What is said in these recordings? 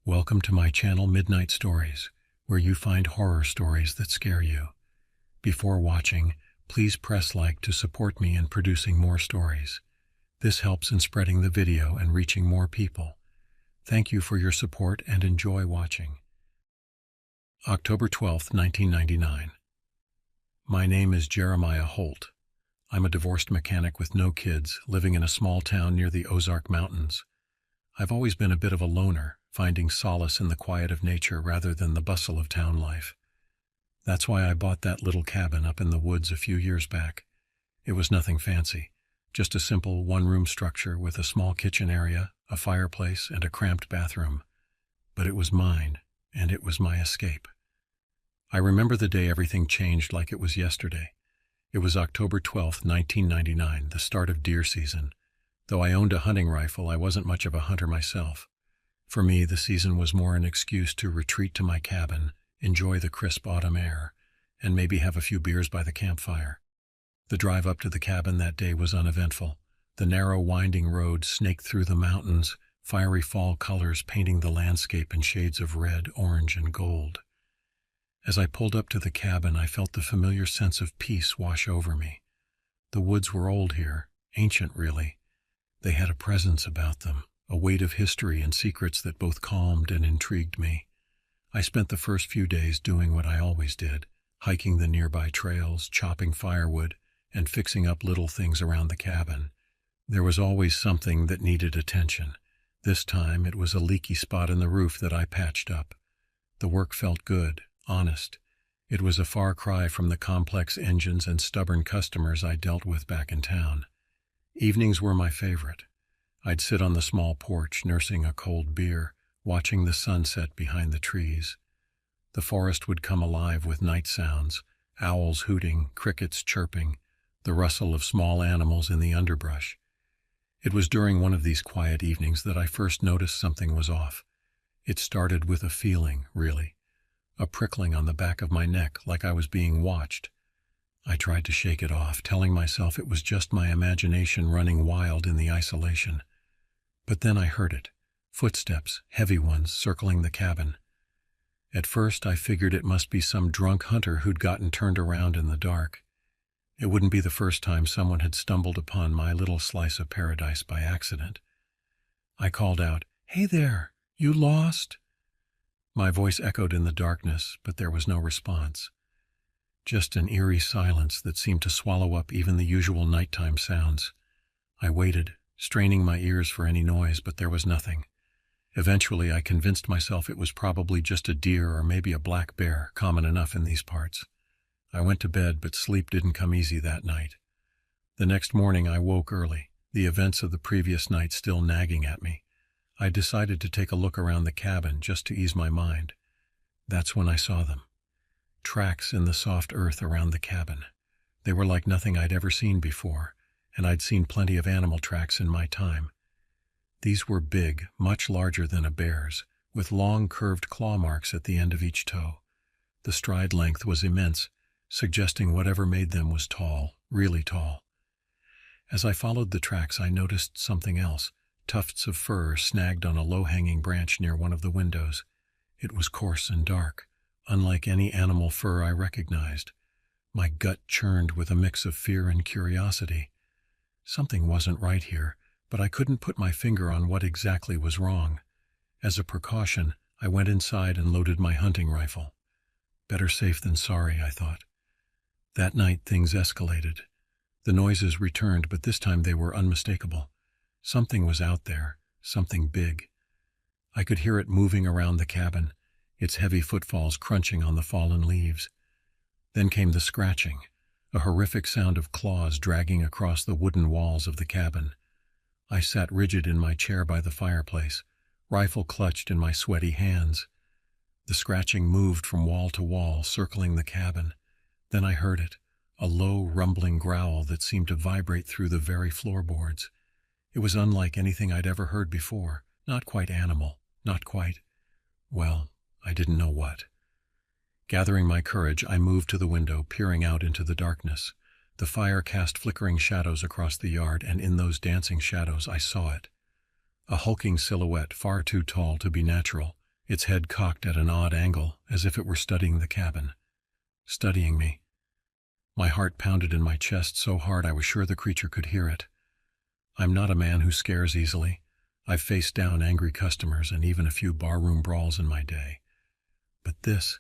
Welcome to my channel Midnight Stories, where you find horror stories that scare you. Before watching, please press like to support me in producing more stories. This helps in spreading the video and reaching more people. Thank you for your support and enjoy watching. October 12th, 1999. My name is Jeremiah Holt. I'm a divorced mechanic with no kids, living in a small town near the Ozark Mountains. I've always been a bit of a loner, finding solace in the quiet of nature rather than the bustle of town life. That's why I bought that little cabin up in the woods a few years back. It was nothing fancy, just a simple one-room structure with a small kitchen area, a fireplace, and a cramped bathroom. But it was mine, and it was my escape. I remember the day everything changed like it was yesterday. It was October 12th, 1999, the start of deer season. Though I owned a hunting rifle, I wasn't much of a hunter myself. For me, the season was more an excuse to retreat to my cabin, enjoy the crisp autumn air, and maybe have a few beers by the campfire. The drive up to the cabin that day was uneventful. The narrow, winding road snaked through the mountains, fiery fall colors painting the landscape in shades of red, orange, and gold. As I pulled up to the cabin, I felt the familiar sense of peace wash over me. The woods were old here, ancient really. They had a presence about them, a weight of history and secrets that both calmed and intrigued me. I spent the first few days doing what I always did, hiking the nearby trails, chopping firewood, and fixing up little things around the cabin. There was always something that needed attention. This time it was a leaky spot in the roof that I patched up. The work felt good, honest. It was a far cry from the complex engines and stubborn customers I dealt with back in town. Evenings were my favorite. I'd sit on the small porch nursing a cold beer, watching the sunset behind the trees. The forest would come alive with night sounds, owls hooting, crickets chirping, the rustle of small animals in the underbrush. It was during one of these quiet evenings that I first noticed something was off. It started with a feeling, really. A prickling on the back of my neck, like I was being watched. I tried to shake it off, telling myself it was just my imagination running wild in the isolation. But then I heard it. Footsteps, heavy ones, circling the cabin. At first I figured it must be some drunk hunter who'd gotten turned around in the dark. It wouldn't be the first time someone had stumbled upon my little slice of paradise by accident. I called out, "Hey there, you lost?" My voice echoed in the darkness, but there was no response. Just an eerie silence that seemed to swallow up even the usual nighttime sounds. I waited, straining my ears for any noise, but there was nothing. Eventually, I convinced myself it was probably just a deer or maybe a black bear, common enough in these parts. I went to bed, but sleep didn't come easy that night. The next morning, I woke early, the events of the previous night still nagging at me. I decided to take a look around the cabin just to ease my mind. That's when I saw them. Tracks in the soft earth around the cabin. They were like nothing I'd ever seen before, and I'd seen plenty of animal tracks in my time. These were big, much larger than a bear's, with long curved claw marks at the end of each toe. The stride length was immense, suggesting whatever made them was tall, really tall. As I followed the tracks, I noticed something else, tufts of fur snagged on a low-hanging branch near one of the windows. It was coarse and dark, unlike any animal fur I recognized. My gut churned with a mix of fear and curiosity. Something wasn't right here, but I couldn't put my finger on what exactly was wrong. As a precaution, I went inside and loaded my hunting rifle. Better safe than sorry, I thought. That night things escalated. The noises returned, but this time they were unmistakable. Something was out there, something big. I could hear it moving around the cabin, its heavy footfalls crunching on the fallen leaves. Then came the scratching, a horrific sound of claws dragging across the wooden walls of the cabin. I sat rigid in my chair by the fireplace, rifle clutched in my sweaty hands. The scratching moved from wall to wall, circling the cabin. Then I heard it, a low, rumbling growl that seemed to vibrate through the very floorboards. It was unlike anything I'd ever heard before, not quite animal, not quite, well, I didn't know what. Gathering my courage, I moved to the window, peering out into the darkness. The fire cast flickering shadows across the yard, and in those dancing shadows I saw it. A hulking silhouette far too tall to be natural, its head cocked at an odd angle, as if it were studying the cabin. Studying me. My heart pounded in my chest so hard I was sure the creature could hear it. I'm not a man who scares easily. I've faced down angry customers and even a few barroom brawls in my day. But this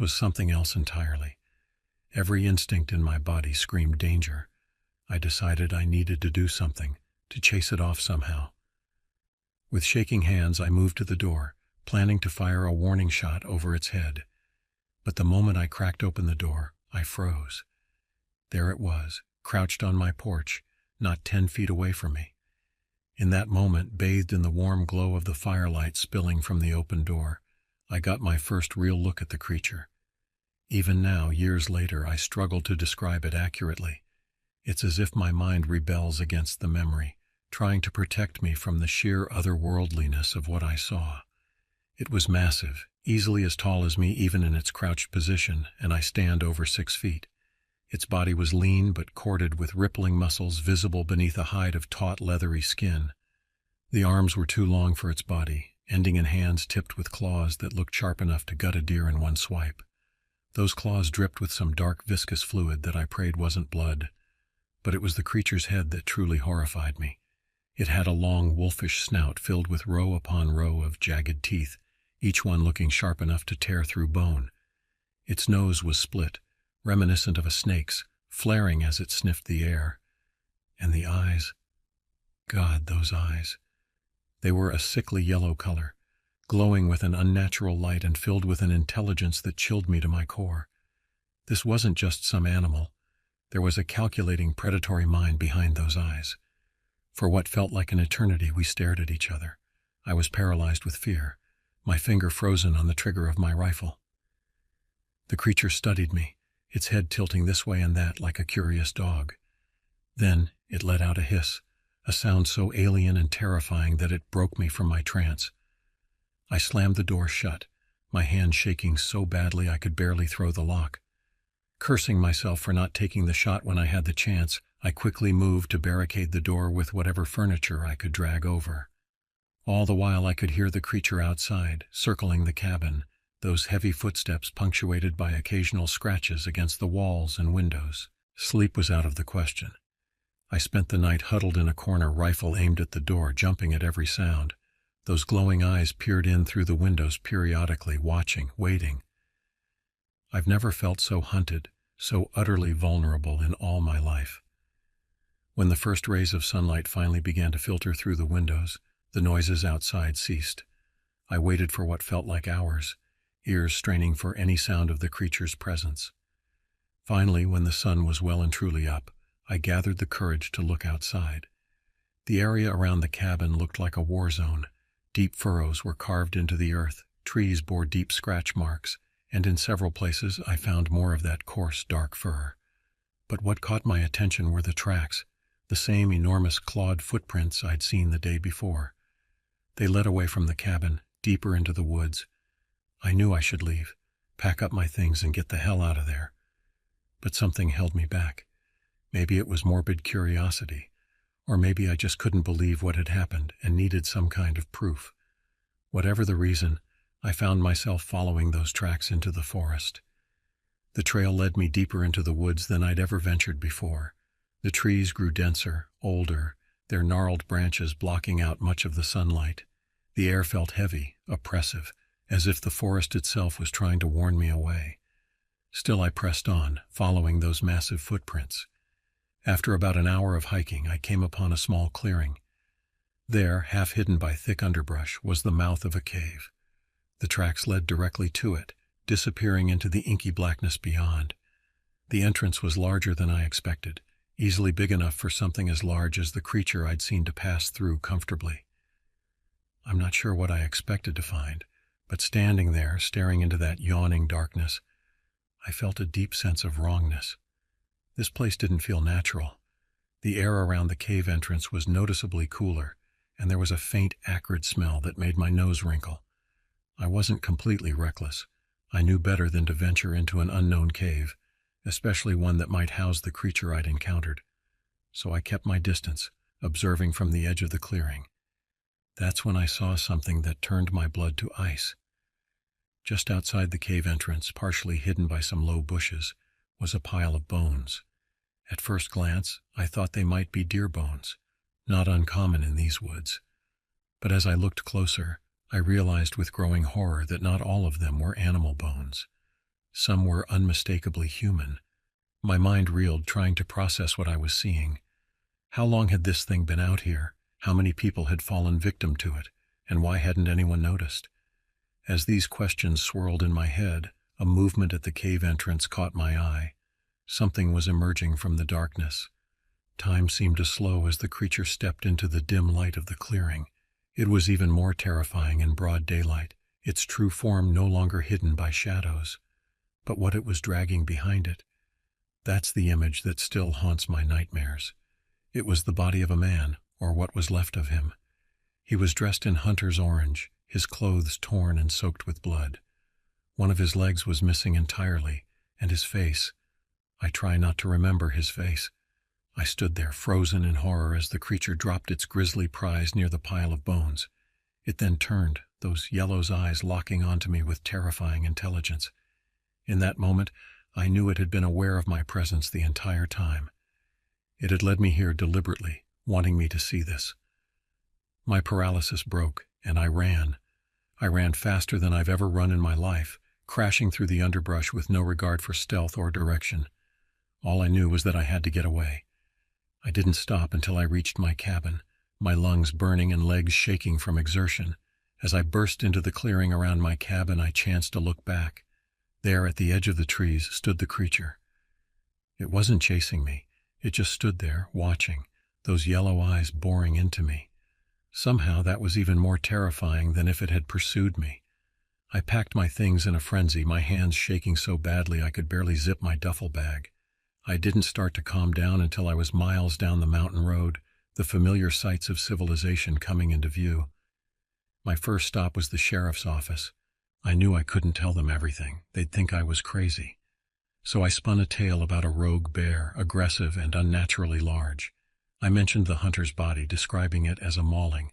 was something else entirely. Every instinct in my body screamed danger. I decided I needed to do something, to chase it off somehow. With shaking hands, I moved to the door, planning to fire a warning shot over its head. But the moment I cracked open the door, I froze. There it was, crouched on my porch, not 10 feet away from me. In that moment, bathed in the warm glow of the firelight spilling from the open door, I got my first real look at the creature. Even now, years later, I struggle to describe it accurately. It's as if my mind rebels against the memory, trying to protect me from the sheer otherworldliness of what I saw. It was massive, easily as tall as me even in its crouched position, and I stand over 6 feet. Its body was lean but corded with rippling muscles visible beneath a hide of taut, leathery skin. The arms were too long for its body, ending in hands tipped with claws that looked sharp enough to gut a deer in one swipe. Those claws dripped with some dark, viscous fluid that I prayed wasn't blood. But it was the creature's head that truly horrified me. It had a long, wolfish snout filled with row upon row of jagged teeth, each one looking sharp enough to tear through bone. Its nose was split, reminiscent of a snake's, flaring as it sniffed the air. And the eyes. God, those eyes. They were a sickly yellow color, glowing with an unnatural light and filled with an intelligence that chilled me to my core. This wasn't just some animal. There was a calculating, predatory mind behind those eyes. For what felt like an eternity, we stared at each other. I was paralyzed with fear, my finger frozen on the trigger of my rifle. The creature studied me, its head tilting this way and that like a curious dog. Then it let out a hiss, a sound so alien and terrifying that it broke me from my trance. I slammed the door shut, my hand shaking so badly I could barely throw the lock. Cursing myself for not taking the shot when I had the chance, I quickly moved to barricade the door with whatever furniture I could drag over. All the while I could hear the creature outside, circling the cabin, those heavy footsteps punctuated by occasional scratches against the walls and windows. Sleep was out of the question. I spent the night huddled in a corner, rifle aimed at the door, jumping at every sound. Those glowing eyes peered in through the windows periodically, watching, waiting. I've never felt so hunted, so utterly vulnerable in all my life. When the first rays of sunlight finally began to filter through the windows, the noises outside ceased. I waited for what felt like hours, ears straining for any sound of the creature's presence. Finally, when the sun was well and truly up, I gathered the courage to look outside. The area around the cabin looked like a war zone. Deep furrows were carved into the earth, trees bore deep scratch marks, and in several places I found more of that coarse, dark fur. But what caught my attention were the tracks, the same enormous clawed footprints I'd seen the day before. They led away from the cabin, deeper into the woods. I knew I should leave, pack up my things and get the hell out of there. But something held me back. Maybe it was morbid curiosity, or maybe I just couldn't believe what had happened and needed some kind of proof. Whatever the reason, I found myself following those tracks into the forest. The trail led me deeper into the woods than I'd ever ventured before. The trees grew denser, older, their gnarled branches blocking out much of the sunlight. The air felt heavy, oppressive, as if the forest itself was trying to warn me away. Still I pressed on, following those massive footprints. After about an hour of hiking, I came upon a small clearing. There, half hidden by thick underbrush, was the mouth of a cave. The tracks led directly to it, disappearing into the inky blackness beyond. The entrance was larger than I expected, easily big enough for something as large as the creature I'd seen to pass through comfortably. I'm not sure what I expected to find, but standing there, staring into that yawning darkness, I felt a deep sense of wrongness. This place didn't feel natural. The air around the cave entrance was noticeably cooler, and there was a faint, acrid smell that made my nose wrinkle. I wasn't completely reckless. I knew better than to venture into an unknown cave, especially one that might house the creature I'd encountered. So I kept my distance, observing from the edge of the clearing. That's when I saw something that turned my blood to ice. Just outside the cave entrance, partially hidden by some low bushes, was a pile of bones. At first glance, I thought they might be deer bones, not uncommon in these woods. But as I looked closer, I realized with growing horror that not all of them were animal bones. Some were unmistakably human. My mind reeled, trying to process what I was seeing. How long had this thing been out here? How many people had fallen victim to it? And why hadn't anyone noticed? As these questions swirled in my head, a movement at the cave entrance caught my eye. Something was emerging from the darkness. Time seemed to slow as the creature stepped into the dim light of the clearing. It was even more terrifying in broad daylight, its true form no longer hidden by shadows. But what it was dragging behind it, that's the image that still haunts my nightmares. It was the body of a man, or what was left of him. He was dressed in hunter's orange, his clothes torn and soaked with blood. One of his legs was missing entirely, and his face. I try not to remember his face. I stood there, frozen in horror, as the creature dropped its grisly prize near the pile of bones. It then turned, those yellow eyes locking onto me with terrifying intelligence. In that moment, I knew it had been aware of my presence the entire time. It had led me here deliberately, wanting me to see this. My paralysis broke, and I ran. I ran faster than I've ever run in my life, crashing through the underbrush with no regard for stealth or direction. All I knew was that I had to get away. I didn't stop until I reached my cabin, my lungs burning and legs shaking from exertion. As I burst into the clearing around my cabin, I chanced to look back. There, at the edge of the trees, stood the creature. It wasn't chasing me. It just stood there, watching, those yellow eyes boring into me. Somehow that was even more terrifying than if it had pursued me. I packed my things in a frenzy, my hands shaking so badly I could barely zip my duffel bag. I didn't start to calm down until I was miles down the mountain road, the familiar sights of civilization coming into view. My first stop was the sheriff's office. I knew I couldn't tell them everything. They'd think I was crazy. So I spun a tale about a rogue bear, aggressive and unnaturally large. I mentioned the hunter's body, describing it as a mauling.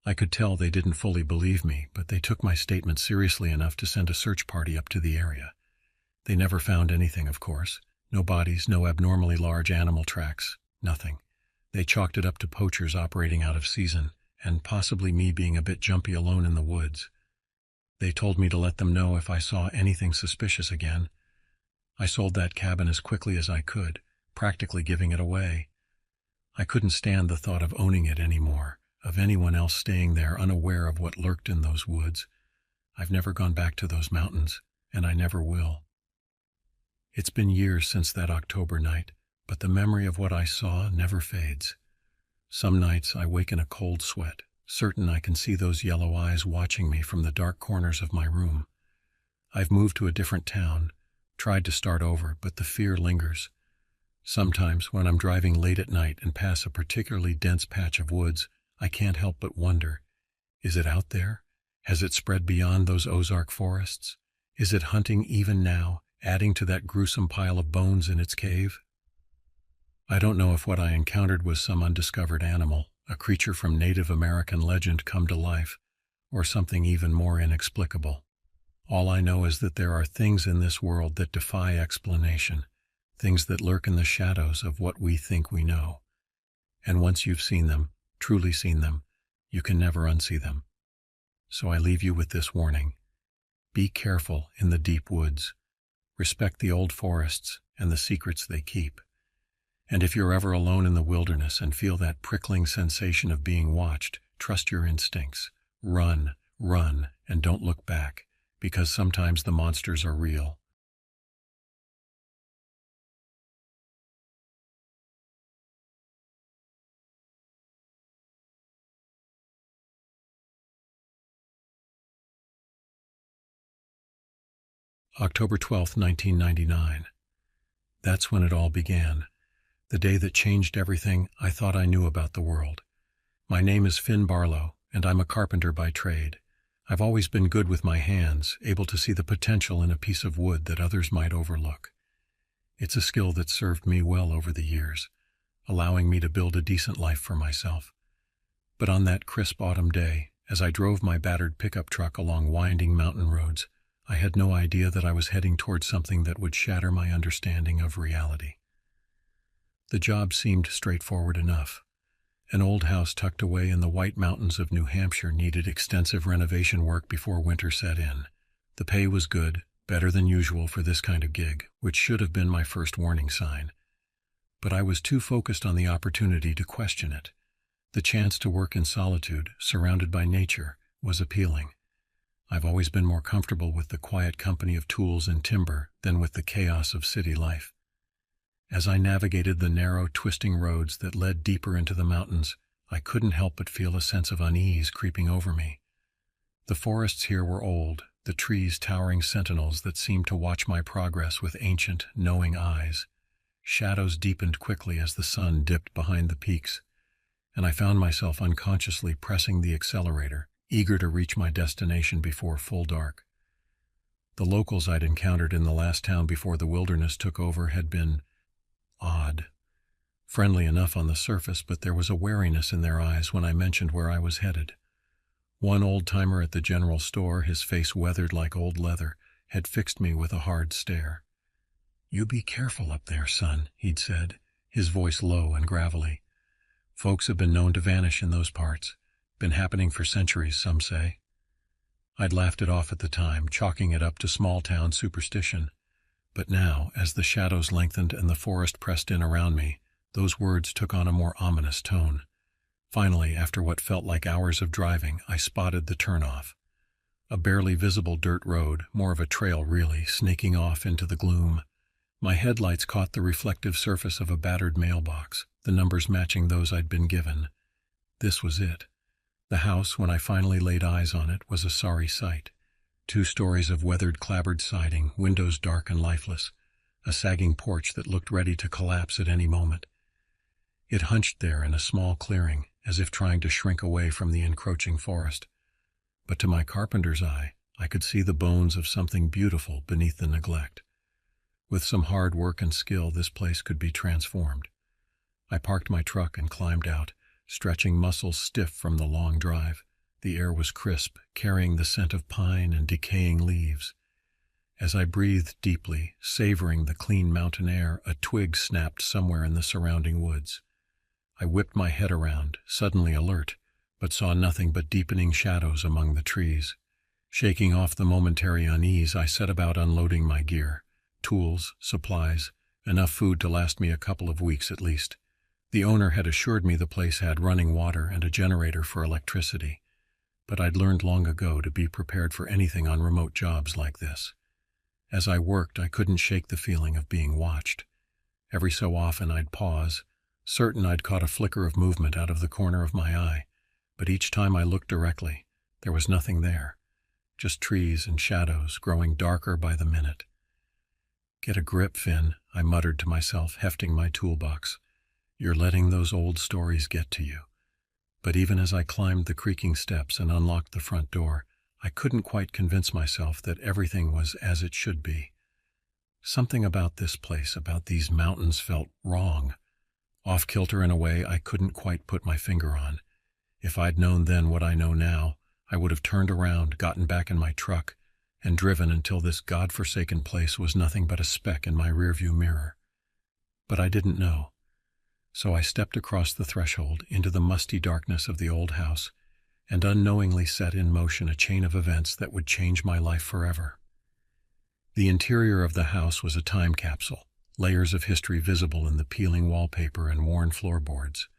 I could tell they didn't fully believe me, but they took my statement seriously enough to send a search party up to the area. They never found anything, of course. No bodies, no abnormally large animal tracks, nothing. They chalked it up to poachers operating out of season, and possibly me being a bit jumpy alone in the woods. They told me to let them know if I saw anything suspicious again. I sold that cabin as quickly as I could, practically giving it away. I couldn't stand the thought of owning it anymore, of anyone else staying there unaware of what lurked in those woods. I've never gone back to those mountains, and I never will. It's been years since that October night, but the memory of what I saw never fades. Some nights I wake in a cold sweat, certain I can see those yellow eyes watching me from the dark corners of my room. I've moved to a different town, tried to start over, but the fear lingers. Sometimes, when I'm driving late at night and pass a particularly dense patch of woods, I can't help but wonder, is it out there? Has it spread beyond those Ozark forests? Is it hunting even now, adding to that gruesome pile of bones in its cave? I don't know if what I encountered was some undiscovered animal, a creature from Native American legend come to life, or something even more inexplicable. All I know is that there are things in this world that defy explanation, things that lurk in the shadows of what we think we know. And once you've seen them, truly seen them, you can never unsee them. So I leave you with this warning. Be careful in the deep woods. Respect the old forests and the secrets they keep. And if you're ever alone in the wilderness and feel that prickling sensation of being watched, trust your instincts. Run, run, and don't look back, because sometimes the monsters are real. October 12, 1999. That's when it all began. The day that changed everything I thought I knew about the world. My name is Finn Barlow, and I'm a carpenter by trade. I've always been good with my hands, able to see the potential in a piece of wood that others might overlook. It's a skill that served me well over the years, allowing me to build a decent life for myself. But on that crisp autumn day, as I drove my battered pickup truck along winding mountain roads, I had no idea that I was heading towards something that would shatter my understanding of reality. The job seemed straightforward enough. An old house tucked away in the White Mountains of New Hampshire needed extensive renovation work before winter set in. The pay was good, better than usual for this kind of gig, which should have been my first warning sign. But I was too focused on the opportunity to question it. The chance to work in solitude, surrounded by nature, was appealing. I've always been more comfortable with the quiet company of tools and timber than with the chaos of city life. As I navigated the narrow, twisting roads that led deeper into the mountains, I couldn't help but feel a sense of unease creeping over me. The forests here were old, the trees towering sentinels that seemed to watch my progress with ancient, knowing eyes. Shadows deepened quickly as the sun dipped behind the peaks, and I found myself unconsciously pressing the accelerator, eager to reach my destination before full dark. The locals I'd encountered in the last town before the wilderness took over had been odd. Friendly enough on the surface, but there was a wariness in their eyes when I mentioned where I was headed. One old-timer at the general store, his face weathered like old leather, had fixed me with a hard stare. "You be careful up there, son," he'd said, his voice low and gravelly. "Folks have been known to vanish in those parts. Been happening for centuries, some say." I'd laughed it off at the time, chalking it up to small-town superstition. But now, as the shadows lengthened and the forest pressed in around me, those words took on a more ominous tone. Finally, after what felt like hours of driving, I spotted the turnoff. A barely visible dirt road, more of a trail really, snaking off into the gloom. My headlights caught the reflective surface of a battered mailbox, the numbers matching those I'd been given. This was it. The house, when I finally laid eyes on it, was a sorry sight. 2 stories of weathered clapboard siding, windows dark and lifeless, a sagging porch that looked ready to collapse at any moment. It hunched there in a small clearing, as if trying to shrink away from the encroaching forest. But to my carpenter's eye, I could see the bones of something beautiful beneath the neglect. With some hard work and skill, this place could be transformed. I parked my truck and climbed out, stretching muscles stiff from the long drive. The air was crisp, carrying the scent of pine and decaying leaves. As I breathed deeply, savoring the clean mountain air, a twig snapped somewhere in the surrounding woods. I whipped my head around, suddenly alert, but saw nothing but deepening shadows among the trees. Shaking off the momentary unease, I set about unloading my gear. Tools, supplies, enough food to last me a couple of weeks at least. The owner had assured me the place had running water and a generator for electricity, but I'd learned long ago to be prepared for anything on remote jobs like this. As I worked, I couldn't shake the feeling of being watched. Every so often I'd pause, certain I'd caught a flicker of movement out of the corner of my eye, but each time I looked directly, there was nothing there, just trees and shadows growing darker by the minute. "Get a grip, Finn," I muttered to myself, hefting my toolbox. "You're letting those old stories get to you." But even as I climbed the creaking steps and unlocked the front door, I couldn't quite convince myself that everything was as it should be. Something about this place, about these mountains, felt wrong. Off-kilter in a way I couldn't quite put my finger on. If I'd known then what I know now, I would have turned around, gotten back in my truck, and driven until this God-forsaken place was nothing but a speck in my rearview mirror. But I didn't know. So I stepped across the threshold into the musty darkness of the old house and unknowingly set in motion a chain of events that would change my life forever. The interior of the house was a time capsule, layers of history visible in the peeling wallpaper and worn floorboards.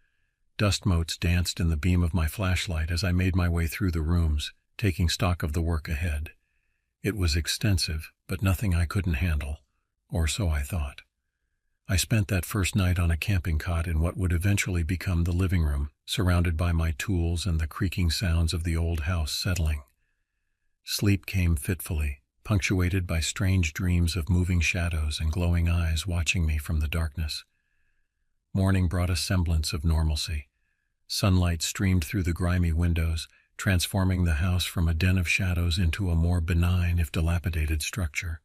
Dust motes danced in the beam of my flashlight as I made my way through the rooms, taking stock of the work ahead. It was extensive, but nothing I couldn't handle, or so I thought. I spent that first night on a camping cot in what would eventually become the living room, surrounded by my tools and the creaking sounds of the old house settling. Sleep came fitfully, punctuated by strange dreams of moving shadows and glowing eyes watching me from the darkness. Morning brought a semblance of normalcy. Sunlight streamed through the grimy windows, transforming the house from a den of shadows into a more benign, if dilapidated, structure.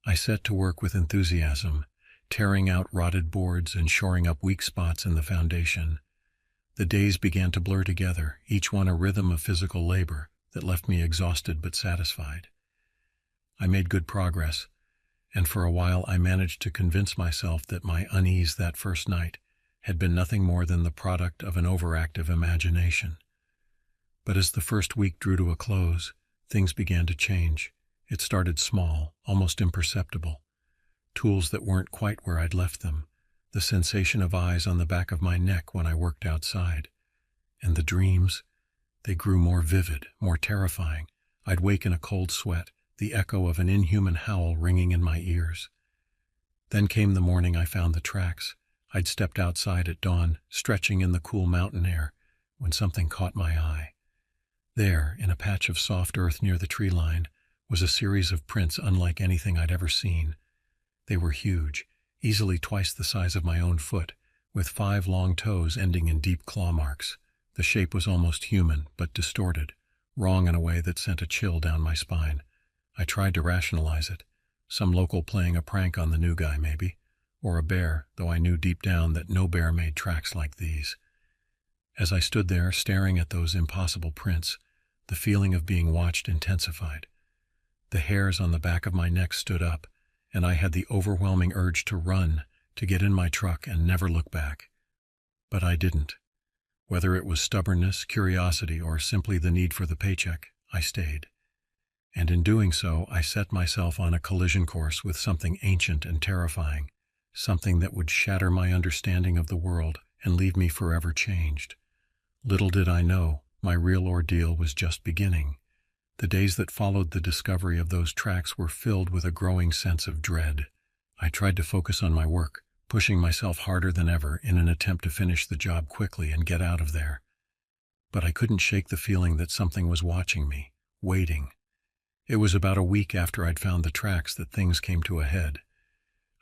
I set to work with enthusiasm, tearing out rotted boards and shoring up weak spots in the foundation. The days began to blur together, each one a rhythm of physical labor that left me exhausted but satisfied. I made good progress, and for a while I managed to convince myself that my unease that first night had been nothing more than the product of an overactive imagination. But as the first week drew to a close, things began to change. It started small, almost imperceptible. Tools that weren't quite where I'd left them, the sensation of eyes on the back of my neck when I worked outside. And the dreams, they grew more vivid, more terrifying. I'd wake in a cold sweat, the echo of an inhuman howl ringing in my ears. Then came the morning I found the tracks. I'd stepped outside at dawn, stretching in the cool mountain air, when something caught my eye. There, in a patch of soft earth near the tree line, was a series of prints unlike anything I'd ever seen. They were huge, easily twice the size of my own foot, with 5 long toes ending in deep claw marks. The shape was almost human, but distorted, wrong in a way that sent a chill down my spine. I tried to rationalize it. Some local playing a prank on the new guy, maybe. Or a bear, though I knew deep down that no bear made tracks like these. As I stood there, staring at those impossible prints, the feeling of being watched intensified. The hairs on the back of my neck stood up, and I had the overwhelming urge to run, to get in my truck and never look back. But I didn't. Whether it was stubbornness, curiosity, or simply the need for the paycheck, I stayed. And in doing so, I set myself on a collision course with something ancient and terrifying, something that would shatter my understanding of the world and leave me forever changed. Little did I know, my real ordeal was just beginning. The days that followed the discovery of those tracks were filled with a growing sense of dread. I tried to focus on my work, pushing myself harder than ever in an attempt to finish the job quickly and get out of there. But I couldn't shake the feeling that something was watching me, waiting. It was about a week after I'd found the tracks that things came to a head.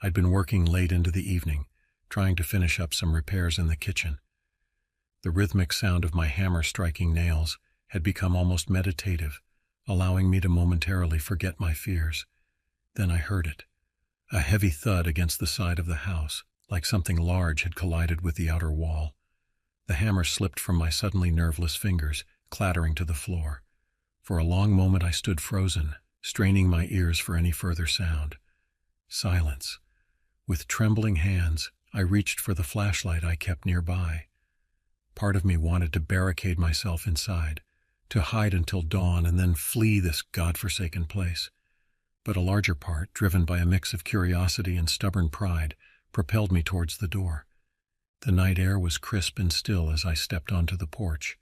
I'd been working late into the evening, trying to finish up some repairs in the kitchen. The rhythmic sound of my hammer striking nails had become almost meditative, allowing me to momentarily forget my fears. Then I heard it, a heavy thud against the side of the house, like something large had collided with the outer wall. The hammer slipped from my suddenly nerveless fingers, clattering to the floor. For a long moment I stood frozen, straining my ears for any further sound. Silence. With trembling hands, I reached for the flashlight I kept nearby. Part of me wanted to barricade myself inside, to hide until dawn and then flee this godforsaken place. But a larger part, driven by a mix of curiosity and stubborn pride, propelled me towards the door. The night air was crisp and still as I stepped onto the porch.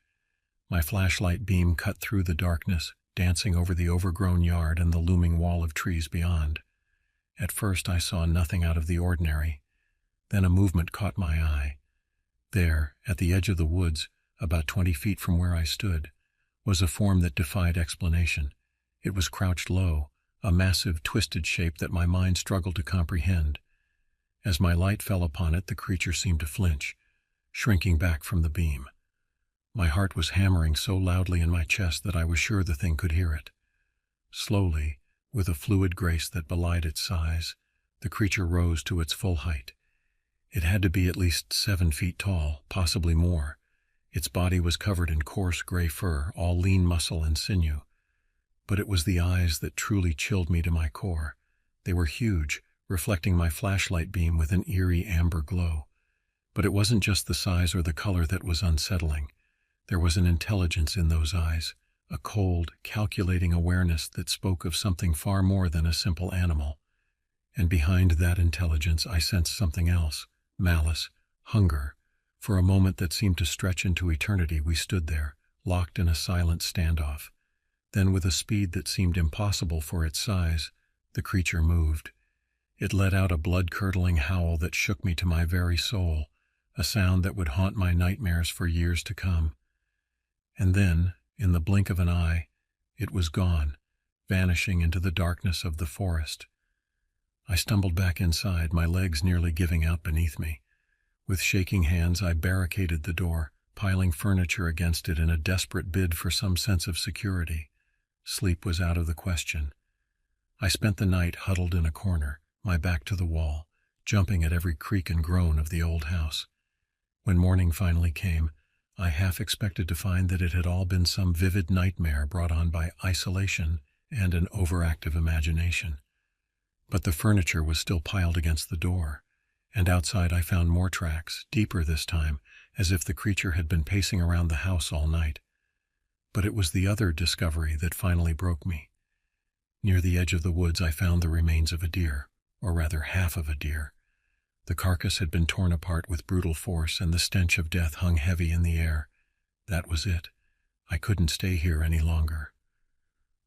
My flashlight beam cut through the darkness, dancing over the overgrown yard and the looming wall of trees beyond. At first I saw nothing out of the ordinary. Then a movement caught my eye. There, at the edge of the woods, about 20 feet from where I stood, was a form that defied explanation. It was crouched low, a massive, twisted shape that my mind struggled to comprehend. As my light fell upon it, the creature seemed to flinch, shrinking back from the beam. My heart was hammering so loudly in my chest that I was sure the thing could hear it. Slowly, with a fluid grace that belied its size, the creature rose to its full height. It had to be at least 7 feet tall, possibly more. Its body was covered in coarse gray fur, all lean muscle and sinew. But it was the eyes that truly chilled me to my core. They were huge, reflecting my flashlight beam with an eerie amber glow. But it wasn't just the size or the color that was unsettling. There was an intelligence in those eyes, a cold, calculating awareness that spoke of something far more than a simple animal. And behind that intelligence I sensed something else, malice, hunger. For a moment that seemed to stretch into eternity, we stood there, locked in a silent standoff. Then, with a speed that seemed impossible for its size, the creature moved. It let out a blood-curdling howl that shook me to my very soul, a sound that would haunt my nightmares for years to come. And then, in the blink of an eye, it was gone, vanishing into the darkness of the forest. I stumbled back inside, my legs nearly giving out beneath me. With shaking hands, I barricaded the door, piling furniture against it in a desperate bid for some sense of security. Sleep was out of the question. I spent the night huddled in a corner, my back to the wall, jumping at every creak and groan of the old house. When morning finally came, I half expected to find that it had all been some vivid nightmare brought on by isolation and an overactive imagination. But the furniture was still piled against the door, and outside I found more tracks, deeper this time, as if the creature had been pacing around the house all night. But it was the other discovery that finally broke me. Near the edge of the woods I found the remains of a deer, or rather half of a deer. The carcass had been torn apart with brutal force, and the stench of death hung heavy in the air. That was it. I couldn't stay here any longer.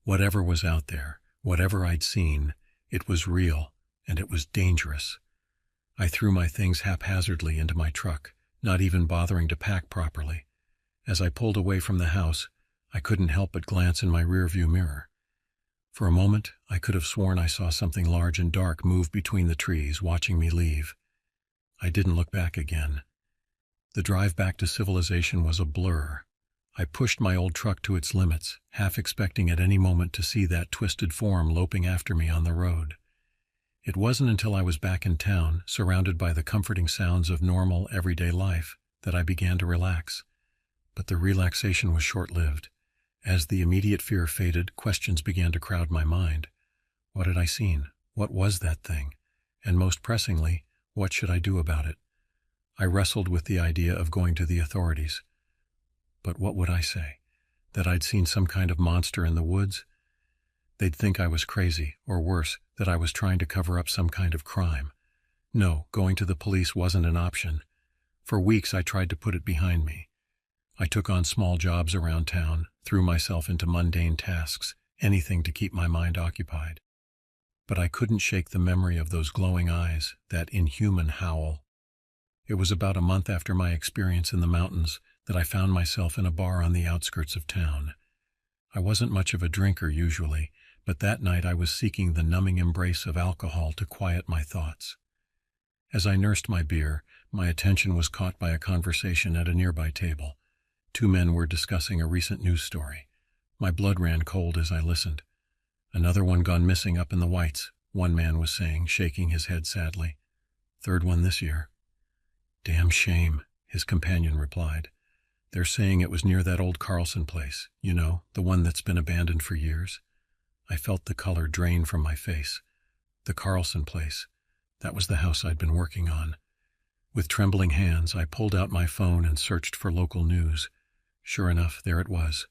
Whatever was out there, whatever I'd seen, it was real, and it was dangerous. I threw my things haphazardly into my truck, not even bothering to pack properly. As I pulled away from the house, I couldn't help but glance in my rearview mirror. For a moment, I could have sworn I saw something large and dark move between the trees, watching me leave. I didn't look back again. The drive back to civilization was a blur. I pushed my old truck to its limits, half expecting at any moment to see that twisted form loping after me on the road. It wasn't until I was back in town, surrounded by the comforting sounds of normal, everyday life, that I began to relax. But the relaxation was short-lived. As the immediate fear faded, questions began to crowd my mind. What had I seen? What was that thing? And most pressingly, what should I do about it? I wrestled with the idea of going to the authorities. But what would I say? That I'd seen some kind of monster in the woods? They'd think I was crazy, or worse, that I was trying to cover up some kind of crime. No, going to the police wasn't an option. For weeks I tried to put it behind me. I took on small jobs around town, threw myself into mundane tasks, anything to keep my mind occupied. But I couldn't shake the memory of those glowing eyes, that inhuman howl. It was about a month after my experience in the mountains that I found myself in a bar on the outskirts of town. I wasn't much of a drinker usually, but that night I was seeking the numbing embrace of alcohol to quiet my thoughts. As I nursed my beer, my attention was caught by a conversation at a nearby table. Two men were discussing a recent news story. My blood ran cold as I listened. Another one gone missing up in the Whites, one man was saying, shaking his head sadly. Third one this year. Damn shame, his companion replied. They're saying it was near that old Carlson place, you know, the one that's been abandoned for years. I felt the color drain from my face. The Carlson place. That was the house I'd been working on. With trembling hands, I pulled out my phone and searched for local news. Sure enough, there it was.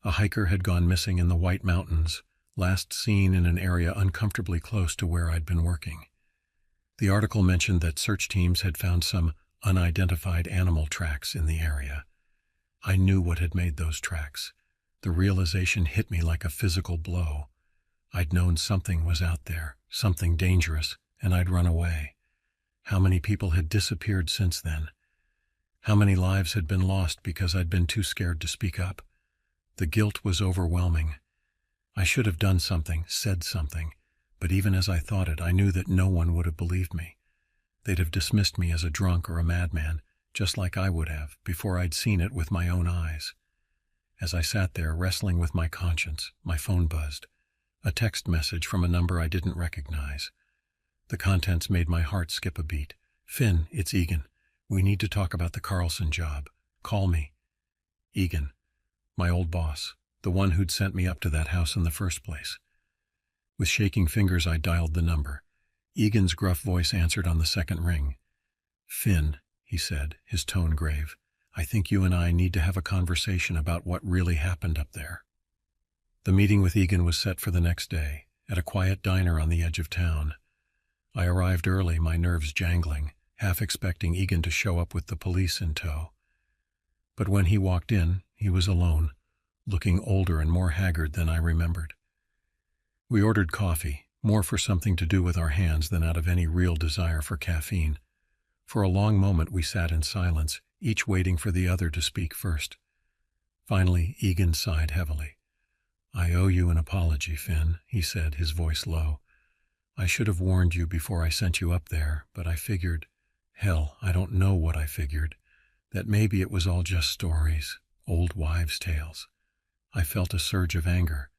A hiker had gone missing in the White Mountains, last seen in an area uncomfortably close to where I'd been working. The article mentioned that search teams had found some unidentified animal tracks in the area. I knew what had made those tracks. The realization hit me like a physical blow. I'd known something was out there, something dangerous, and I'd run away. How many people had disappeared since then? How many lives had been lost because I'd been too scared to speak up? The guilt was overwhelming. I should have done something, said something, but even as I thought it, I knew that no one would have believed me. They'd have dismissed me as a drunk or a madman, just like I would have, before I'd seen it with my own eyes. As I sat there wrestling with my conscience, my phone buzzed. A text message from a number I didn't recognize. The contents made my heart skip a beat. Finn, it's Egan. We need to talk about the Carlson job. Call me. Egan. My old boss. The one who'd sent me up to that house in the first place. With shaking fingers I dialed the number. Egan's gruff voice answered on the second ring. Finn, he said, his tone grave. I think you and I need to have a conversation about what really happened up there. The meeting with Egan was set for the next day, at a quiet diner on the edge of town. I arrived early, my nerves jangling, half expecting Egan to show up with the police in tow. But when he walked in, he was alone, looking older and more haggard than I remembered. We ordered coffee, more for something to do with our hands than out of any real desire for caffeine. For a long moment we sat in silence, each waiting for the other to speak first. Finally, Egan sighed heavily. I owe you an apology, Finn, he said, his voice low. I should have warned you before I sent you up there, but I figured, hell, I don't know what I figured, that maybe it was all just stories, old wives' tales. I felt a surge of anger.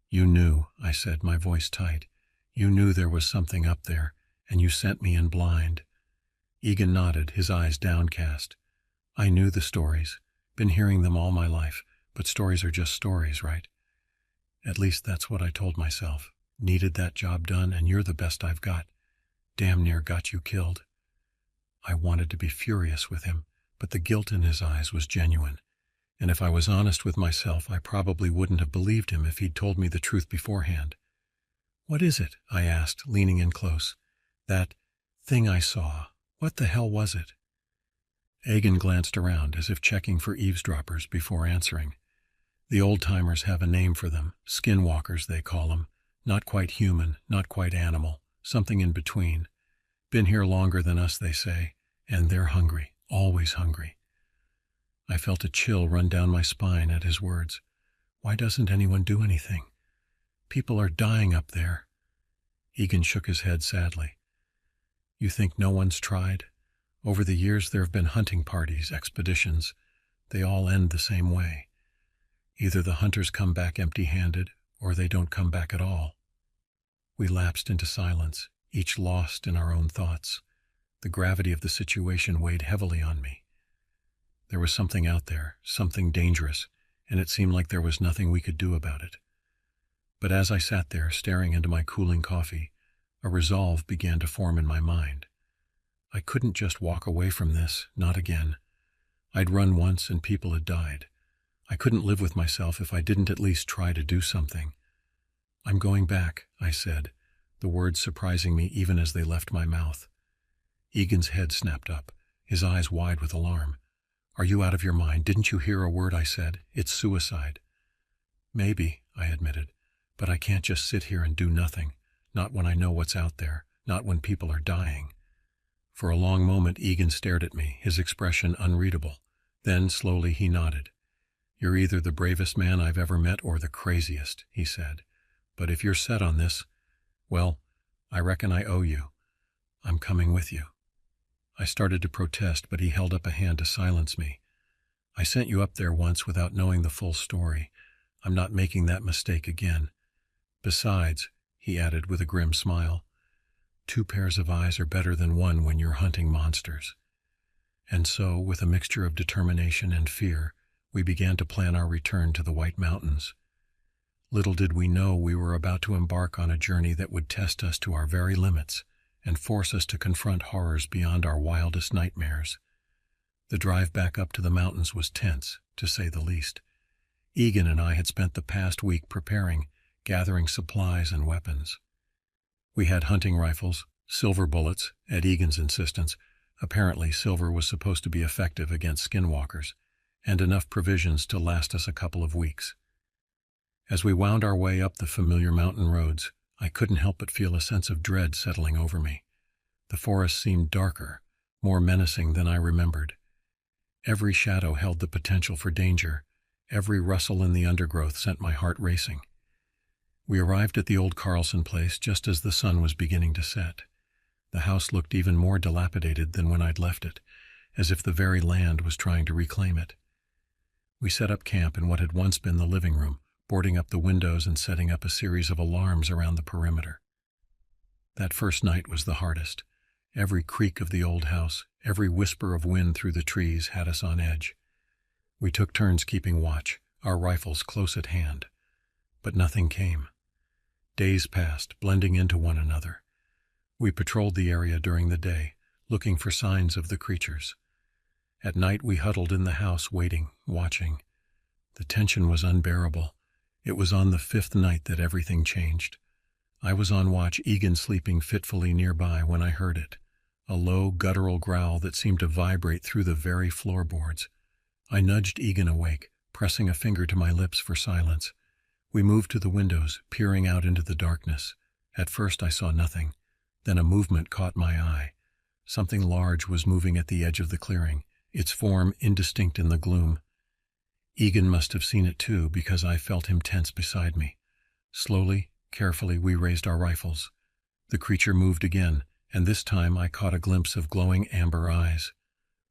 You knew, I said, my voice tight. You knew there was something up there, and you sent me in blind. Egan nodded, his eyes downcast. I knew the stories, been hearing them all my life, but stories are just stories, right? At least that's what I told myself. Needed that job done, and you're the best I've got. Damn near got you killed. I wanted to be furious with him, but the guilt in his eyes was genuine. And if I was honest with myself, I probably wouldn't have believed him if he'd told me the truth beforehand. "What is it?" I asked, leaning in close. "That thing I saw. What the hell was it?" Agan glanced around as if checking for eavesdroppers before answering. The old-timers have a name for them. Skinwalkers, they call them. Not quite human, not quite animal. Something in between. Been here longer than us, they say. And they're hungry. Always hungry. I felt a chill run down my spine at his words. Why doesn't anyone do anything? People are dying up there. Egan shook his head sadly. You think no one's tried? Over the years there have been hunting parties, expeditions. They all end the same way. Either the hunters come back empty-handed, or they don't come back at all. We lapsed into silence, each lost in our own thoughts. The gravity of the situation weighed heavily on me. There was something out there, something dangerous, and it seemed like there was nothing we could do about it. But as I sat there, staring into my cooling coffee, a resolve began to form in my mind. I couldn't just walk away from this, not again. I'd run once and people had died. I couldn't live with myself if I didn't at least try to do something. I'm going back, I said, the words surprising me even as they left my mouth. Egan's head snapped up, his eyes wide with alarm. Are you out of your mind? Didn't you hear a word I said? It's suicide. Maybe, I admitted, but I can't just sit here and do nothing, not when I know what's out there, not when people are dying. For a long moment Egan stared at me, his expression unreadable. Then slowly he nodded. You're either the bravest man I've ever met or the craziest, he said. But if you're set on this, well, I reckon I owe you. I'm coming with you. I started to protest, but he held up a hand to silence me. I sent you up there once without knowing the full story. I'm not making that mistake again. Besides, he added with a grim smile, 2 pairs of eyes are better than 1 when you're hunting monsters. And so, with a mixture of determination and fear, we began to plan our return to the White Mountains. Little did we know we were about to embark on a journey that would test us to our very limits and force us to confront horrors beyond our wildest nightmares. The drive back up to the mountains was tense, to say the least. Egan and I had spent the past week preparing, gathering supplies and weapons. We had hunting rifles, silver bullets, at Egan's insistence. Apparently silver was supposed to be effective against skinwalkers, and enough provisions to last us a couple of weeks. As we wound our way up the familiar mountain roads, I couldn't help but feel a sense of dread settling over me. The forest seemed darker, more menacing than I remembered. Every shadow held the potential for danger. Every rustle in the undergrowth sent my heart racing. We arrived at the old Carlson place just as the sun was beginning to set. The house looked even more dilapidated than when I'd left it, as if the very land was trying to reclaim it. We set up camp in what had once been the living room, boarding up the windows and setting up a series of alarms around the perimeter. That first night was the hardest. Every creak of the old house, every whisper of wind through the trees had us on edge. We took turns keeping watch, our rifles close at hand. But nothing came. Days passed, blending into one another. We patrolled the area during the day, looking for signs of the creatures. At night we huddled in the house, waiting, watching. The tension was unbearable. It was on the 5th night that everything changed. I was on watch, Egan sleeping fitfully nearby, when I heard it. A low, guttural growl that seemed to vibrate through the very floorboards. I nudged Egan awake, pressing a finger to my lips for silence. We moved to the windows, peering out into the darkness. At first I saw nothing. Then a movement caught my eye. Something large was moving at the edge of the clearing, its form indistinct in the gloom. Egan must have seen it too, because I felt him tense beside me. Slowly, carefully, we raised our rifles. The creature moved again, and this time I caught a glimpse of glowing amber eyes.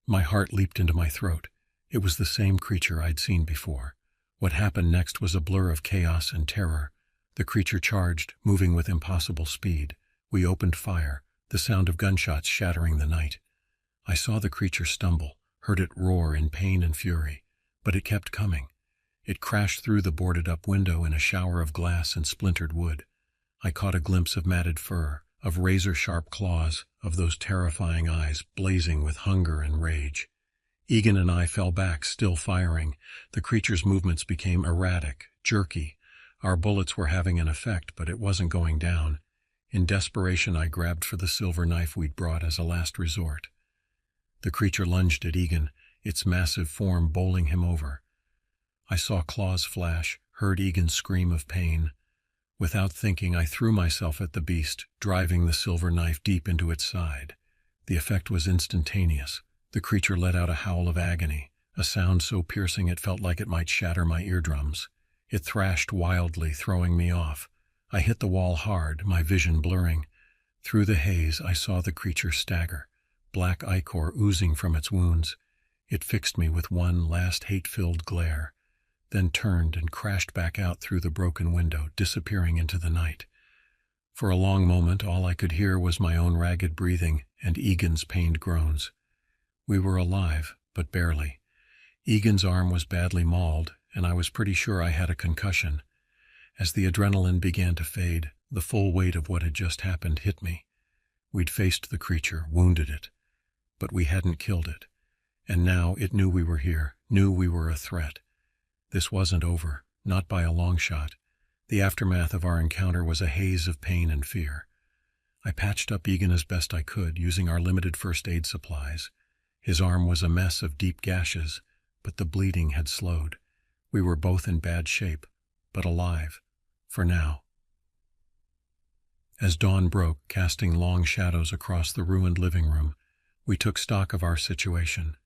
My heart leaped into my throat. It was the same creature I'd seen before. What happened next was a blur of chaos and terror. The creature charged, moving with impossible speed. We opened fire, the sound of gunshots shattering the night. I saw the creature stumble, heard it roar in pain and fury, but it kept coming. It crashed through the boarded-up window in a shower of glass and splintered wood. I caught a glimpse of matted fur, of razor-sharp claws, of those terrifying eyes blazing with hunger and rage. Egan and I fell back, still firing. The creature's movements became erratic, jerky. Our bullets were having an effect, but it wasn't going down. In desperation, I grabbed for the silver knife we'd brought as a last resort. The creature lunged at Egan, its massive form bowling him over. I saw claws flash, heard Egan scream of pain. Without thinking, I threw myself at the beast, driving the silver knife deep into its side. The effect was instantaneous. The creature let out a howl of agony, a sound so piercing it felt like it might shatter my eardrums. It thrashed wildly, throwing me off. I hit the wall hard, my vision blurring. Through the haze, I saw the creature stagger, black ichor oozing from its wounds. It fixed me with one last hate-filled glare, then turned and crashed back out through the broken window, disappearing into the night. For a long moment, all I could hear was my own ragged breathing and Egan's pained groans. We were alive, but barely. Egan's arm was badly mauled, and I was pretty sure I had a concussion. As the adrenaline began to fade, the full weight of what had just happened hit me. We'd faced the creature, wounded it, but we hadn't killed it. And now it knew we were here, knew we were a threat. This wasn't over, not by a long shot. The aftermath of our encounter was a haze of pain and fear. I patched up Egan as best I could, using our limited first aid supplies. His arm was a mess of deep gashes, but the bleeding had slowed. We were both in bad shape, but alive, for now. As dawn broke, casting long shadows across the ruined living room, we took stock of our situation.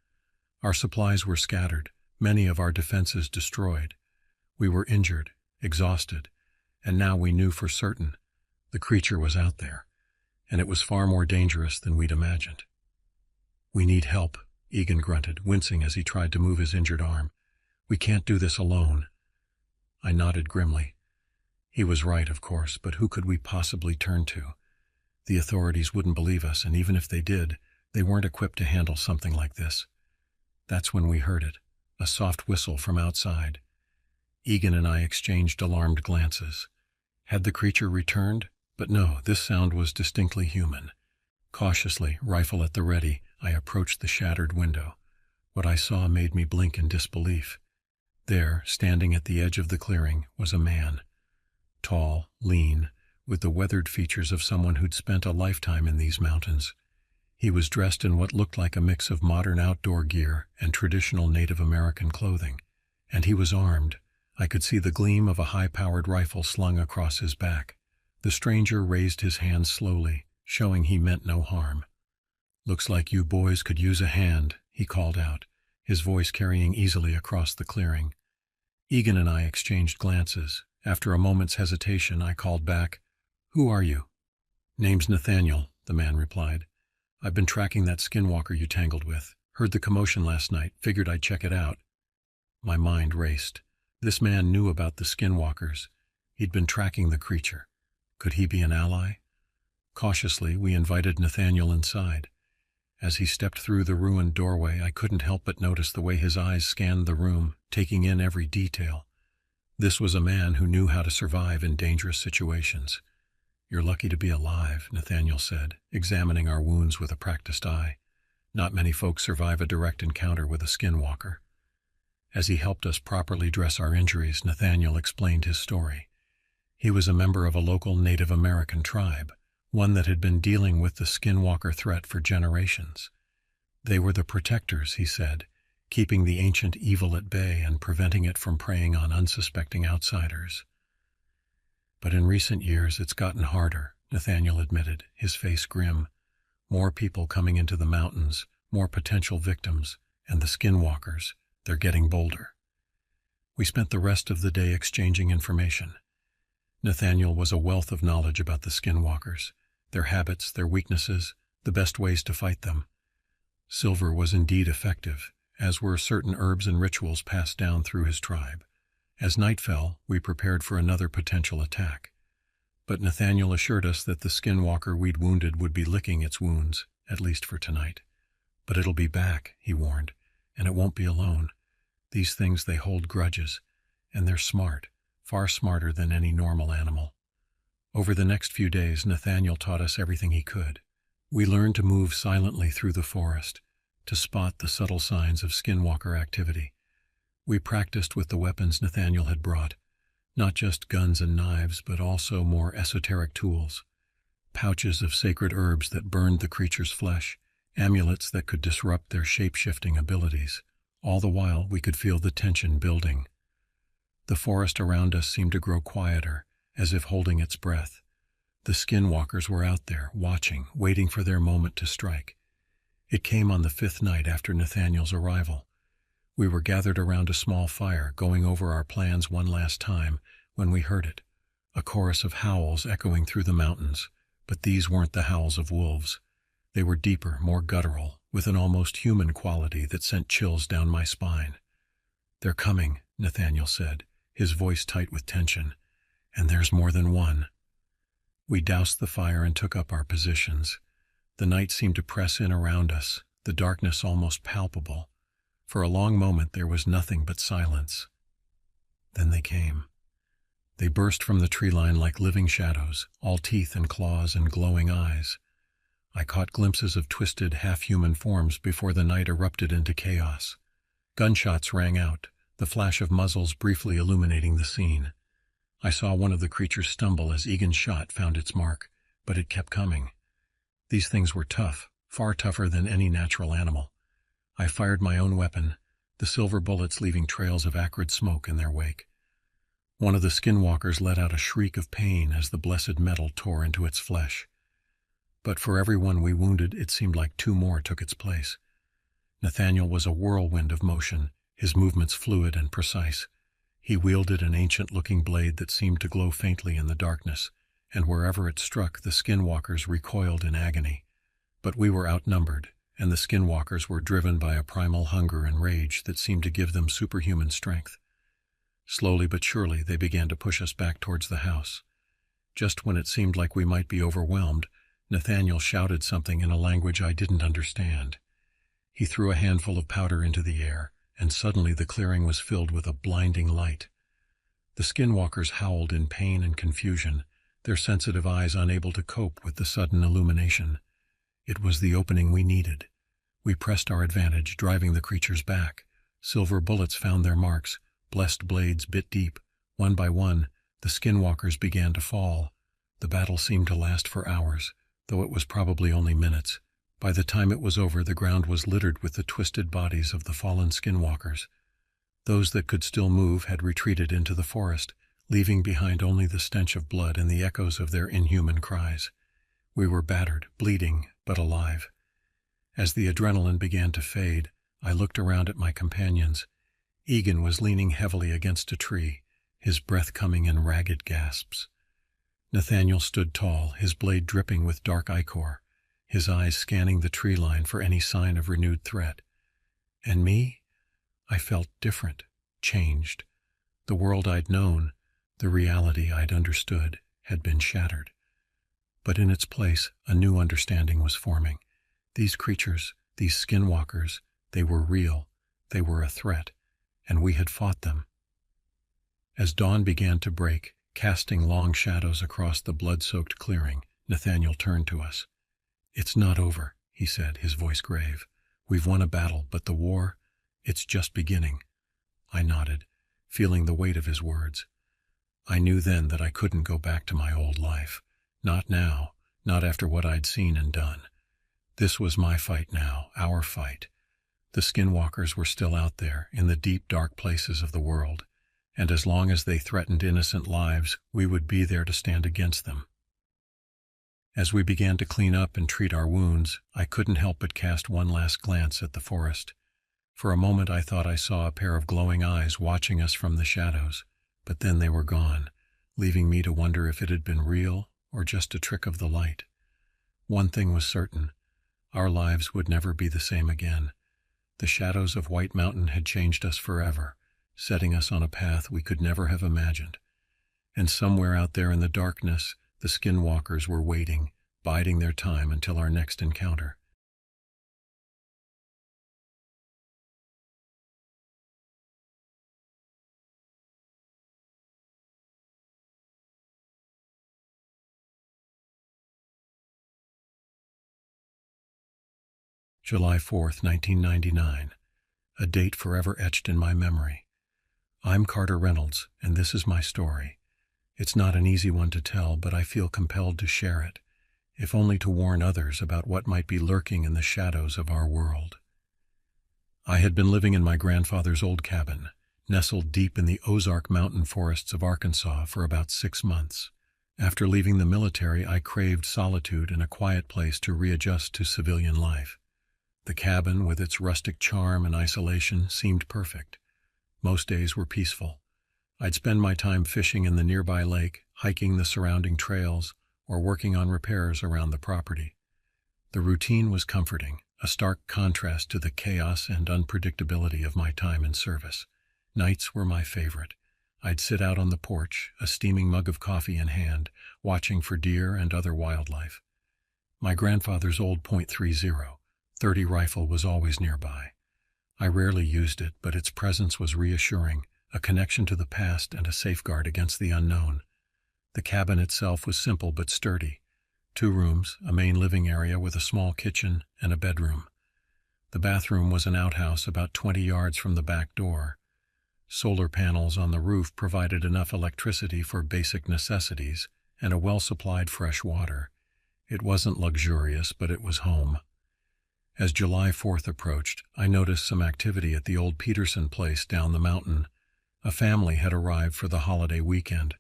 Our supplies were scattered, many of our defenses destroyed. We were injured, exhausted, and now we knew for certain the creature was out there, and it was far more dangerous than we'd imagined. "We need help," Egan grunted, wincing as he tried to move his injured arm. "We can't do this alone." I nodded grimly. He was right, of course, but who could we possibly turn to? The authorities wouldn't believe us, and even if they did, they weren't equipped to handle something like this. That's when we heard it, a soft whistle from outside. Egan and I exchanged alarmed glances. Had the creature returned? But no, this sound was distinctly human. Cautiously, rifle at the ready, I approached the shattered window. What I saw made me blink in disbelief. There, standing at the edge of the clearing, was a man. Tall, lean, with the weathered features of someone who'd spent a lifetime in these mountains. He was dressed in what looked like a mix of modern outdoor gear and traditional Native American clothing. And he was armed. I could see the gleam of a high-powered rifle slung across his back. The stranger raised his hand slowly, showing he meant no harm. "Looks like you boys could use a hand," he called out, his voice carrying easily across the clearing. Egan and I exchanged glances. After a moment's hesitation, I called back, "Who are you?" "Name's Nathaniel," the man replied. "I've been tracking that skinwalker you tangled with. Heard the commotion last night, figured I'd check it out." My mind raced. This man knew about the skinwalkers. He'd been tracking the creature. Could he be an ally? Cautiously, we invited Nathaniel inside. As he stepped through the ruined doorway, I couldn't help but notice the way his eyes scanned the room, taking in every detail. This was a man who knew how to survive in dangerous situations. "You're lucky to be alive," Nathaniel said, examining our wounds with a practiced eye. "Not many folks survive a direct encounter with a skinwalker." As he helped us properly dress our injuries, Nathaniel explained his story. He was a member of a local Native American tribe, one that had been dealing with the skinwalker threat for generations. They were the protectors, he said, keeping the ancient evil at bay and preventing it from preying on unsuspecting outsiders. "But in recent years it's gotten harder," Nathaniel admitted, his face grim. "More people coming into the mountains, more potential victims, and the skinwalkers, they're getting bolder." We spent the rest of the day exchanging information. Nathaniel was a wealth of knowledge about the skinwalkers, their habits, their weaknesses, the best ways to fight them. Silver was indeed effective, as were certain herbs and rituals passed down through his tribe. As night fell, we prepared for another potential attack. But Nathaniel assured us that the skinwalker we'd wounded would be licking its wounds, at least for tonight. "But it'll be back," he warned, "and it won't be alone. These things, they hold grudges. and they're smart, far smarter than any normal animal. Over the next few days, Nathaniel taught us everything he could. We learned to move silently through the forest, to spot the subtle signs of skinwalker activity. We practiced with the weapons Nathaniel had brought, not just guns and knives, but also more esoteric tools. Pouches of sacred herbs that burned the creature's flesh, amulets that could disrupt their shape-shifting abilities. All the while, we could feel the tension building. The forest around us seemed to grow quieter, as if holding its breath. The skinwalkers were out there, watching, waiting for their moment to strike. It came on the 5th night after Nathaniel's arrival. We were gathered around a small fire, going over our plans one last time, when we heard it. A chorus of howls echoing through the mountains. But these weren't the howls of wolves. They were deeper, more guttural, with an almost human quality that sent chills down my spine. "They're coming," Nathaniel said, his voice tight with tension. "And there's more than one." We doused the fire and took up our positions. The night seemed to press in around us, the darkness almost palpable. For a long moment there was nothing but silence. Then they came. They burst from the tree line like living shadows, all teeth and claws and glowing eyes. I caught glimpses of twisted, half-human forms before the night erupted into chaos. Gunshots rang out, the flash of muzzles briefly illuminating the scene. I saw one of the creatures stumble as Egan's shot found its mark, but it kept coming. These things were tough, far tougher than any natural animal. I fired my own weapon, the silver bullets leaving trails of acrid smoke in their wake. One of the skinwalkers let out a shriek of pain as the blessed metal tore into its flesh. But for every one we wounded, it seemed like 2 more took its place. Nathaniel was a whirlwind of motion, his movements fluid and precise. He wielded an ancient-looking blade that seemed to glow faintly in the darkness, and wherever it struck, the skinwalkers recoiled in agony. But we were outnumbered, and the skinwalkers were driven by a primal hunger and rage that seemed to give them superhuman strength. Slowly but surely, they began to push us back towards the house. Just when it seemed like we might be overwhelmed, Nathaniel shouted something in a language I didn't understand. He threw a handful of powder into the air, and suddenly the clearing was filled with a blinding light. The skinwalkers howled in pain and confusion, their sensitive eyes unable to cope with the sudden illumination. It was the opening we needed. We pressed our advantage, driving the creatures back. Silver bullets found their marks, blessed blades bit deep. One by one, the skinwalkers began to fall. The battle seemed to last for hours, though it was probably only minutes. By the time it was over, the ground was littered with the twisted bodies of the fallen skinwalkers. Those that could still move had retreated into the forest, leaving behind only the stench of blood and the echoes of their inhuman cries. We were battered, bleeding, but alive. As the adrenaline began to fade, I looked around at my companions. Egan was leaning heavily against a tree, his breath coming in ragged gasps. Nathaniel stood tall, his blade dripping with dark ichor, his eyes scanning the tree line for any sign of renewed threat. And me? I felt different, changed. The world I'd known, the reality I'd understood, had been shattered. But in its place, a new understanding was forming. These creatures, these skinwalkers, they were real, they were a threat, and we had fought them. As dawn began to break, casting long shadows across the blood-soaked clearing, Nathaniel turned to us. "It's not over," he said, his voice grave. "We've won a battle, but the war, it's just beginning." I nodded, feeling the weight of his words. I knew then that I couldn't go back to my old life. Not now, not after what I'd seen and done. This was my fight now, our fight. The skinwalkers were still out there, in the deep, dark places of the world, and as long as they threatened innocent lives, we would be there to stand against them. As we began to clean up and treat our wounds, I couldn't help but cast one last glance at the forest. For a moment I thought I saw a pair of glowing eyes watching us from the shadows, but then they were gone, leaving me to wonder if it had been real or just a trick of the light. One thing was certain, our lives would never be the same again. The shadows of White Mountain had changed us forever, setting us on a path we could never have imagined. And somewhere out there in the darkness, the skinwalkers were waiting, biding their time until our next encounter. July 4th, 1999. A date forever etched in my memory. I'm Carter Reynolds, and this is my story. It's not an easy one to tell, but I feel compelled to share it, if only to warn others about what might be lurking in the shadows of our world. I had been living in my grandfather's old cabin, nestled deep in the Ozark mountain forests of Arkansas for about 6 months. After leaving the military, I craved solitude and a quiet place to readjust to civilian life. The cabin, with its rustic charm and isolation, seemed perfect. Most days were peaceful. I'd spend my time fishing in the nearby lake, hiking the surrounding trails, or working on repairs around the property. The routine was comforting, a stark contrast to the chaos and unpredictability of my time in service. Nights were my favorite. I'd sit out on the porch, a steaming mug of coffee in hand, watching for deer and other wildlife. My grandfather's old .30 rifle was always nearby. I rarely used it, but its presence was reassuring, a connection to the past and a safeguard against the unknown. The cabin itself was simple but sturdy. 2 rooms, a main living area with a small kitchen and a bedroom. The bathroom was an outhouse about 20 yards from the back door. Solar panels on the roof provided enough electricity for basic necessities and a well-supplied fresh water. It wasn't luxurious, but it was home. As July 4th approached, I noticed some activity at the old Peterson place down the mountain. A family had arrived for the holiday weekend,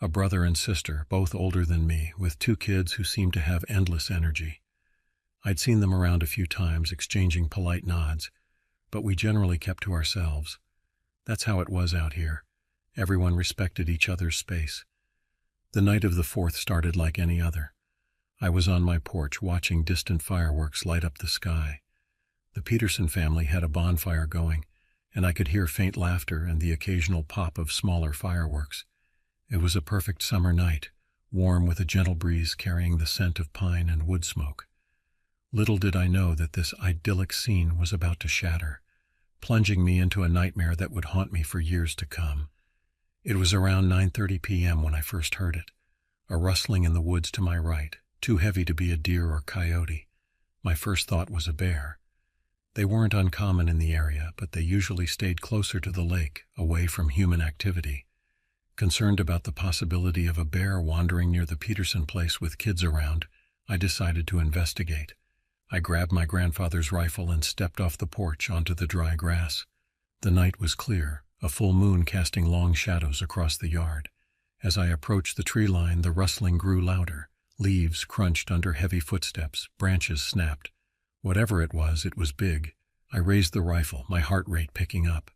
a brother and sister, both older than me, with 2 kids who seemed to have endless energy. I'd seen them around a few times, exchanging polite nods, but we generally kept to ourselves. That's how it was out here. Everyone respected each other's space. The night of the 4th started like any other. I was on my porch watching distant fireworks light up the sky. The Peterson family had a bonfire going, and I could hear faint laughter and the occasional pop of smaller fireworks. It was a perfect summer night, warm with a gentle breeze carrying the scent of pine and wood smoke. Little did I know that this idyllic scene was about to shatter, plunging me into a nightmare that would haunt me for years to come. It was around 9:30 p.m. when I first heard it, a rustling in the woods to my right, too heavy to be a deer or coyote. My first thought was a bear. They weren't uncommon in the area, but they usually stayed closer to the lake, away from human activity. Concerned about the possibility of a bear wandering near the Peterson place with kids around, I decided to investigate. I grabbed my grandfather's rifle and stepped off the porch onto the dry grass. The night was clear, a full moon casting long shadows across the yard. As I approached the tree line, the rustling grew louder. Leaves crunched under heavy footsteps, branches snapped. Whatever it was big. I raised the rifle, my heart rate picking up.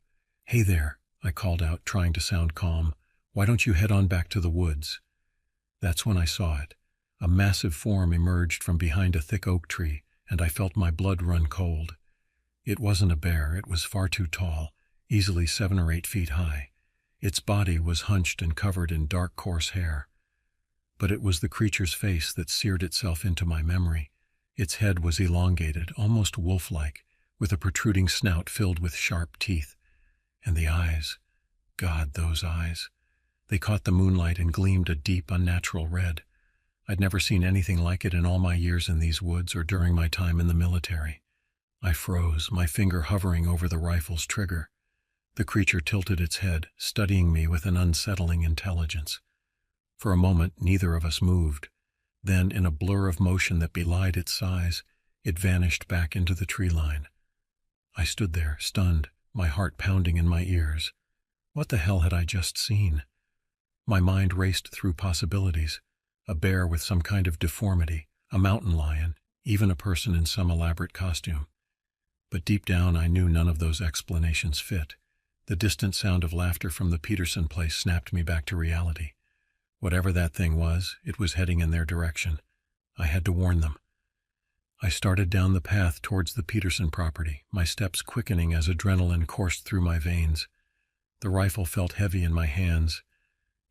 "Hey there," I called out, trying to sound calm. "Why don't you head on back to the woods?" That's when I saw it. A massive form emerged from behind a thick oak tree, and I felt my blood run cold. It wasn't a bear, it was far too tall, easily 7 or 8 feet high. Its body was hunched and covered in dark, coarse hair. But it was the creature's face that seared itself into my memory. Its head was elongated, almost wolf-like, with a protruding snout filled with sharp teeth. And the eyes, God, those eyes. They caught the moonlight and gleamed a deep, unnatural red. I'd never seen anything like it in all my years in these woods or during my time in the military. I froze, my finger hovering over the rifle's trigger. The creature tilted its head, studying me with an unsettling intelligence. For a moment, neither of us moved. Then, in a blur of motion that belied its size, it vanished back into the tree line. I stood there, stunned, my heart pounding in my ears. What the hell had I just seen? My mind raced through possibilities. A bear with some kind of deformity, a mountain lion, even a person in some elaborate costume. But deep down I knew none of those explanations fit. The distant sound of laughter from the Peterson place snapped me back to reality. Whatever that thing was, it was heading in their direction. I had to warn them. I started down the path towards the Peterson property, my steps quickening as adrenaline coursed through my veins. The rifle felt heavy in my hands,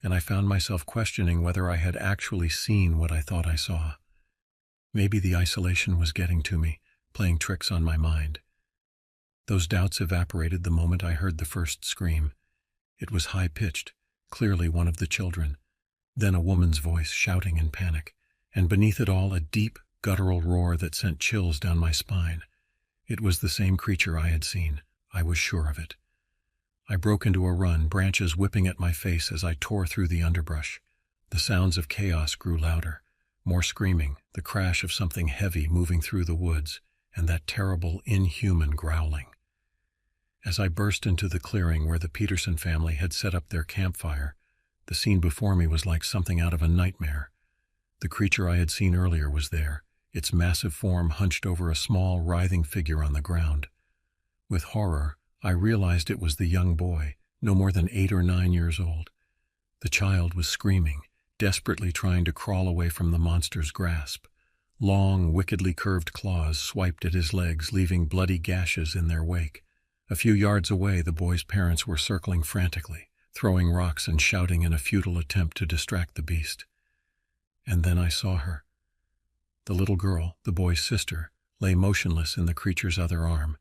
and I found myself questioning whether I had actually seen what I thought I saw. Maybe the isolation was getting to me, playing tricks on my mind. Those doubts evaporated the moment I heard the first scream. It was high-pitched, clearly one of the children. Then a woman's voice shouting in panic, and beneath it all a deep, guttural roar that sent chills down my spine. It was the same creature I had seen. I was sure of it. I broke into a run, branches whipping at my face as I tore through the underbrush. The sounds of chaos grew louder. More screaming, the crash of something heavy moving through the woods, and that terrible, inhuman growling. As I burst into the clearing where the Peterson family had set up their campfire, the scene before me was like something out of a nightmare. The creature I had seen earlier was there, its massive form hunched over a small, writhing figure on the ground. With horror, I realized it was the young boy, no more than 8 or 9 years old. The child was screaming, desperately trying to crawl away from the monster's grasp. Long, wickedly curved claws swiped at his legs, leaving bloody gashes in their wake. A few yards away, the boy's parents were circling frantically, throwing rocks and shouting in a futile attempt to distract the beast. And then I saw her. The little girl, the boy's sister, lay motionless in the creature's other arm.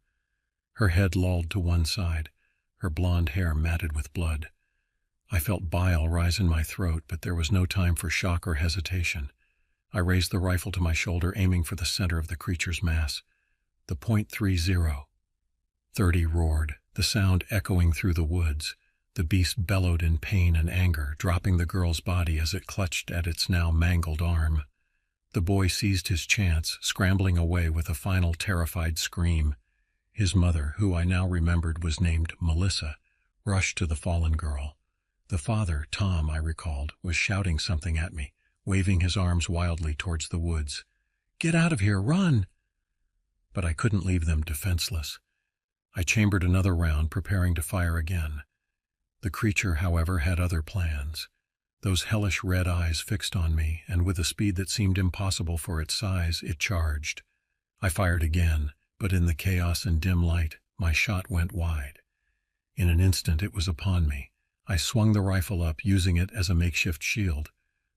Her head lolled to one side, her blonde hair matted with blood. I felt bile rise in my throat, but there was no time for shock or hesitation. I raised the rifle to my shoulder, aiming for the center of the creature's mass. The .30. 30 roared, the sound echoing through the woods. The beast bellowed in pain and anger, dropping the girl's body as it clutched at its now mangled arm. The boy seized his chance, scrambling away with a final terrified scream. His mother, who I now remembered was named Melissa, rushed to the fallen girl. The father, Tom, I recalled, was shouting something at me, waving his arms wildly towards the woods. "Get out of here, run!" But I couldn't leave them defenseless. I chambered another round, preparing to fire again. The creature, however, had other plans. Those hellish red eyes fixed on me, and with a speed that seemed impossible for its size, it charged. I fired again, but in the chaos and dim light, my shot went wide. In an instant it was upon me. I swung the rifle up, using it as a makeshift shield.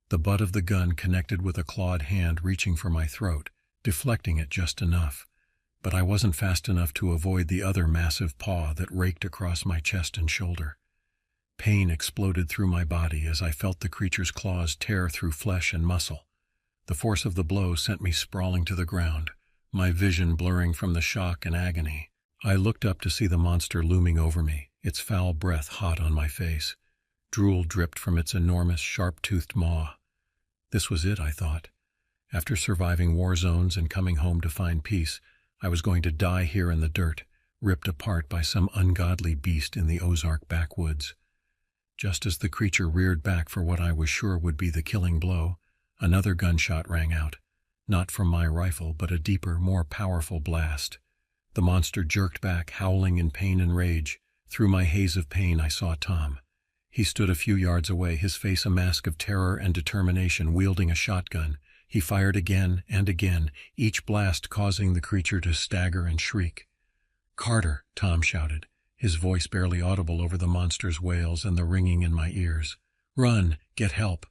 The butt of the gun connected with a clawed hand reaching for my throat, deflecting it just enough. But I wasn't fast enough to avoid the other massive paw that raked across my chest and shoulder. Pain exploded through my body as I felt the creature's claws tear through flesh and muscle. The force of the blow sent me sprawling to the ground, my vision blurring from the shock and agony. I looked up to see the monster looming over me, its foul breath hot on my face. Drool dripped from its enormous, sharp-toothed maw. This was it, I thought. After surviving war zones and coming home to find peace, I was going to die here in the dirt, ripped apart by some ungodly beast in the Ozark backwoods. Just as the creature reared back for what I was sure would be the killing blow, another gunshot rang out, not from my rifle, but a deeper, more powerful blast. The monster jerked back, howling in pain and rage. Through my haze of pain, I saw Tom. He stood a few yards away, his face a mask of terror and determination, wielding a shotgun. He fired again and again, each blast causing the creature to stagger and shriek. "Carter," Tom shouted, his voice barely audible over the monster's wails and the ringing in my ears. "Run! Get help!"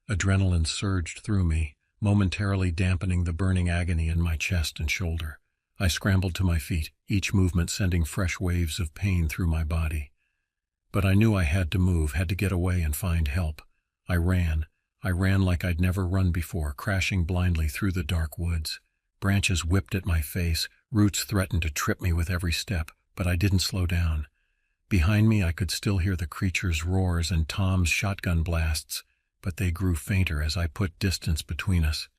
Adrenaline surged through me, momentarily dampening the burning agony in my chest and shoulder. I scrambled to my feet, each movement sending fresh waves of pain through my body. But I knew I had to move, had to get away and find help. I ran like I'd never run before, crashing blindly through the dark woods. Branches whipped at my face, roots threatened to trip me with every step, but I didn't slow down. Behind me I could still hear the creature's roars and Tom's shotgun blasts, but they grew fainter as I put distance between us.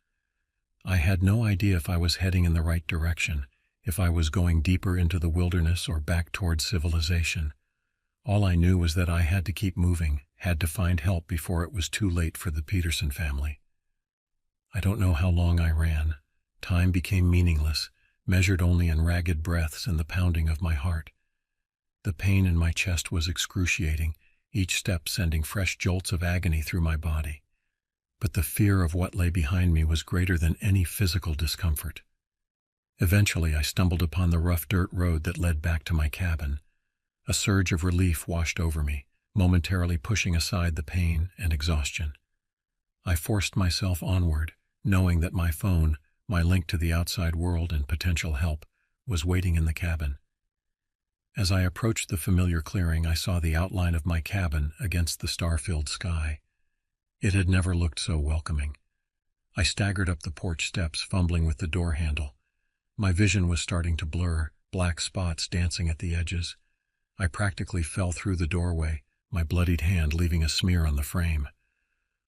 I had no idea if I was heading in the right direction, if I was going deeper into the wilderness or back toward civilization. All I knew was that I had to keep moving, had to find help before it was too late for the Peterson family. I don't know how long I ran. Time became meaningless, measured only in ragged breaths and the pounding of my heart. The pain in my chest was excruciating, each step sending fresh jolts of agony through my body. But the fear of what lay behind me was greater than any physical discomfort. Eventually, I stumbled upon the rough dirt road that led back to my cabin. A surge of relief washed over me, momentarily pushing aside the pain and exhaustion. I forced myself onward, knowing that my phone, my link to the outside world and potential help, was waiting in the cabin. As I approached the familiar clearing, I saw the outline of my cabin against the star-filled sky. It had never looked so welcoming. I staggered up the porch steps, fumbling with the door handle. My vision was starting to blur, black spots dancing at the edges. I practically fell through the doorway, my bloodied hand leaving a smear on the frame.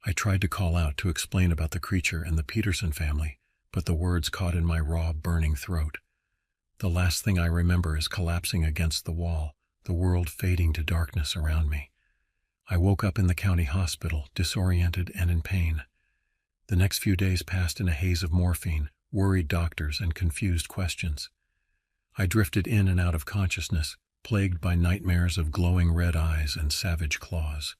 I tried to call out to explain about the creature and the Peterson family, but the words caught in my raw, burning throat. The last thing I remember is collapsing against the wall, the world fading to darkness around me. I woke up in the county hospital, disoriented and in pain. The next few days passed in a haze of morphine, worried doctors, and confused questions. I drifted in and out of consciousness, plagued by nightmares of glowing red eyes and savage claws.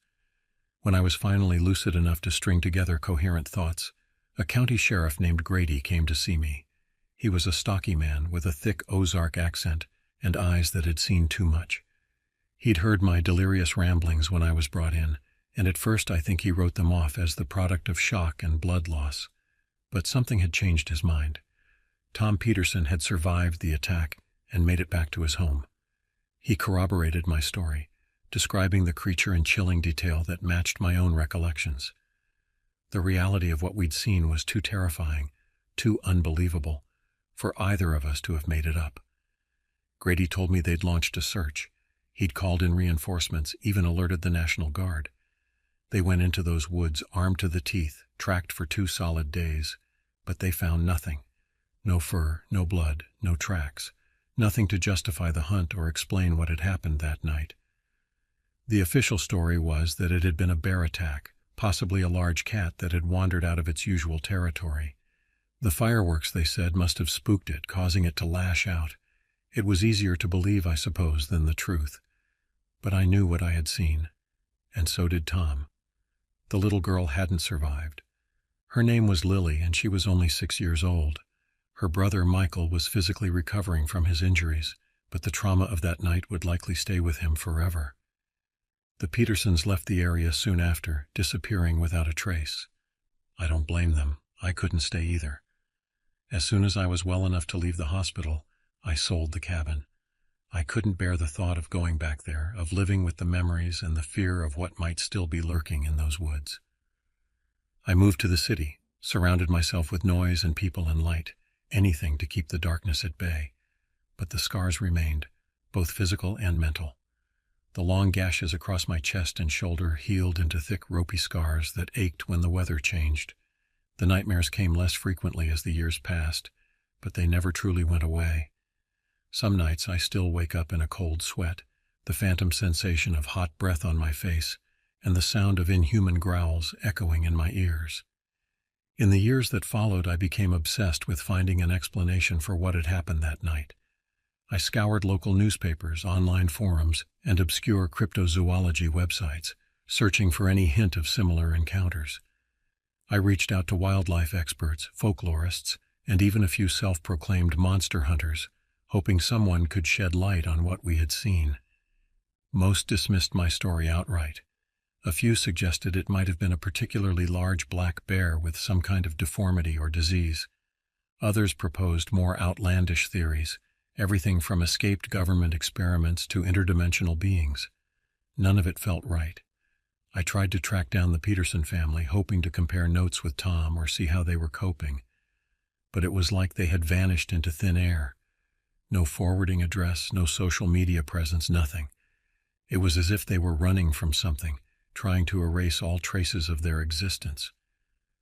When I was finally lucid enough to string together coherent thoughts, a county sheriff named Grady came to see me. He was a stocky man with a thick Ozark accent and eyes that had seen too much. He'd heard my delirious ramblings when I was brought in, and at first I think he wrote them off as the product of shock and blood loss. But something had changed his mind. Tom Peterson had survived the attack and made it back to his home. He corroborated my story, describing the creature in chilling detail that matched my own recollections. The reality of what we'd seen was too terrifying, too unbelievable, for either of us to have made it up. Grady told me they'd launched a search. He'd called in reinforcements, even alerted the National Guard. They went into those woods armed to the teeth, tracked for 2 solid days, but they found nothing. No fur, no blood, no tracks, nothing to justify the hunt or explain what had happened that night. The official story was that it had been a bear attack, possibly a large cat that had wandered out of its usual territory. The fireworks, they said, must have spooked it, causing it to lash out. It was easier to believe, I suppose, than the truth. But I knew what I had seen, and so did Tom. The little girl hadn't survived. Her name was Lily, and she was only 6 years old. Her brother, Michael, was physically recovering from his injuries, but the trauma of that night would likely stay with him forever. The Petersons left the area soon after, disappearing without a trace. I don't blame them. I couldn't stay either. As soon as I was well enough to leave the hospital, I sold the cabin. I couldn't bear the thought of going back there, of living with the memories and the fear of what might still be lurking in those woods. I moved to the city, surrounded myself with noise and people and light, anything to keep the darkness at bay. But the scars remained, both physical and mental. The long gashes across my chest and shoulder healed into thick, ropey scars that ached when the weather changed. The nightmares came less frequently as the years passed, but they never truly went away. Some nights I still wake up in a cold sweat, the phantom sensation of hot breath on my face, and the sound of inhuman growls echoing in my ears. In the years that followed, I became obsessed with finding an explanation for what had happened that night. I scoured local newspapers, online forums, and obscure cryptozoology websites, searching for any hint of similar encounters. I reached out to wildlife experts, folklorists, and even a few self-proclaimed monster hunters, hoping someone could shed light on what we had seen. Most dismissed my story outright. A few suggested it might have been a particularly large black bear with some kind of deformity or disease. Others proposed more outlandish theories, everything from escaped government experiments to interdimensional beings. None of it felt right. I tried to track down the Peterson family, hoping to compare notes with Tom or see how they were coping. But it was like they had vanished into thin air. No forwarding address, no social media presence, nothing. It was as if they were running from something, trying to erase all traces of their existence.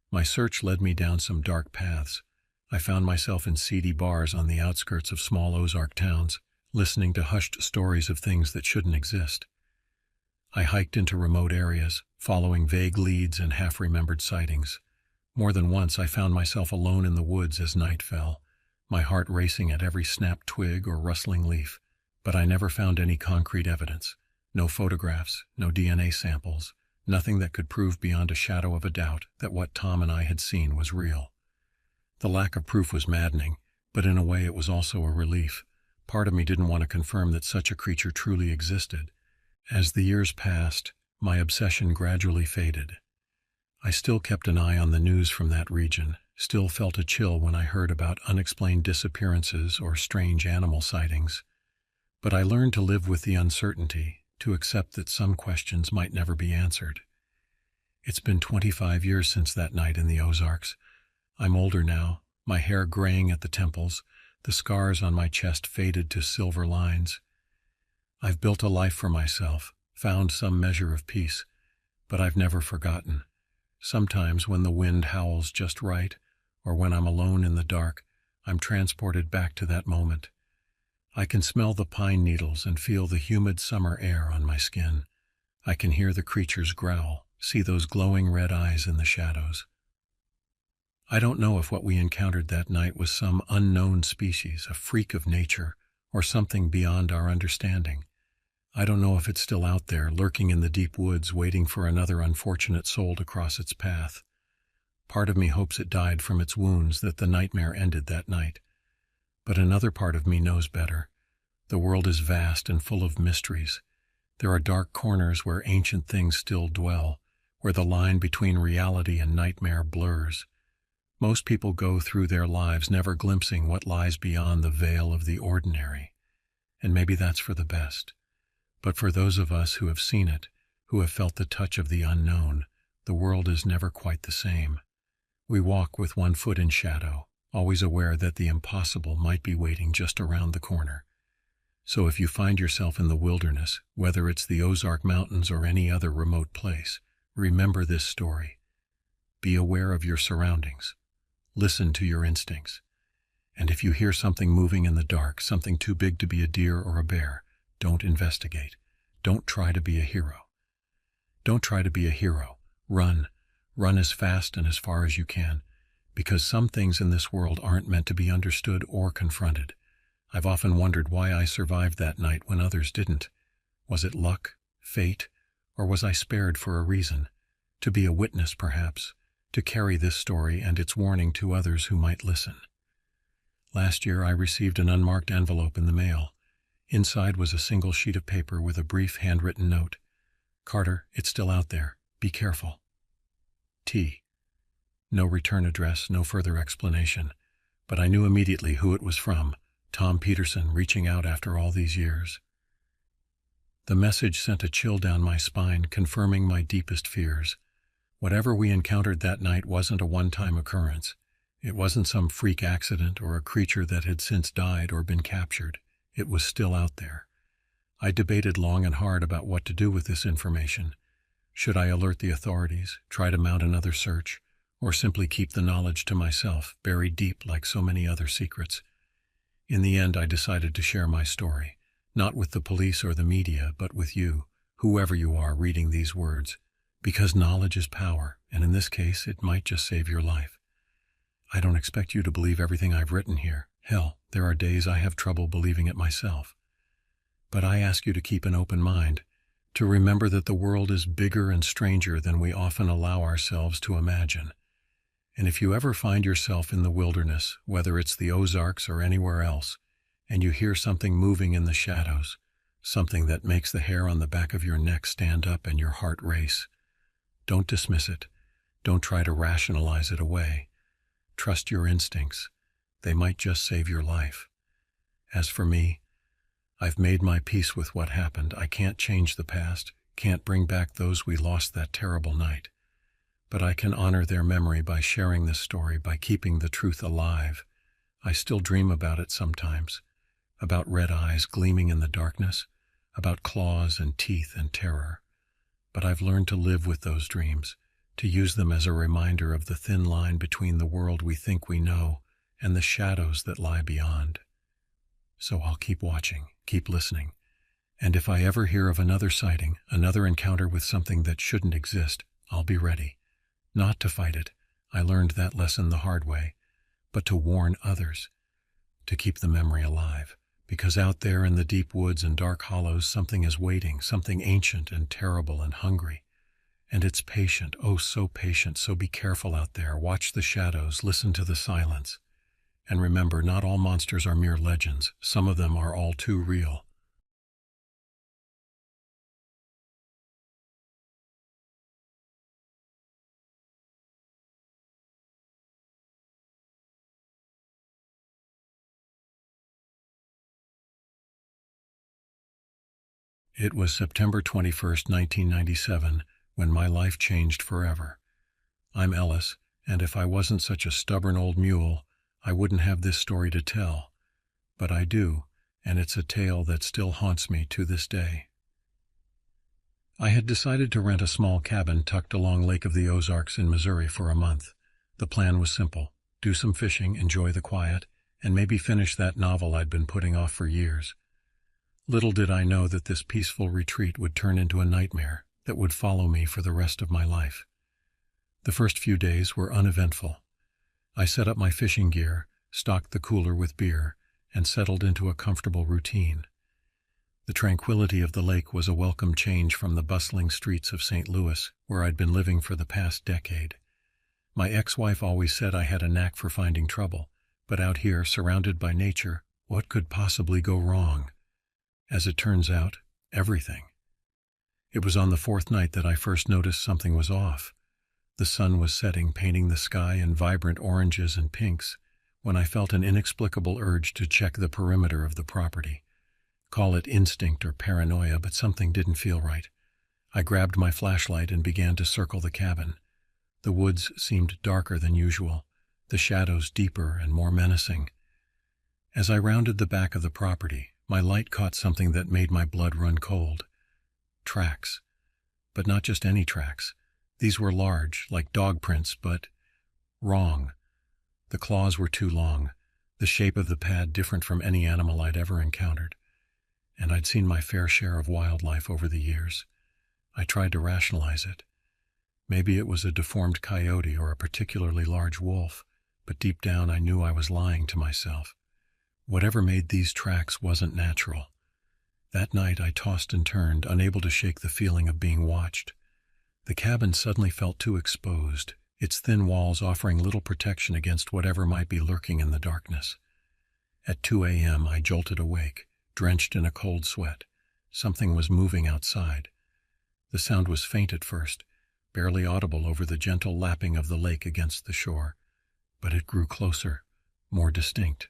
My search led me down some dark paths. I found myself in seedy bars on the outskirts of small Ozark towns, listening to hushed stories of things that shouldn't exist. I hiked into remote areas, following vague leads and half-remembered sightings. More than once I found myself alone in the woods as night fell, my heart racing at every snapped twig or rustling leaf, but I never found any concrete evidence. No photographs, no DNA samples, nothing that could prove beyond a shadow of a doubt that what Tom and I had seen was real. The lack of proof was maddening, but in a way it was also a relief. Part of me didn't want to confirm that such a creature truly existed. As the years passed, my obsession gradually faded. I still kept an eye on the news from that region, still felt a chill when I heard about unexplained disappearances or strange animal sightings. But I learned to live with the uncertainty, to accept that some questions might never be answered. It's been 25 years since that night in the Ozarks. I'm older now, my hair graying at the temples, The scars on my chest faded to silver lines. I've built a life for myself, found some measure of peace, but I've never forgotten. Sometimes when the wind howls just right, or when I'm alone in the dark, I'm transported back to that moment. I can smell the pine needles and feel the humid summer air on my skin. I can hear the creatures growl, see those glowing red eyes in the shadows. I don't know if what we encountered that night was some unknown species, a freak of nature, or something beyond our understanding. I don't know if it's still out there, lurking in the deep woods, waiting for another unfortunate soul to cross its path. Part of me hopes it died from its wounds, that the nightmare ended that night. But another part of me knows better. The world is vast and full of mysteries. There are dark corners where ancient things still dwell, where the line between reality and nightmare blurs. Most people go through their lives never glimpsing what lies beyond the veil of the ordinary. And maybe that's for the best. But for those of us who have seen it, who have felt the touch of the unknown, the world is never quite the same. We walk with one foot in shadow, always aware that the impossible might be waiting just around the corner. So if you find yourself in the wilderness, whether it's the Ozark Mountains or any other remote place, remember this story. Be aware of your surroundings. Listen to your instincts. And if you hear something moving in the dark, something too big to be a deer or a bear, don't investigate. Don't try to be a hero. Don't try to be a hero. Run. Run as fast and as far as you can, because some things in this world aren't meant to be understood or confronted. I've often wondered why I survived that night when others didn't. Was it luck, fate, or was I spared for a reason? To be a witness, perhaps, to carry this story and its warning to others who might listen. Last year I received an unmarked envelope in the mail. Inside was a single sheet of paper with a brief handwritten note. "Carter, it's still out there. Be careful. T." No return address, no further explanation, but I knew immediately who it was from. Tom Peterson, reaching out after all these years. The message sent a chill down my spine, confirming my deepest fears. Whatever we encountered that night wasn't a one-time occurrence. It wasn't some freak accident or a creature that had since died or been captured. It was still out there. I debated long and hard about what to do with this information. Should I alert the authorities, try to mount another search, or simply keep the knowledge to myself, buried deep like so many other secrets? In the end, I decided to share my story, not with the police or the media, but with you, whoever you are reading these words, because knowledge is power, and in this case, it might just save your life. I don't expect you to believe everything I've written here. Hell, there are days I have trouble believing it myself. But I ask you to keep an open mind, to remember that the world is bigger and stranger than we often allow ourselves to imagine. And if you ever find yourself in the wilderness, whether it's the Ozarks or anywhere else, and you hear something moving in the shadows, something that makes the hair on the back of your neck stand up and your heart race, don't dismiss it. Don't try to rationalize it away. Trust your instincts. They might just save your life. As for me, I've made my peace with what happened. I can't change the past, can't bring back those we lost that terrible night. But I can honor their memory by sharing this story, by keeping the truth alive. I still dream about it sometimes, about red eyes gleaming in the darkness, about claws and teeth and terror. But I've learned to live with those dreams, to use them as a reminder of the thin line between the world we think we know and the shadows that lie beyond. So I'll keep watching, keep listening, and if I ever hear of another sighting, another encounter with something that shouldn't exist, I'll be ready. Not to fight it, I learned that lesson the hard way, but to warn others, to keep the memory alive, because out there in the deep woods and dark hollows something is waiting, something ancient and terrible and hungry. And it's patient, oh so patient, so be careful out there, watch the shadows, listen to the silence. And remember, not all monsters are mere legends, some of them are all too real. It was September 21st, 1997, when my life changed forever. I'm Ellis, and if I wasn't such a stubborn old mule, I wouldn't have this story to tell. but I do, and it's a tale that still haunts me to this day. I had decided to rent a small cabin tucked along Lake of the Ozarks in Missouri for a month. The plan was simple: do some fishing, enjoy the quiet, and maybe finish that novel I'd been putting off for years. Little did I know that this peaceful retreat would turn into a nightmare that would follow me for the rest of my life. The first few days were uneventful. I set up my fishing gear, stocked the cooler with beer, and settled into a comfortable routine. The tranquility of the lake was a welcome change from the bustling streets of St. Louis, where I'd been living for the past decade. My ex-wife always said I had a knack for finding trouble, but out here, surrounded by nature, what could possibly go wrong? As it turns out, everything. It was on the fourth night that I first noticed something was off. The sun was setting, painting the sky in vibrant oranges and pinks, when I felt an inexplicable urge to check the perimeter of the property. Call it instinct or paranoia, but something didn't feel right. I grabbed my flashlight and began to circle the cabin. The woods seemed darker than usual, the shadows deeper and more menacing. As I rounded the back of the property, my light caught something that made my blood run cold. Tracks. But not just any tracks. These were large, like dog prints, but wrong. The claws were too long, the shape of the pad different from any animal I'd ever encountered. And I'd seen my fair share of wildlife over the years. I tried to rationalize it. Maybe it was a deformed coyote or a particularly large wolf, but deep down I knew I was lying to myself. Whatever made these tracks wasn't natural. That night I tossed and turned, unable to shake the feeling of being watched. The cabin suddenly felt too exposed, its thin walls offering little protection against whatever might be lurking in the darkness. At 2 a.m. I jolted awake, drenched in a cold sweat. Something was moving outside. The sound was faint at first, barely audible over the gentle lapping of the lake against the shore, but it grew closer, more distinct.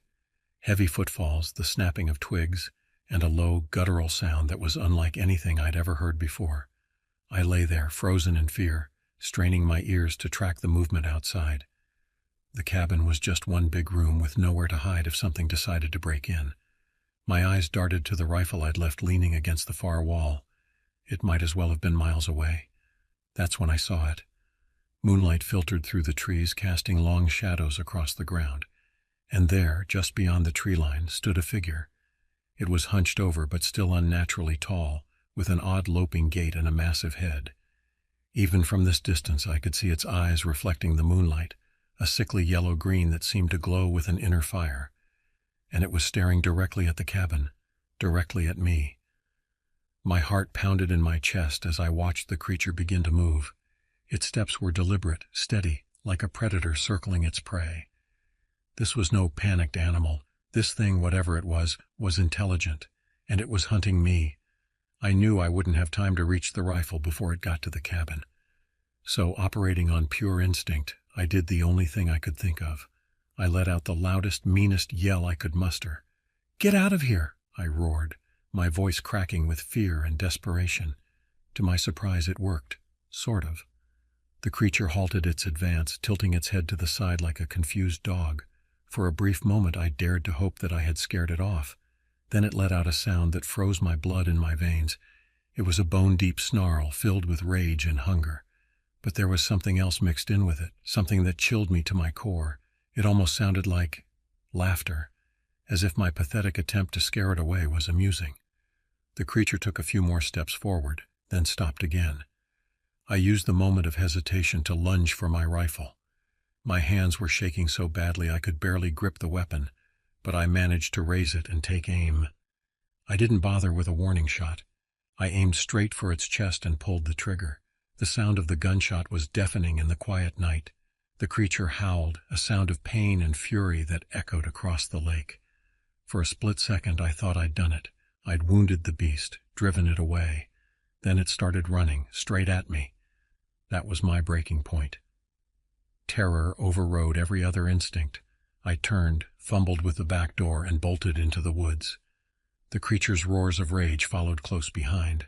Heavy footfalls, the snapping of twigs, and a low, guttural sound that was unlike anything I'd ever heard before. I lay there, frozen in fear, straining my ears to track the movement outside. The cabin was just one big room with nowhere to hide if something decided to break in. My eyes darted to the rifle I'd left leaning against the far wall. It might as well have been miles away. That's when I saw it. Moonlight filtered through the trees, casting long shadows across the ground. And there, just beyond the tree line, stood a figure. It was hunched over but still unnaturally tall, with an odd loping gait and a massive head. Even from this distance I could see its eyes reflecting the moonlight, a sickly yellow-green that seemed to glow with an inner fire. And it was staring directly at the cabin, directly at me. My heart pounded in my chest as I watched the creature begin to move. Its steps were deliberate, steady, like a predator circling its prey. This was no panicked animal. This thing, whatever it was intelligent, and it was hunting me. I knew I wouldn't have time to reach the rifle before it got to the cabin. So, operating on pure instinct, I did the only thing I could think of. I let out the loudest, meanest yell I could muster. "Get out of here!" I roared, my voice cracking with fear and desperation. To my surprise, it worked. Sort of. The creature halted its advance, tilting its head to the side like a confused dog. For a brief moment I dared to hope that I had scared it off. Then it let out a sound that froze my blood in my veins. It was a bone-deep snarl filled with rage and hunger. But there was something else mixed in with it, something that chilled me to my core. It almost sounded like laughter, as if my pathetic attempt to scare it away was amusing. The creature took a few more steps forward, then stopped again. I used the moment of hesitation to lunge for my rifle. My hands were shaking so badly I could barely grip the weapon, but I managed to raise it and take aim. I didn't bother with a warning shot. I aimed straight for its chest and pulled the trigger. The sound of the gunshot was deafening in the quiet night. The creature howled, a sound of pain and fury that echoed across the lake. For a split second I thought I'd done it. I'd wounded the beast, driven it away. Then it started running, straight at me. That was my breaking point. Terror overrode every other instinct. I turned, fumbled with the back door, and bolted into the woods. The creature's roars of rage followed close behind.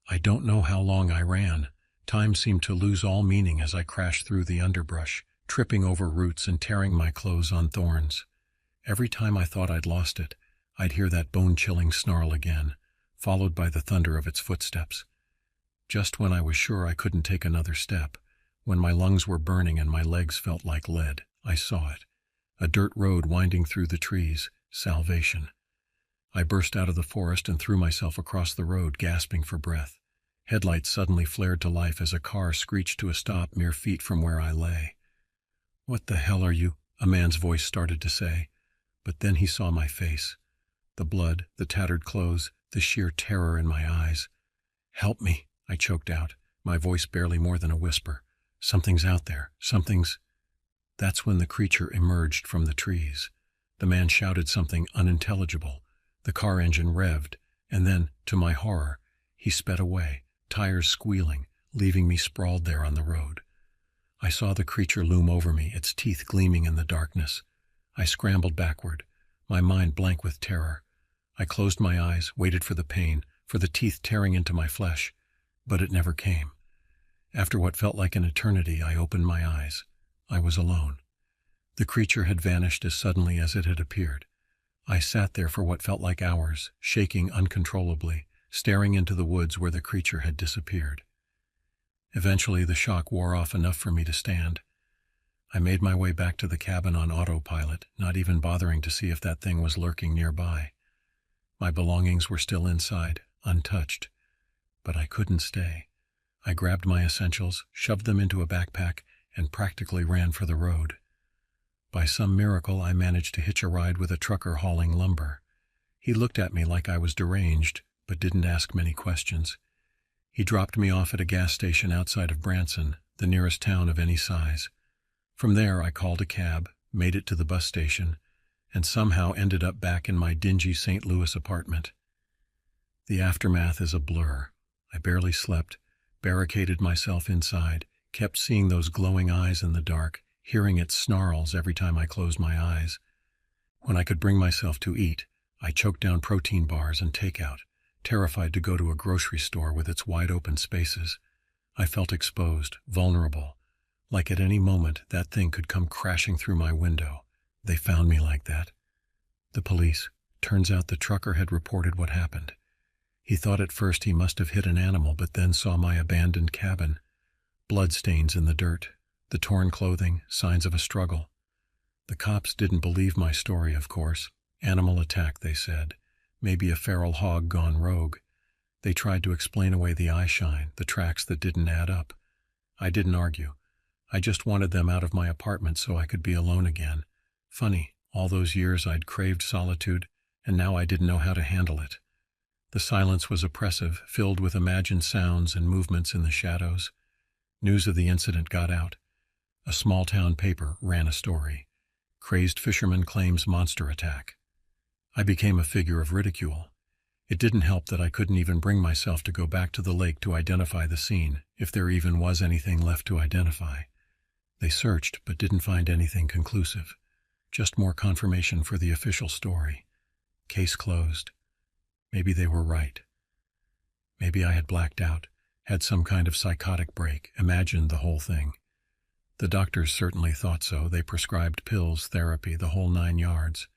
I don't know how long I ran. Time seemed to lose all meaning as I crashed through the underbrush, tripping over roots and tearing my clothes on thorns. Every time I thought I'd lost it, I'd hear that bone-chilling snarl again, followed by the thunder of its footsteps. Just when I was sure I couldn't take another step, when my lungs were burning and my legs felt like lead, I saw it. A dirt road winding through the trees. Salvation. I burst out of the forest and threw myself across the road, gasping for breath. Headlights suddenly flared to life as a car screeched to a stop mere feet from where I lay. "What the hell are you?" a man's voice started to say, but then he saw my face. The blood, the tattered clothes, the sheer terror in my eyes. "Help me," I choked out, my voice barely more than a whisper. "Something's out there. Something's—" That's when the creature emerged from the trees. The man shouted something unintelligible. The car engine revved, and then, to my horror, he sped away, tires squealing, leaving me sprawled there on the road. I saw the creature loom over me, its teeth gleaming in the darkness. I scrambled backward, my mind blank with terror. I closed my eyes, waited for the pain, for the teeth tearing into my flesh, but it never came. After what felt like an eternity, I opened my eyes. I was alone. The creature had vanished as suddenly as it had appeared. I sat there for what felt like hours, shaking uncontrollably, staring into the woods where the creature had disappeared. Eventually, the shock wore off enough for me to stand. I made my way back to the cabin on autopilot, not even bothering to see if that thing was lurking nearby. My belongings were still inside, untouched. But I couldn't stay. I grabbed my essentials, shoved them into a backpack, and practically ran for the road. By some miracle, I managed to hitch a ride with a trucker hauling lumber. He looked at me like I was deranged, but didn't ask many questions. He dropped me off at a gas station outside of Branson, the nearest town of any size. From there, I called a cab, made it to the bus station, and somehow ended up back in my dingy St. Louis apartment. The aftermath is a blur. I barely slept, barricaded myself inside, kept seeing those glowing eyes in the dark, hearing its snarls every time I closed my eyes. When I could bring myself to eat, I choked down protein bars and takeout, terrified to go to a grocery store with its wide-open spaces. I felt exposed, vulnerable, like at any moment that thing could come crashing through my window. They found me like that. The police. Turns out the trucker had reported what happened. He thought at first he must have hit an animal, but then saw my abandoned cabin. Bloodstains in the dirt, the torn clothing, signs of a struggle. The cops didn't believe my story, of course. Animal attack, they said. Maybe a feral hog gone rogue. They tried to explain away the eye shine, the tracks that didn't add up. I didn't argue. I just wanted them out of my apartment so I could be alone again. Funny, all those years I'd craved solitude, and now I didn't know how to handle it. The silence was oppressive, filled with imagined sounds and movements in the shadows. News of the incident got out. A small-town paper ran a story. Crazed fisherman claims monster attack. I became a figure of ridicule. It didn't help that I couldn't even bring myself to go back to the lake to identify the scene, if there even was anything left to identify. They searched, but didn't find anything conclusive. Just more confirmation for the official story. Case closed. Maybe they were right. Maybe I had blacked out, had some kind of psychotic break, imagined the whole thing. The doctors certainly thought so. They prescribed pills, therapy, the whole 9 yards.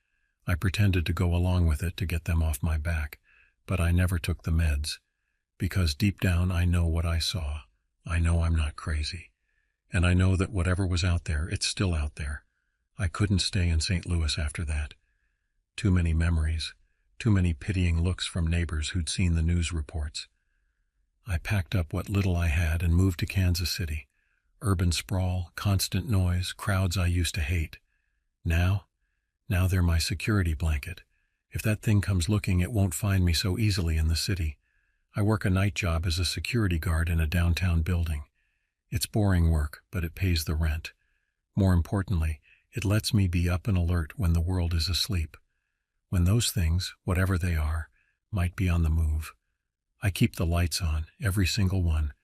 I pretended to go along with it to get them off my back, but I never took the meds, because deep down I know what I saw. I know I'm not crazy. And I know that whatever was out there, it's still out there. I couldn't stay in St. Louis after that. Too many memories, too many pitying looks from neighbors who'd seen the news reports. I packed up what little I had and moved to Kansas City. Urban sprawl, constant noise, crowds I used to hate. Now they're my security blanket. If that thing comes looking, it won't find me so easily in the city. I work a night job as a security guard in a downtown building. It's boring work, but it pays the rent. More importantly, it lets me be up and alert when the world is asleep. When those things, whatever they are, might be on the move. I keep the lights on, every single one.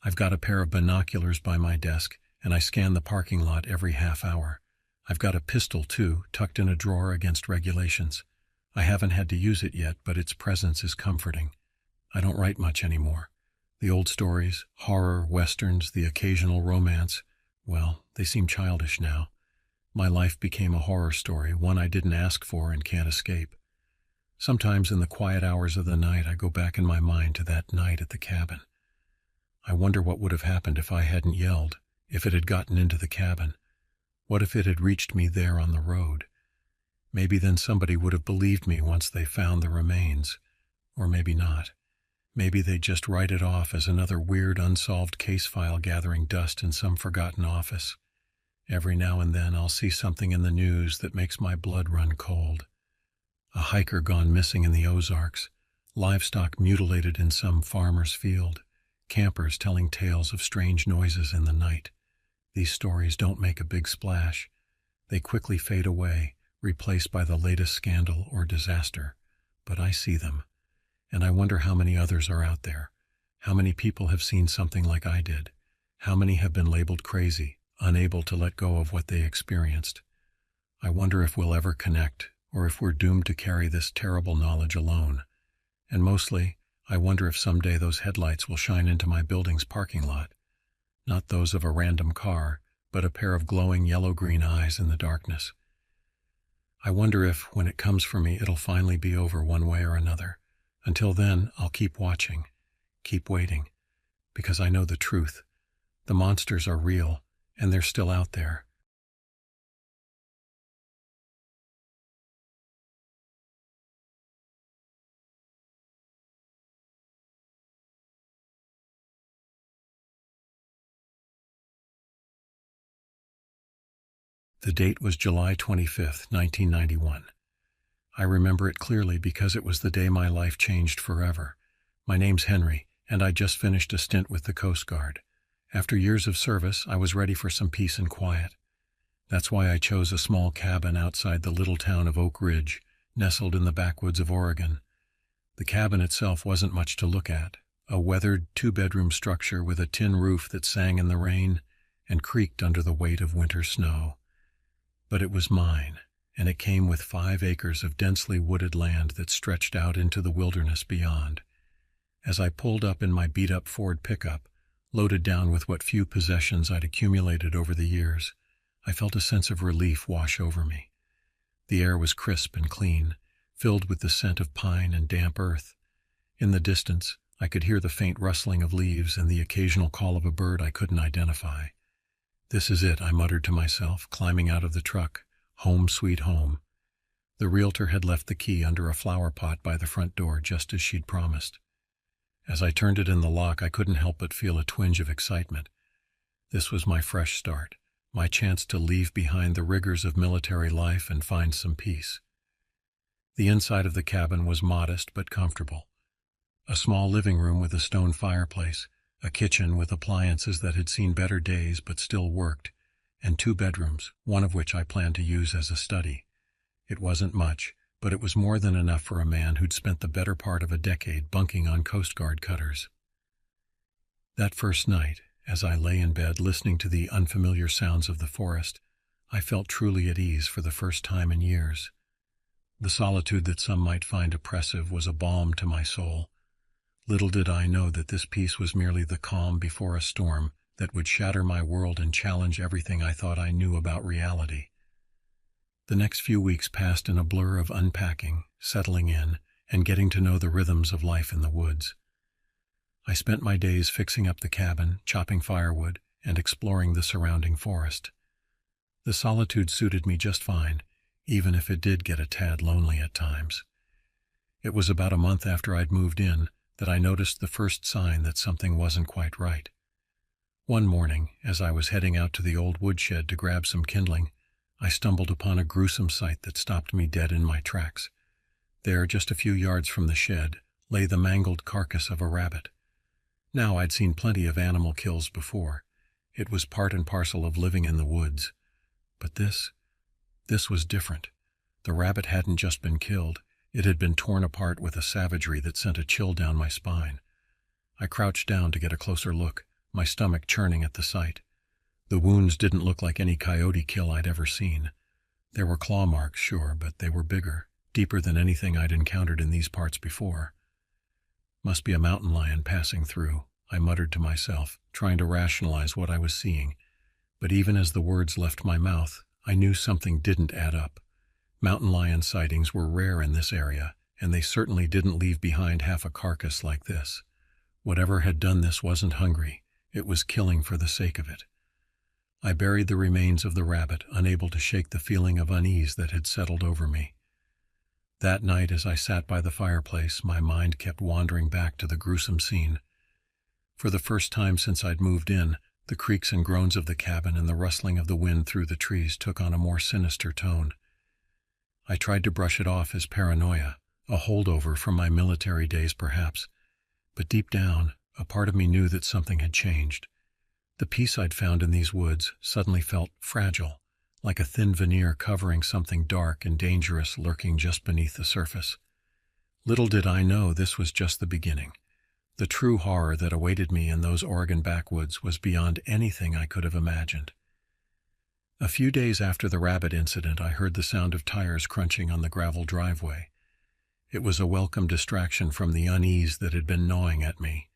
I've got a pair of binoculars by my desk, and I scan the parking lot every half hour. I've got a pistol, too, tucked in a drawer against regulations. I haven't had to use it yet, but its presence is comforting. I don't write much anymore. The old stories, horror, westerns, the occasional romance, well, they seem childish now. My life became a horror story, one I didn't ask for and can't escape. Sometimes in the quiet hours of the night, I go back in my mind to that night at the cabin. I wonder what would have happened if I hadn't yelled, if it had gotten into the cabin. What if it had reached me there on the road? Maybe then somebody would have believed me once they found the remains. Or maybe not. Maybe they'd just write it off as another weird unsolved case file gathering dust in some forgotten office. Every now and then I'll see something in the news that makes my blood run cold. A hiker gone missing in the Ozarks, livestock mutilated in some farmer's field, campers telling tales of strange noises in the night. These stories don't make a big splash. They quickly fade away, replaced by the latest scandal or disaster. But I see them, and I wonder how many others are out there. How many people have seen something like I did? How many have been labeled crazy, unable to let go of what they experienced? I wonder if we'll ever connect, or if we're doomed to carry this terrible knowledge alone. And mostly, I wonder if someday those headlights will shine into my building's parking lot. Not those of a random car, but a pair of glowing yellow-green eyes in the darkness. I wonder if, when it comes for me, it'll finally be over one way or another. Until then, I'll keep watching, keep waiting, because I know the truth. The monsters are real, and they're still out there. The date was July 25th, 1991. I remember it clearly because it was the day my life changed forever. My name's Henry, and I just finished a stint with the Coast Guard. After years of service, I was ready for some peace and quiet. That's why I chose a small cabin outside the little town of Oak Ridge, nestled in the backwoods of Oregon. The cabin itself wasn't much to look at, a weathered two-bedroom structure with a tin roof that sang in the rain and creaked under the weight of winter snow. But it was mine, and it came with 5 acres of densely wooded land that stretched out into the wilderness beyond. As I pulled up in my beat-up Ford pickup, loaded down with what few possessions I'd accumulated over the years, I felt a sense of relief wash over me. The air was crisp and clean, filled with the scent of pine and damp earth. In the distance, I could hear the faint rustling of leaves and the occasional call of a bird I couldn't identify. "This is it," I muttered to myself, climbing out of the truck. Home sweet home. The realtor had left the key under a flower pot by the front door, just as she'd promised. As I turned it in the lock, I couldn't help but feel a twinge of excitement. This was my fresh start, my chance to leave behind the rigors of military life and find some peace. The inside of the cabin was modest but comfortable. A small living room with a stone fireplace, a kitchen with appliances that had seen better days but still worked, and 2 bedrooms, one of which I planned to use as a study. It wasn't much, but it was more than enough for a man who'd spent the better part of a decade bunking on Coast Guard cutters. That first night, as I lay in bed listening to the unfamiliar sounds of the forest, I felt truly at ease for the first time in years. The solitude that some might find oppressive was a balm to my soul. Little did I know that this peace was merely the calm before a storm that would shatter my world and challenge everything I thought I knew about reality. The next few weeks passed in a blur of unpacking, settling in, and getting to know the rhythms of life in the woods. I spent my days fixing up the cabin, chopping firewood, and exploring the surrounding forest. The solitude suited me just fine, even if it did get a tad lonely at times. It was about a month after I'd moved in that I noticed the first sign that something wasn't quite right. One morning, as I was heading out to the old woodshed to grab some kindling, I stumbled upon a gruesome sight that stopped me dead in my tracks. There, just a few yards from the shed, lay the mangled carcass of a rabbit. Now, I'd seen plenty of animal kills before. It was part and parcel of living in the woods. But this was different. The rabbit hadn't just been killed. It had been torn apart with a savagery that sent a chill down my spine. I crouched down to get a closer look, my stomach churning at the sight. The wounds didn't look like any coyote kill I'd ever seen. There were claw marks, sure, but they were bigger, deeper than anything I'd encountered in these parts before. "Must be a mountain lion passing through," I muttered to myself, trying to rationalize what I was seeing. But even as the words left my mouth, I knew something didn't add up. Mountain lion sightings were rare in this area, and they certainly didn't leave behind half a carcass like this. Whatever had done this wasn't hungry, it was killing for the sake of it. I buried the remains of the rabbit, unable to shake the feeling of unease that had settled over me. That night, as I sat by the fireplace, my mind kept wandering back to the gruesome scene. For the first time since I'd moved in, the creaks and groans of the cabin and the rustling of the wind through the trees took on a more sinister tone. I tried to brush it off as paranoia, a holdover from my military days perhaps, but deep down, a part of me knew that something had changed. The peace I'd found in these woods suddenly felt fragile, like a thin veneer covering something dark and dangerous lurking just beneath the surface. Little did I know this was just the beginning. The true horror that awaited me in those Oregon backwoods was beyond anything I could have imagined. A few days after the rabbit incident, I heard the sound of tires crunching on the gravel driveway. It was a welcome distraction from the unease that had been gnawing at me.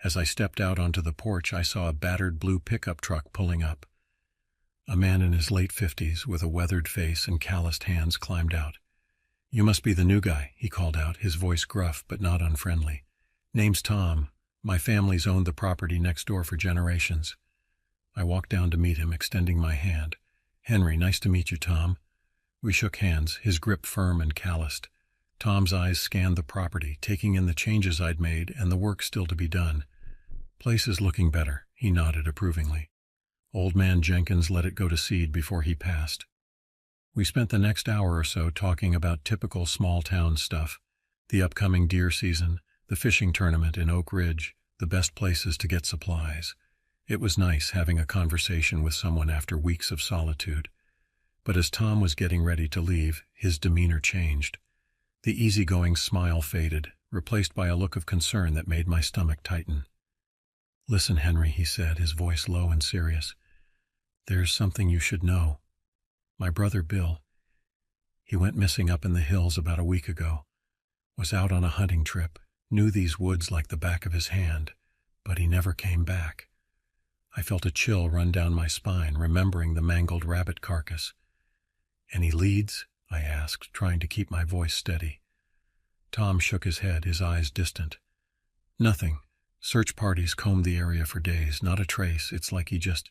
As I stepped out onto the porch, I saw a battered blue pickup truck pulling up. A man in his late 50s with a weathered face and calloused hands climbed out. "You must be the new guy," he called out, his voice gruff but not unfriendly. "Name's Tom. My family's owned the property next door for generations." I walked down to meet him, extending my hand. "Henry, nice to meet you, Tom." We shook hands, his grip firm and calloused. Tom's eyes scanned the property, taking in the changes I'd made and the work still to be done. "Place is looking better," he nodded approvingly. "Old man Jenkins let it go to seed before he passed." We spent the next hour or so talking about typical small-town stuff, the upcoming deer season, the fishing tournament in Oak Ridge, the best places to get supplies. It was nice having a conversation with someone after weeks of solitude. But as Tom was getting ready to leave, his demeanor changed. The easygoing smile faded, replaced by a look of concern that made my stomach tighten. "Listen, Henry," he said, his voice low and serious. "There's something you should know. My brother Bill, he went missing up in the hills about a week ago, was out on a hunting trip, knew these woods like the back of his hand, but he never came back." I felt a chill run down my spine, remembering the mangled rabbit carcass. "Any leads?" I asked, trying to keep my voice steady. Tom shook his head, his eyes distant. "Nothing. Search parties combed the area for days, not a trace. It's like he just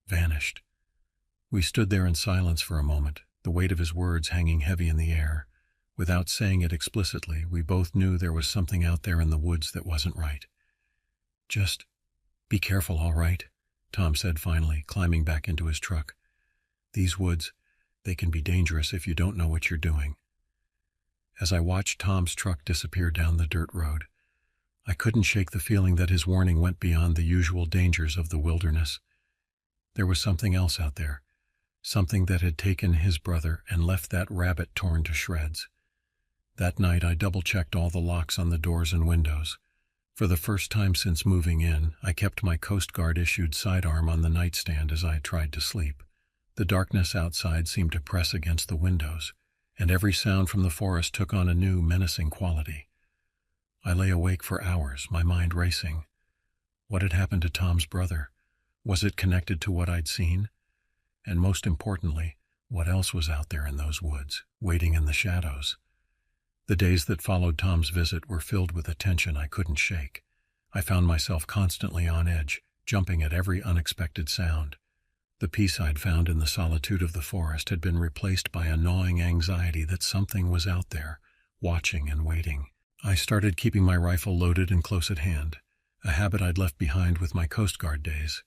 vanished." We stood there in silence for a moment, the weight of his words hanging heavy in the air. Without saying it explicitly, we both knew there was something out there in the woods that wasn't right. "Just be careful, all right?" Tom said finally, climbing back into his truck. "These woods, they can be dangerous if you don't know what you're doing." As I watched Tom's truck disappear down the dirt road, I couldn't shake the feeling that his warning went beyond the usual dangers of the wilderness. There was something else out there, something that had taken his brother and left that rabbit torn to shreds. That night I double-checked all the locks on the doors and windows. For the first time since moving in, I kept my Coast Guard-issued sidearm on the nightstand as I tried to sleep. The darkness outside seemed to press against the windows, and every sound from the forest took on a new, menacing quality. I lay awake for hours, my mind racing. What had happened to Tom's brother? Was it connected to what I'd seen? And most importantly, what else was out there in those woods, waiting in the shadows? The days that followed Tom's visit were filled with a tension I couldn't shake. I found myself constantly on edge, jumping at every unexpected sound. The peace I'd found in the solitude of the forest had been replaced by a gnawing anxiety that something was out there, watching and waiting. I started keeping my rifle loaded and close at hand, a habit I'd left behind with my Coast Guard days.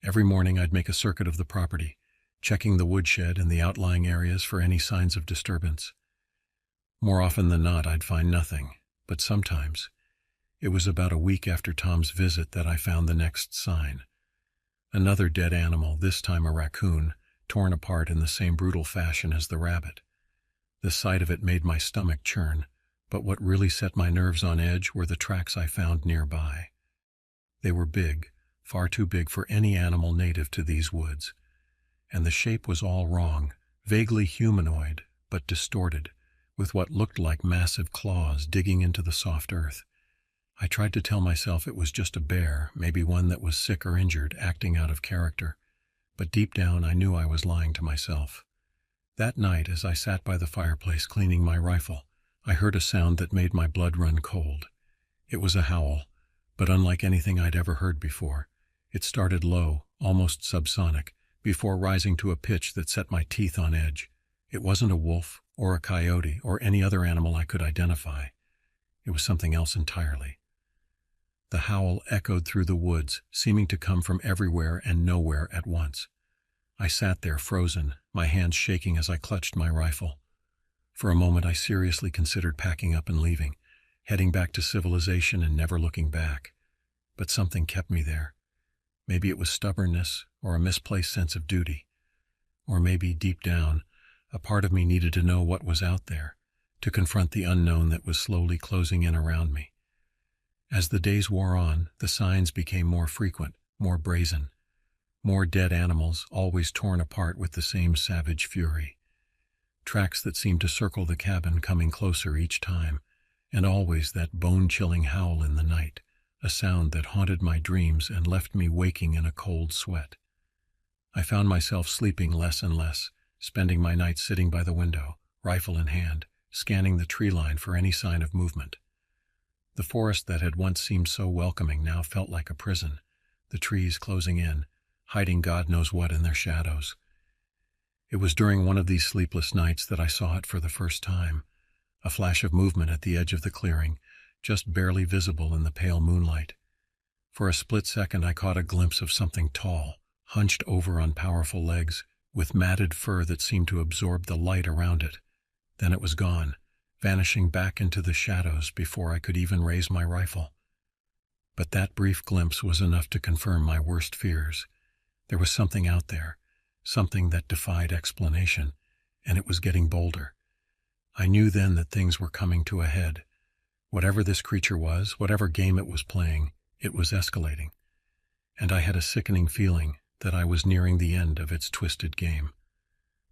Every morning I'd make a circuit of the property, checking the woodshed and the outlying areas for any signs of disturbance. More often than not, I'd find nothing, but sometimes, it was about a week after Tom's visit that I found the next sign. Another dead animal, this time a raccoon, torn apart in the same brutal fashion as the rabbit. The sight of it made my stomach churn, but what really set my nerves on edge were the tracks I found nearby. They were big, far too big for any animal native to these woods, and the shape was all wrong, vaguely humanoid, but distorted, with what looked like massive claws digging into the soft earth. I tried to tell myself it was just a bear, maybe one that was sick or injured, acting out of character, but deep down I knew I was lying to myself. That night, as I sat by the fireplace cleaning my rifle, I heard a sound that made my blood run cold. It was a howl, but unlike anything I'd ever heard before. It started low, almost subsonic, before rising to a pitch that set my teeth on edge. It wasn't a wolf or a coyote or any other animal I could identify. It was something else entirely. The howl echoed through the woods, seeming to come from everywhere and nowhere at once. I sat there frozen, my hands shaking as I clutched my rifle. For a moment I seriously considered packing up and leaving, heading back to civilization and never looking back. But something kept me there. Maybe it was stubbornness or a misplaced sense of duty. Or maybe, deep down, a part of me needed to know what was out there, to confront the unknown that was slowly closing in around me. As the days wore on, the signs became more frequent, more brazen. More dead animals, always torn apart with the same savage fury. Tracks that seemed to circle the cabin, coming closer each time, and always that bone-chilling howl in the night, a sound that haunted my dreams and left me waking in a cold sweat. I found myself sleeping less and less, spending my nights sitting by the window, rifle in hand, scanning the tree line for any sign of movement. The forest that had once seemed so welcoming now felt like a prison, the trees closing in, hiding God knows what in their shadows. It was during one of these sleepless nights that I saw it for the first time, a flash of movement at the edge of the clearing, just barely visible in the pale moonlight. For a split second I caught a glimpse of something tall, hunched over on powerful legs, with matted fur that seemed to absorb the light around it. Then it was gone, vanishing back into the shadows before I could even raise my rifle. But that brief glimpse was enough to confirm my worst fears. There was something out there, something that defied explanation, and it was getting bolder. I knew then that things were coming to a head. Whatever this creature was, whatever game it was playing, it was escalating. And I had a sickening feeling that I was nearing the end of its twisted game.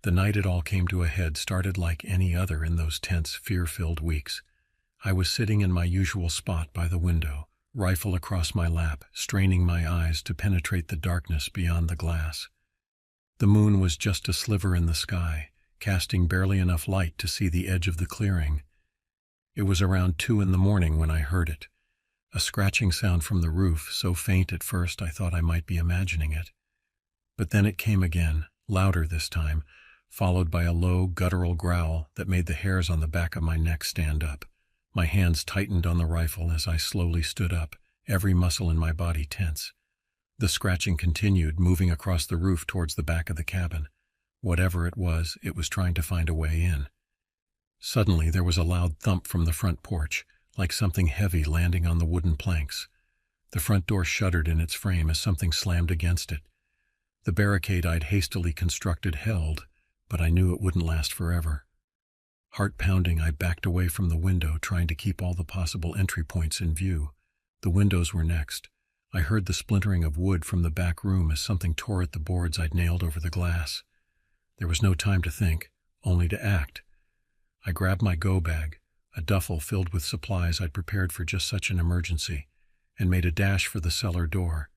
The night it all came to a head started like any other in those tense, fear-filled weeks. I was sitting in my usual spot by the window, rifle across my lap, straining my eyes to penetrate the darkness beyond the glass. The moon was just a sliver in the sky, casting barely enough light to see the edge of the clearing. It was around 2 a.m. when I heard it, a scratching sound from the roof, so faint at first I thought I might be imagining it. But then it came again, louder this time, followed by a low, guttural growl that made the hairs on the back of my neck stand up. My hands tightened on the rifle as I slowly stood up, every muscle in my body tense. The scratching continued, moving across the roof towards the back of the cabin. Whatever it was trying to find a way in. Suddenly there was a loud thump from the front porch, like something heavy landing on the wooden planks. The front door shuddered in its frame as something slammed against it. The barricade I'd hastily constructed held, but I knew it wouldn't last forever. Heart pounding, I backed away from the window, trying to keep all the possible entry points in view. The windows were next. I heard the splintering of wood from the back room as something tore at the boards I'd nailed over the glass. There was no time to think, only to act. I grabbed my go bag, a duffel filled with supplies I'd prepared for just such an emergency, and made a dash for the cellar door.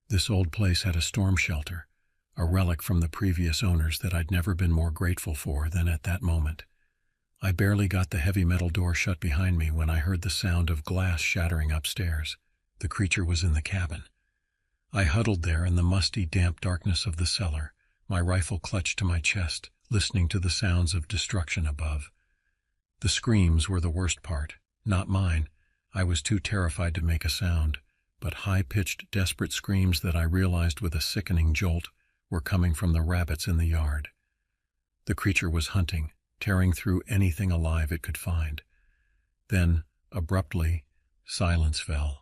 This old place had a storm shelter, a relic from the previous owners that I'd never been more grateful for than at that moment. I barely got the heavy metal door shut behind me when I heard the sound of glass shattering upstairs. The creature was in the cabin. I huddled there in the musty, damp darkness of the cellar, my rifle clutched to my chest, listening to the sounds of destruction above. The screams were the worst part, not mine. I was too terrified to make a sound, but high-pitched, desperate screams that I realized with a sickening jolt were coming from the rabbits in the yard. The creature was hunting, tearing through anything alive it could find. Then, abruptly, silence fell.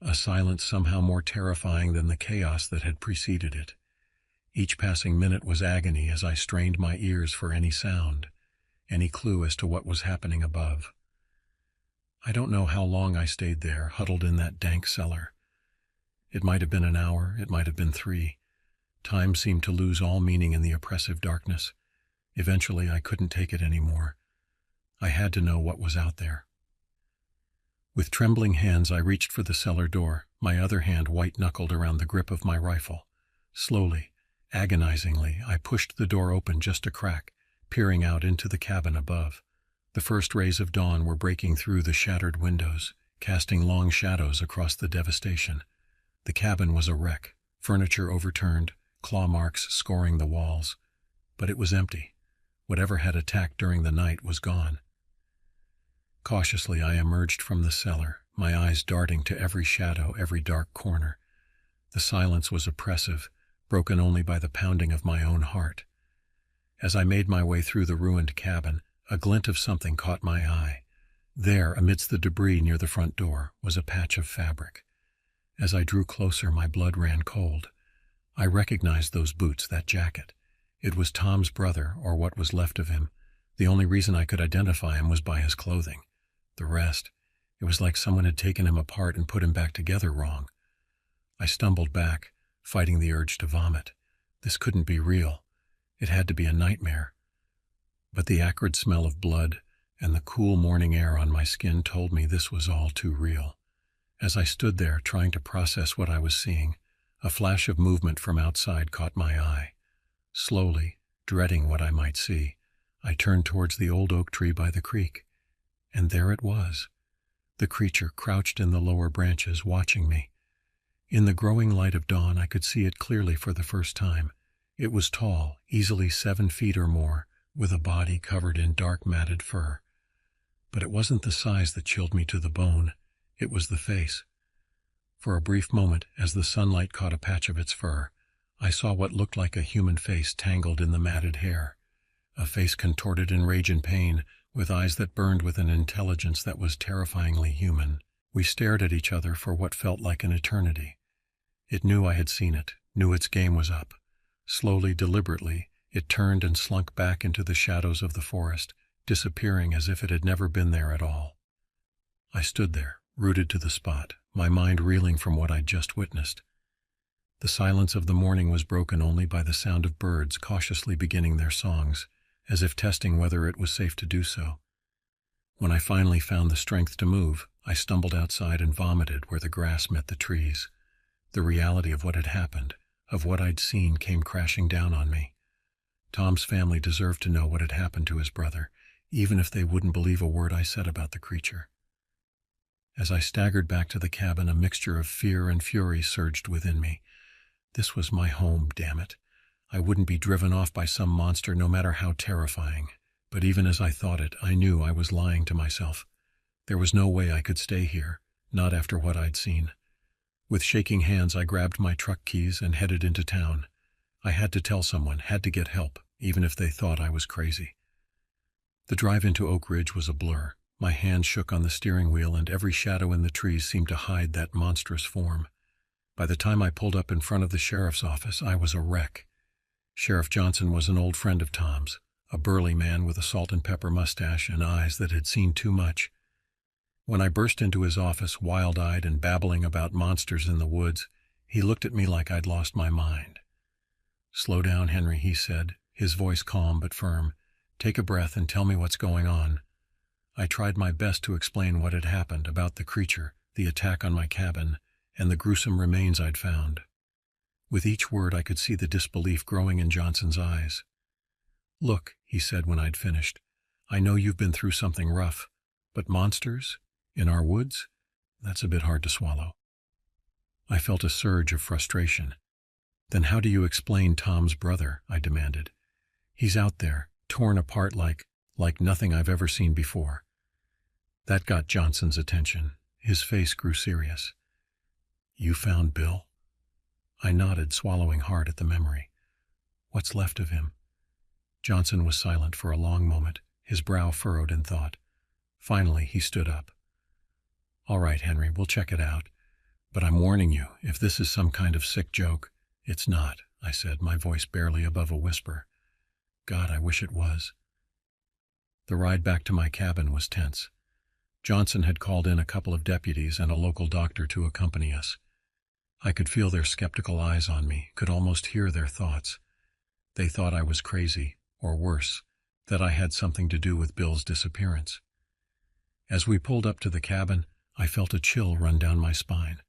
A silence somehow more terrifying than the chaos that had preceded it. Each passing minute was agony as I strained my ears for any sound, any clue as to what was happening above. I don't know how long I stayed there, huddled in that dank cellar. It might have been an hour, it might have been 3. Time seemed to lose all meaning in the oppressive darkness. Eventually, I couldn't take it anymore. I had to know what was out there. With trembling hands, I reached for the cellar door, my other hand white-knuckled around the grip of my rifle. Slowly, agonizingly, I pushed the door open just a crack, peering out into the cabin above. The first rays of dawn were breaking through the shattered windows, casting long shadows across the devastation. The cabin was a wreck, furniture overturned, claw marks scoring the walls. But it was empty. Whatever had attacked during the night was gone. Cautiously I emerged from the cellar, my eyes darting to every shadow, every dark corner. The silence was oppressive, broken only by the pounding of my own heart. As I made my way through the ruined cabin, a glint of something caught my eye. There, amidst the debris near the front door, was a patch of fabric. As I drew closer, my blood ran cold. I recognized those boots, that jacket. It was Tom's brother, or what was left of him. The only reason I could identify him was by his clothing. The rest, it was like someone had taken him apart and put him back together wrong. I stumbled back, fighting the urge to vomit. This couldn't be real. It had to be a nightmare. But the acrid smell of blood and the cool morning air on my skin told me this was all too real. As I stood there trying to process what I was seeing, a flash of movement from outside caught my eye. Slowly, dreading what I might see, I turned towards the old oak tree by the creek. And there it was. The creature crouched in the lower branches, watching me. In the growing light of dawn, I could see it clearly for the first time. It was tall, easily 7 feet or more, with a body covered in dark matted fur. But it wasn't the size that chilled me to the bone. It was the face. For a brief moment, as the sunlight caught a patch of its fur, I saw what looked like a human face tangled in the matted hair. A face contorted in rage and pain, with eyes that burned with an intelligence that was terrifyingly human. We stared at each other for what felt like an eternity. It knew I had seen it, knew its game was up. Slowly, deliberately, it turned and slunk back into the shadows of the forest, disappearing as if it had never been there at all. I stood there, rooted to the spot, my mind reeling from what I'd just witnessed. The silence of the morning was broken only by the sound of birds cautiously beginning their songs, as if testing whether it was safe to do so. When I finally found the strength to move, I stumbled outside and vomited where the grass met the trees. The reality of what had happened, of what I'd seen, came crashing down on me. Tom's family deserved to know what had happened to his brother, even if they wouldn't believe a word I said about the creature. As I staggered back to the cabin, a mixture of fear and fury surged within me. This was my home, damn it. I wouldn't be driven off by some monster, no matter how terrifying. But even as I thought it, I knew I was lying to myself. There was no way I could stay here, not after what I'd seen. With shaking hands, I grabbed my truck keys and headed into town. I had to tell someone, had to get help, even if they thought I was crazy. The drive into Oak Ridge was a blur. My hands shook on the steering wheel, and every shadow in the trees seemed to hide that monstrous form. By the time I pulled up in front of the sheriff's office, I was a wreck. Sheriff Johnson was an old friend of Tom's, a burly man with a salt and pepper mustache and eyes that had seen too much. When I burst into his office, wild-eyed and babbling about monsters in the woods, he looked at me like I'd lost my mind. "Slow down, Henry," he said, his voice calm but firm. "Take a breath and tell me what's going on." I tried my best to explain what had happened, about the creature, the attack on my cabin, and the gruesome remains I'd found. With each word I could see the disbelief growing in Johnson's eyes. "Look," he said when I'd finished, "I know you've been through something rough, but monsters? In our woods? That's a bit hard to swallow." I felt a surge of frustration. "Then how do you explain Tom's brother?" I demanded. "He's out there, torn apart like nothing I've ever seen before." That got Johnson's attention. His face grew serious. "You found Bill?" I nodded, swallowing hard at the memory. "What's left of him?" Johnson was silent for a long moment, his brow furrowed in thought. Finally, he stood up. "All right, Henry, we'll check it out. But I'm warning you, if this is some kind of sick joke—" "It's not," I said, my voice barely above a whisper. "God, I wish it was." The ride back to my cabin was tense. Johnson had called in a couple of deputies and a local doctor to accompany us. I could feel their skeptical eyes on me, could almost hear their thoughts. They thought I was crazy, or worse, that I had something to do with Bill's disappearance. As we pulled up to the cabin, I felt a chill run down my spine.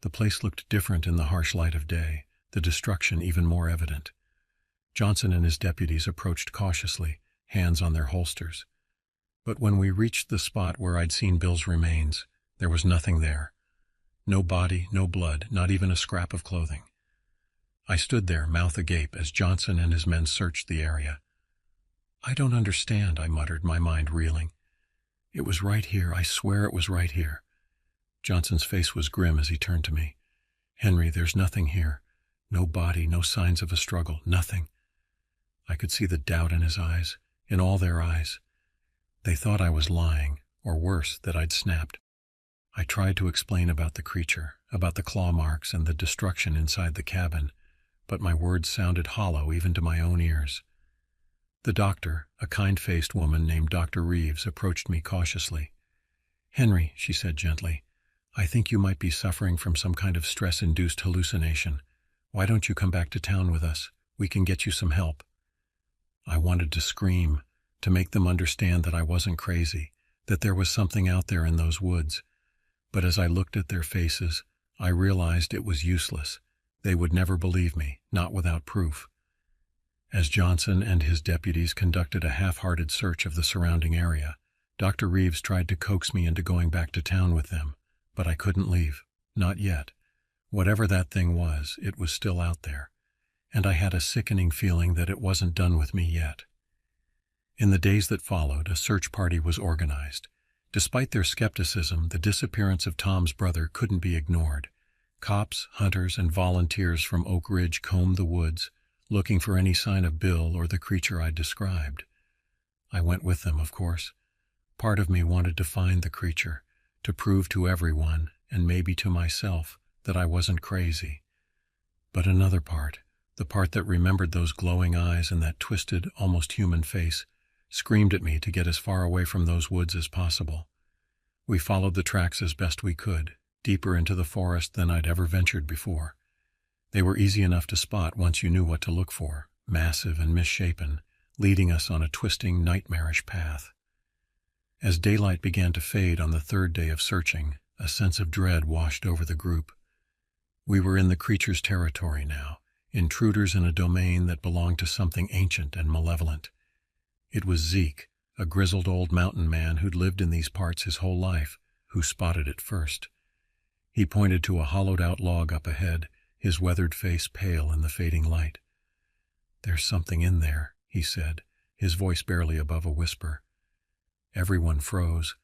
The place looked different in the harsh light of day, the destruction even more evident. Johnson and his deputies approached cautiously, hands on their holsters. But when we reached the spot where I'd seen Bill's remains, there was nothing there. No body, no blood, not even a scrap of clothing. I stood there, mouth agape, as Johnson and his men searched the area. "I don't understand," I muttered, my mind reeling. "It was right here. I swear it was right here." Johnson's face was grim as he turned to me. "Henry, there's nothing here. No body, no signs of a struggle, nothing." I could see the doubt in his eyes, in all their eyes. They thought I was lying, or worse, that I'd snapped. I tried to explain about the creature, about the claw marks and the destruction inside the cabin, but my words sounded hollow even to my own ears. The doctor, a kind-faced woman named Dr. Reeves, approached me cautiously. "Henry," she said gently, "I think you might be suffering from some kind of stress-induced hallucination. Why don't you come back to town with us? We can get you some help." I wanted to scream, to make them understand that I wasn't crazy, that there was something out there in those woods. But as I looked at their faces, I realized it was useless. They would never believe me, not without proof. As Johnson and his deputies conducted a half-hearted search of the surrounding area, Dr. Reeves tried to coax me into going back to town with them, but I couldn't leave. Not yet. Whatever that thing was, it was still out there, and I had a sickening feeling that it wasn't done with me yet. In the days that followed, a search party was organized. Despite their skepticism, the disappearance of Tom's brother couldn't be ignored. Cops, hunters, and volunteers from Oak Ridge combed the woods, looking for any sign of Bill or the creature I'd described. I went with them, of course. Part of me wanted to find the creature, to prove to everyone, and maybe to myself, that I wasn't crazy. But another part, the part that remembered those glowing eyes and that twisted, almost human face, screamed at me to get as far away from those woods as possible. We followed the tracks as best we could, deeper into the forest than I'd ever ventured before. They were easy enough to spot once you knew what to look for, massive and misshapen, leading us on a twisting, nightmarish path. As daylight began to fade on the third day of searching, a sense of dread washed over the group. We were in the creature's territory now, intruders in a domain that belonged to something ancient and malevolent. It was Zeke, a grizzled old mountain man who'd lived in these parts his whole life, who spotted it first. He pointed to a hollowed-out log up ahead, his weathered face pale in the fading light. "There's something in there," he said, his voice barely above a whisper. Everyone froze.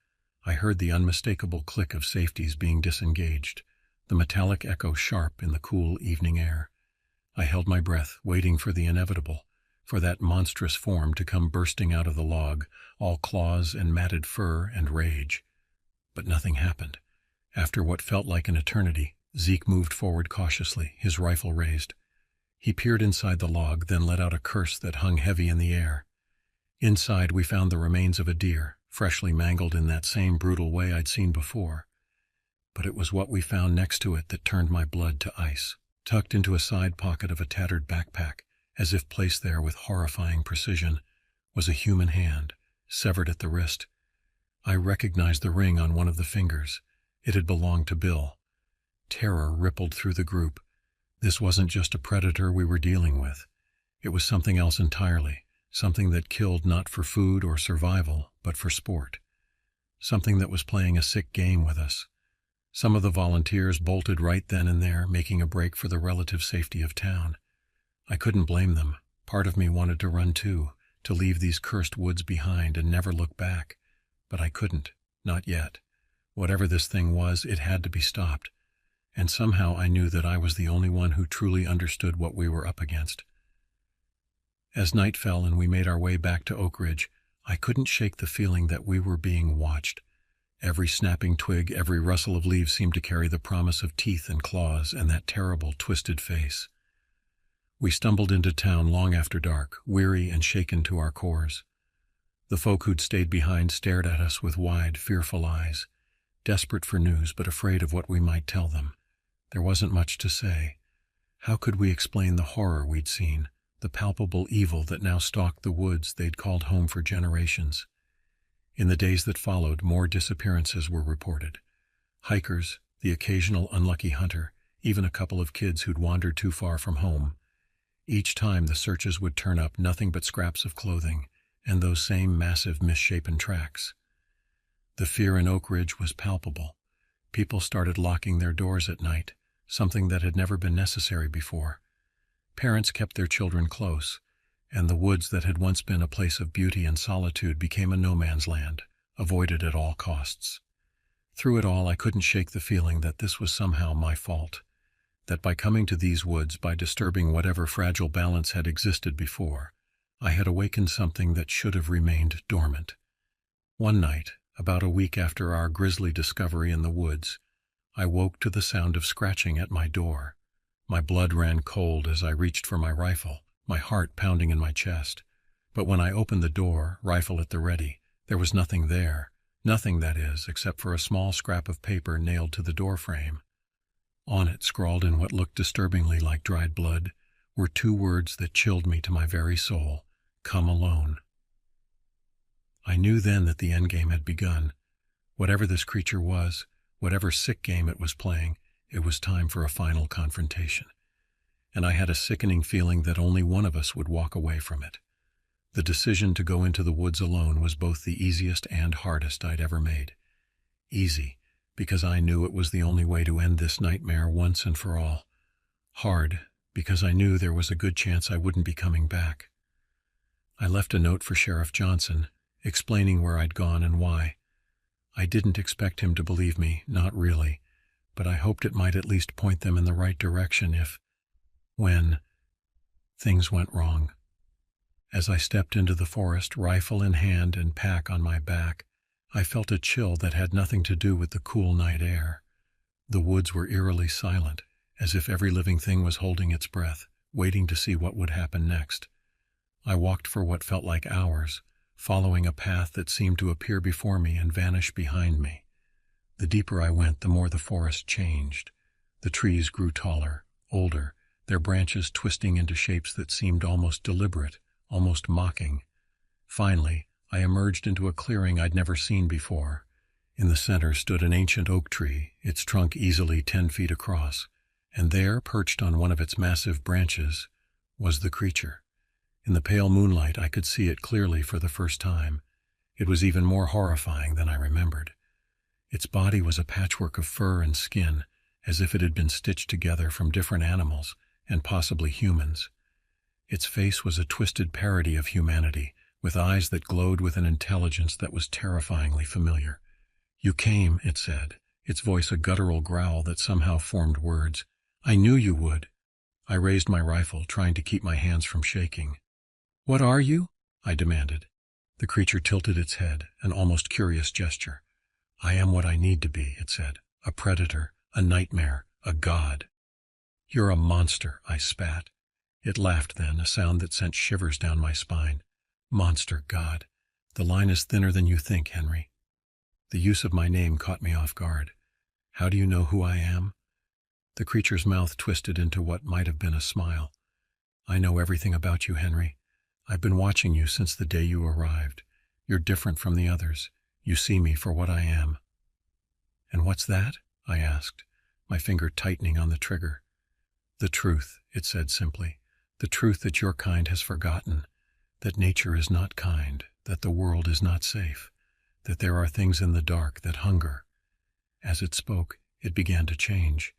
I heard the unmistakable click of safeties being disengaged, the metallic echo sharp in the cool evening air. I held my breath, waiting for the inevitable, for that monstrous form to come bursting out of the log, all claws and matted fur and rage. But nothing happened. After what felt like an eternity, Zeke moved forward cautiously, his rifle raised. He peered inside the log, then let out a curse that hung heavy in the air. Inside, we found the remains of a deer, freshly mangled in that same brutal way I'd seen before. But it was what we found next to it that turned my blood to ice. Tucked into a side pocket of a tattered backpack, as if placed there with horrifying precision, was a human hand, severed at the wrist. I recognized the ring on one of the fingers. It had belonged to Bill. Terror rippled through the group. This wasn't just a predator we were dealing with. It was something else entirely, something that killed not for food or survival, but for sport. Something that was playing a sick game with us. Some of the volunteers bolted right then and there, making a break for the relative safety of town. I couldn't blame them. Part of me wanted to run too, to leave these cursed woods behind and never look back. But I couldn't, not yet. Whatever this thing was, it had to be stopped. And somehow I knew that I was the only one who truly understood what we were up against. As night fell and we made our way back to Oak Ridge, I couldn't shake the feeling that we were being watched. Every snapping twig, every rustle of leaves seemed to carry the promise of teeth and claws and that terrible, twisted face. We stumbled into town long after dark, weary and shaken to our cores. The folk who'd stayed behind stared at us with wide, fearful eyes, desperate for news but afraid of what we might tell them. There wasn't much to say. How could we explain the horror we'd seen, the palpable evil that now stalked the woods they'd called home for generations? In the days that followed, more disappearances were reported. Hikers, the occasional unlucky hunter, even a couple of kids who'd wandered too far from home. Each time the searches would turn up nothing but scraps of clothing, and those same massive misshapen tracks. The fear in Oak Ridge was palpable. People started locking their doors at night, something that had never been necessary before. Parents kept their children close, and the woods that had once been a place of beauty and solitude became a no-man's land, avoided at all costs. Through it all, I couldn't shake the feeling that this was somehow my fault, that by coming to these woods, by disturbing whatever fragile balance had existed before, I had awakened something that should have remained dormant. One night, about a week after our grisly discovery in the woods, I woke to the sound of scratching at my door. My blood ran cold as I reached for my rifle, my heart pounding in my chest. But when I opened the door, rifle at the ready, there was nothing there. Nothing, that is, except for a small scrap of paper nailed to the doorframe. On it, scrawled in what looked disturbingly like dried blood, were 2 words that chilled me to my very soul: "Come alone." I knew then that the endgame had begun. Whatever this creature was, whatever sick game it was playing, it was time for a final confrontation. And I had a sickening feeling that only one of us would walk away from it. The decision to go into the woods alone was both the easiest and hardest I'd ever made. Easy, because I knew it was the only way to end this nightmare once and for all. Hard, because I knew there was a good chance I wouldn't be coming back. I left a note for Sheriff Johnson, explaining where I'd gone and why. I didn't expect him to believe me, not really, but I hoped it might at least point them in the right direction when things went wrong. As I stepped into the forest, rifle in hand and pack on my back, I felt a chill that had nothing to do with the cool night air. The woods were eerily silent, as if every living thing was holding its breath, waiting to see what would happen next. I walked for what felt like hours, following a path that seemed to appear before me and vanish behind me. The deeper I went, the more the forest changed. The trees grew taller, older, their branches twisting into shapes that seemed almost deliberate, almost mocking. Finally, I emerged into a clearing I'd never seen before. In the center stood an ancient oak tree, its trunk easily 10 feet across, and there, perched on one of its massive branches, was the creature. In the pale moonlight, I could see it clearly for the first time. It was even more horrifying than I remembered. Its body was a patchwork of fur and skin, as if it had been stitched together from different animals, and possibly humans. Its face was a twisted parody of humanity, with eyes that glowed with an intelligence that was terrifyingly familiar. "You came," it said, its voice a guttural growl that somehow formed words. "I knew you would." I raised my rifle, trying to keep my hands from shaking. "What are you?" I demanded. The creature tilted its head, an almost curious gesture. "I am what I need to be," it said. "A predator, a nightmare, a god." "You're a monster," I spat. It laughed then, a sound that sent shivers down my spine. "Monster, god. The line is thinner than you think, Henry." The use of my name caught me off guard. "How do you know who I am?" The creature's mouth twisted into what might have been a smile. "I know everything about you, Henry. I've been watching you since the day you arrived. You're different from the others. You see me for what I am." "And what's that?" I asked, my finger tightening on the trigger. "The truth," it said simply. "The truth that your kind has forgotten. That nature is not kind, that the world is not safe, that there are things in the dark that hunger." As it spoke, it began to change.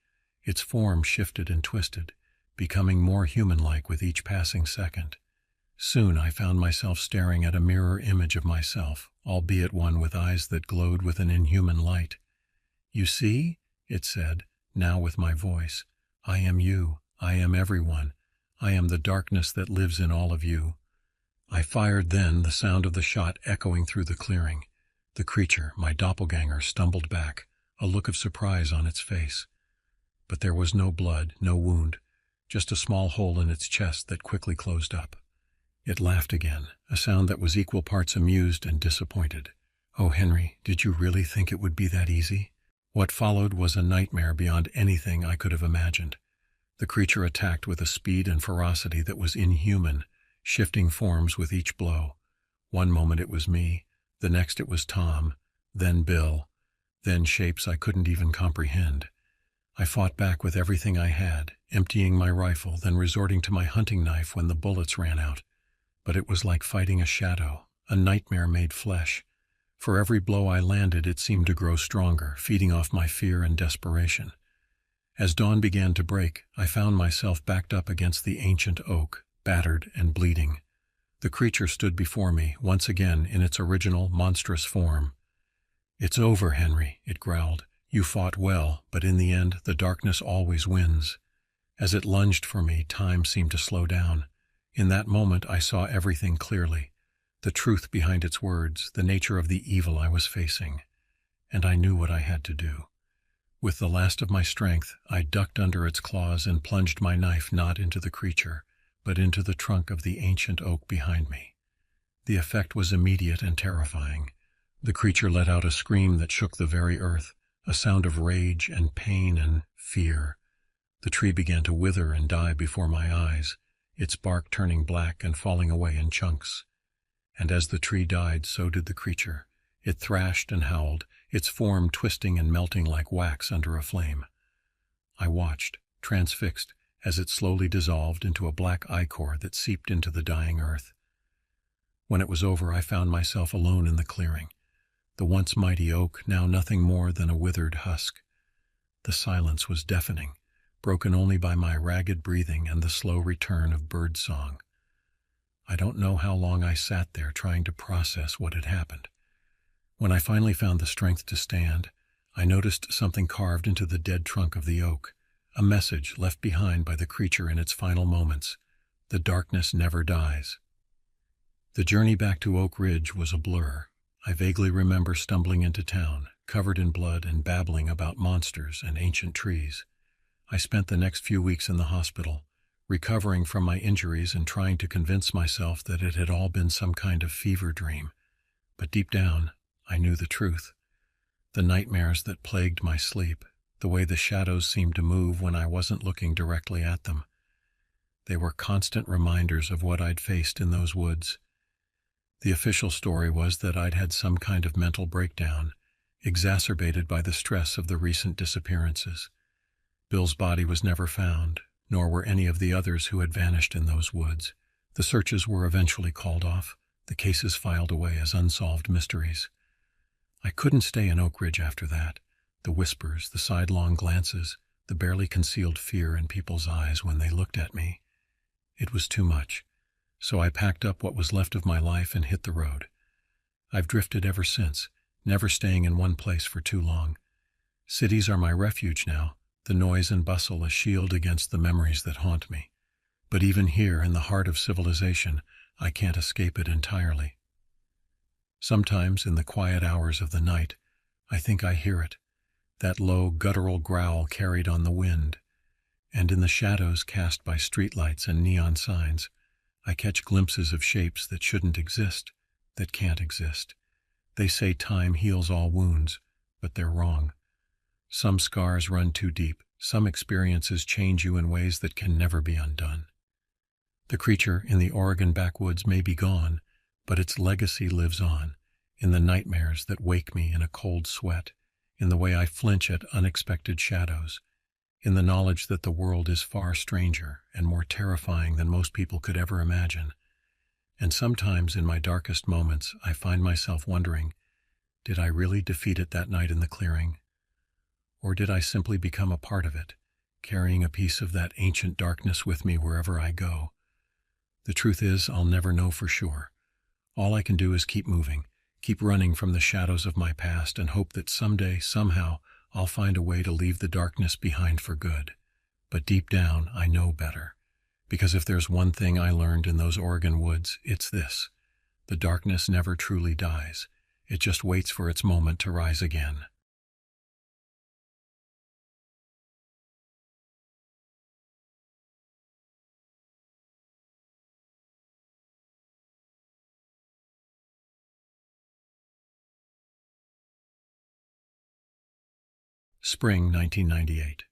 Its form shifted and twisted, becoming more human-like with each passing second. Soon I found myself staring at a mirror image of myself, albeit one with eyes that glowed with an inhuman light. "You see," it said, now with my voice, "I am you. I am everyone. I am the darkness that lives in all of you." I fired then, the sound of the shot echoing through the clearing. The creature, my doppelganger, stumbled back, a look of surprise on its face. But there was no blood, no wound, just a small hole in its chest that quickly closed up. It laughed again, a sound that was equal parts amused and disappointed. "Oh, Henry, did you really think it would be that easy?" What followed was a nightmare beyond anything I could have imagined. The creature attacked with a speed and ferocity that was inhuman, shifting forms with each blow. One moment it was me, the next it was Tom, then Bill, then shapes I couldn't even comprehend. I fought back with everything I had, emptying my rifle, then resorting to my hunting knife when the bullets ran out. But it was like fighting a shadow, a nightmare made flesh. For every blow I landed, it seemed to grow stronger, feeding off my fear and desperation. As dawn began to break, I found myself backed up against the ancient oak, battered and bleeding. The creature stood before me, once again in its original, monstrous form. "It's over, Henry," it growled. "You fought well, but in the end, the darkness always wins." As it lunged for me, time seemed to slow down. In that moment, I saw everything clearly. The truth behind its words, the nature of the evil I was facing. And I knew what I had to do. With the last of my strength, I ducked under its claws and plunged my knife not into the creature, but into the trunk of the ancient oak behind me. The effect was immediate and terrifying. The creature let out a scream that shook the very earth, a sound of rage and pain and fear. The tree began to wither and die before my eyes, its bark turning black and falling away in chunks. And as the tree died, so did the creature. It thrashed and howled, its form twisting and melting like wax under a flame. I watched, transfixed, as it slowly dissolved into a black ichor that seeped into the dying earth. When it was over, I found myself alone in the clearing. The once mighty oak, now nothing more than a withered husk. The silence was deafening, broken only by my ragged breathing and the slow return of bird song. I don't know how long I sat there trying to process what had happened. When I finally found the strength to stand, I noticed something carved into the dead trunk of the oak, a message left behind by the creature in its final moments. The darkness never dies. The journey back to Oak Ridge was a blur. I vaguely remember stumbling into town, covered in blood and babbling about monsters and ancient trees. I spent the next few weeks in the hospital, recovering from my injuries and trying to convince myself that it had all been some kind of fever dream. But deep down, I knew the truth. The nightmares that plagued my sleep, the way the shadows seemed to move when I wasn't looking directly at them. They were constant reminders of what I'd faced in those woods. The official story was that I'd had some kind of mental breakdown, exacerbated by the stress of the recent disappearances. Bill's body was never found, nor were any of the others who had vanished in those woods. The searches were eventually called off, the cases filed away as unsolved mysteries. I couldn't stay in Oak Ridge after that. The whispers, the sidelong glances, the barely concealed fear in people's eyes when they looked at me. It was too much. So I packed up what was left of my life and hit the road. I've drifted ever since, never staying in one place for too long. Cities are my refuge now, the noise and bustle a shield against the memories that haunt me. But even here, in the heart of civilization, I can't escape it entirely. Sometimes, in the quiet hours of the night, I think I hear it, that low, guttural growl carried on the wind. And in the shadows cast by streetlights and neon signs, I catch glimpses of shapes that shouldn't exist, that can't exist. They say time heals all wounds, but they're wrong. Some scars run too deep, some experiences change you in ways that can never be undone. The creature in the Oregon backwoods may be gone, but its legacy lives on, in the nightmares that wake me in a cold sweat, in the way I flinch at unexpected shadows, in the knowledge that the world is far stranger and more terrifying than most people could ever imagine. And sometimes in my darkest moments, I find myself wondering, did I really defeat it that night in the clearing? Or did I simply become a part of it, carrying a piece of that ancient darkness with me wherever I go? The truth is, I'll never know for sure. All I can do is keep moving, keep running from the shadows of my past and hope that someday, somehow, I'll find a way to leave the darkness behind for good. But deep down, I know better. Because if there's one thing I learned in those Oregon woods, it's this. The darkness never truly dies. It just waits for its moment to rise again. Spring 1998.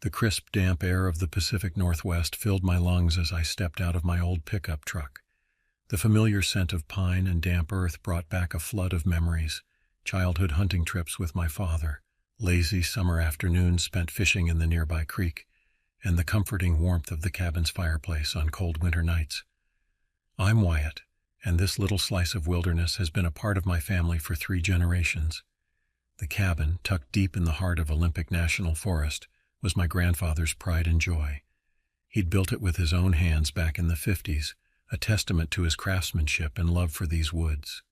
The crisp, damp air of the Pacific Northwest filled my lungs as I stepped out of my old pickup truck. The familiar scent of pine and damp earth brought back a flood of memories, childhood hunting trips with my father, lazy summer afternoons spent fishing in the nearby creek, and the comforting warmth of the cabin's fireplace on cold winter nights. I'm Wyatt, and this little slice of wilderness has been a part of my family for 3 generations. The cabin, tucked deep in the heart of Olympic National Forest, was my grandfather's pride and joy. He'd built it with his own hands back in the 50s, a testament to his craftsmanship and love for these woods.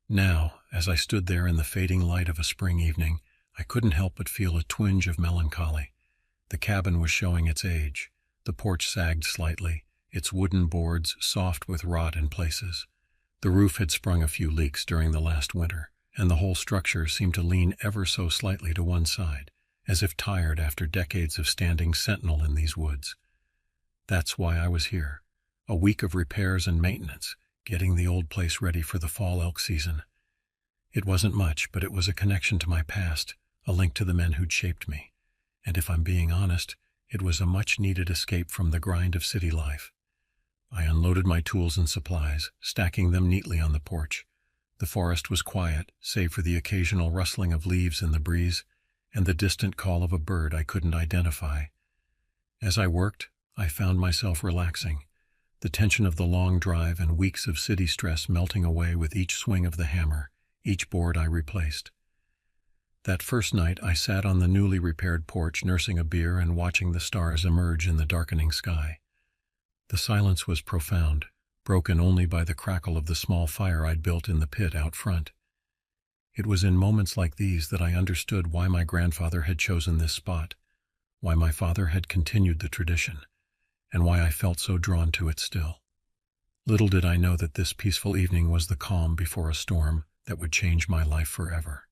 Now, as I stood there in the fading light of a spring evening, I couldn't help but feel a twinge of melancholy. The cabin was showing its age. The porch sagged slightly, its wooden boards soft with rot in places. The roof had sprung a few leaks during the last winter, and the whole structure seemed to lean ever so slightly to one side, as if tired after decades of standing sentinel in these woods. That's why I was here. A week of repairs and maintenance, getting the old place ready for the fall elk season. It wasn't much, but it was a connection to my past, a link to the men who'd shaped me. And if I'm being honest, it was a much-needed escape from the grind of city life. I unloaded my tools and supplies, stacking them neatly on the porch. The forest was quiet, save for the occasional rustling of leaves in the breeze and the distant call of a bird I couldn't identify. As I worked, I found myself relaxing, the tension of the long drive and weeks of city stress melting away with each swing of the hammer, each board I replaced. That first night, I sat on the newly repaired porch nursing a beer and watching the stars emerge in the darkening sky. The silence was profound, broken only by the crackle of the small fire I'd built in the pit out front. It was in moments like these that I understood why my grandfather had chosen this spot, why my father had continued the tradition, and why I felt so drawn to it still. Little did I know that this peaceful evening was the calm before a storm that would change my life forever.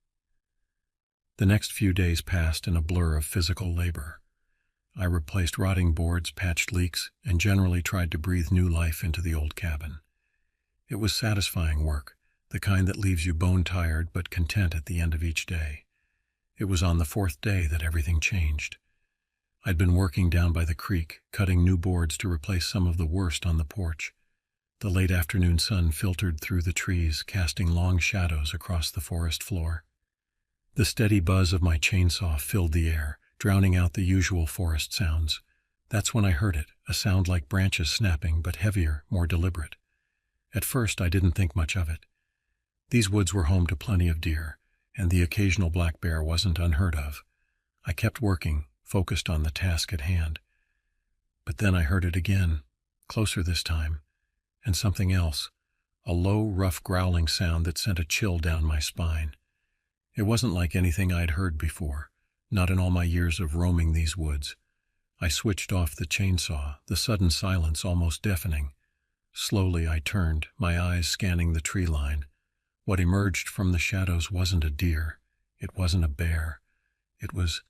The next few days passed in a blur of physical labor. I replaced rotting boards, patched leaks, and generally tried to breathe new life into the old cabin. It was satisfying work, the kind that leaves you bone-tired but content at the end of each day. It was on the 4th day that everything changed. I'd been working down by the creek, cutting new boards to replace some of the worst on the porch. The late afternoon sun filtered through the trees, casting long shadows across the forest floor. The steady buzz of my chainsaw filled the air, drowning out the usual forest sounds. That's when I heard it, a sound like branches snapping, but heavier, more deliberate. At first, I didn't think much of it. These woods were home to plenty of deer, and the occasional black bear wasn't unheard of. I kept working, focused on the task at hand. But then I heard it again, closer this time, and something else, a low, rough growling sound that sent a chill down my spine. It wasn't like anything I'd heard before, not in all my years of roaming these woods. I switched off the chainsaw, the sudden silence almost deafening. Slowly I turned, my eyes scanning the tree line. What emerged from the shadows wasn't a deer, it wasn't a bear, it was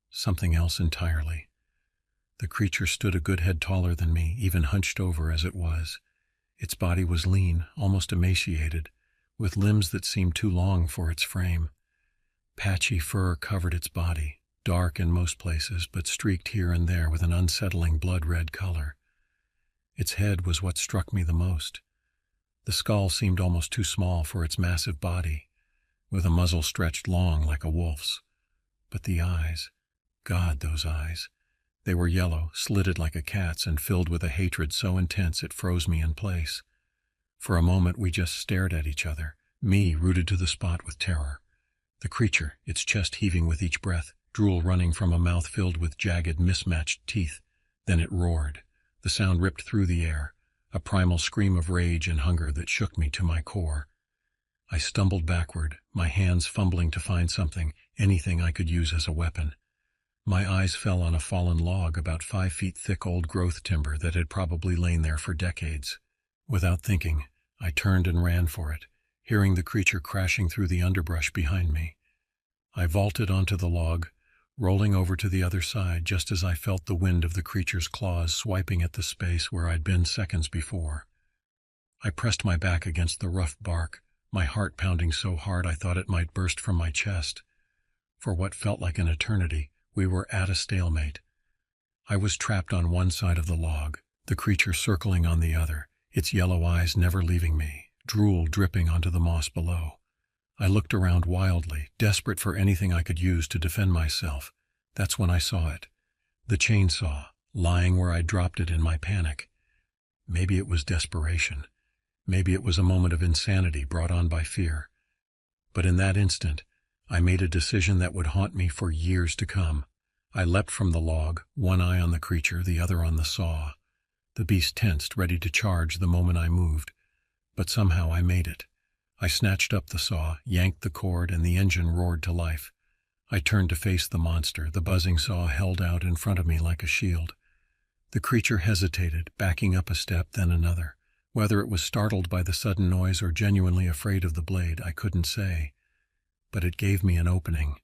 something else entirely. The creature stood a good head taller than me, even hunched over as it was. Its body was lean, almost emaciated, with limbs that seemed too long for its frame. Patchy fur covered its body, dark in most places, but streaked here and there with an unsettling blood-red color. Its head was what struck me the most. The skull seemed almost too small for its massive body, with a muzzle stretched long like a wolf's. But the eyes, God, those eyes! They were yellow, slitted like a cat's, and filled with a hatred so intense it froze me in place. For a moment we just stared at each other, me rooted to the spot with terror. The creature, its chest heaving with each breath, drool running from a mouth filled with jagged, mismatched teeth. Then it roared. The sound ripped through the air, a primal scream of rage and hunger that shook me to my core. I stumbled backward, my hands fumbling to find something, anything I could use as a weapon. My eyes fell on a fallen log about 5 feet thick old-growth timber that had probably lain there for decades. Without thinking, I turned and ran for it, hearing the creature crashing through the underbrush behind me. I vaulted onto the log, rolling over to the other side just as I felt the wind of the creature's claws swiping at the space where I'd been seconds before. I pressed my back against the rough bark, my heart pounding so hard I thought it might burst from my chest. For what felt like an eternity, we were at a stalemate. I was trapped on one side of the log, the creature circling on the other, its yellow eyes never leaving me, drool dripping onto the moss below. I looked around wildly, desperate for anything I could use to defend myself. That's when I saw it. The chainsaw, lying where I dropped it in my panic. Maybe it was desperation. Maybe it was a moment of insanity brought on by fear. But in that instant, I made a decision that would haunt me for years to come. I leapt from the log, one eye on the creature, the other on the saw. The beast tensed, ready to charge the moment I moved. But somehow I made it. I snatched up the saw, yanked the cord, and the engine roared to life. I turned to face the monster, the buzzing saw held out in front of me like a shield. The creature hesitated, backing up a step, then another. Whether it was startled by the sudden noise or genuinely afraid of the blade, I couldn't say. But it gave me an opening.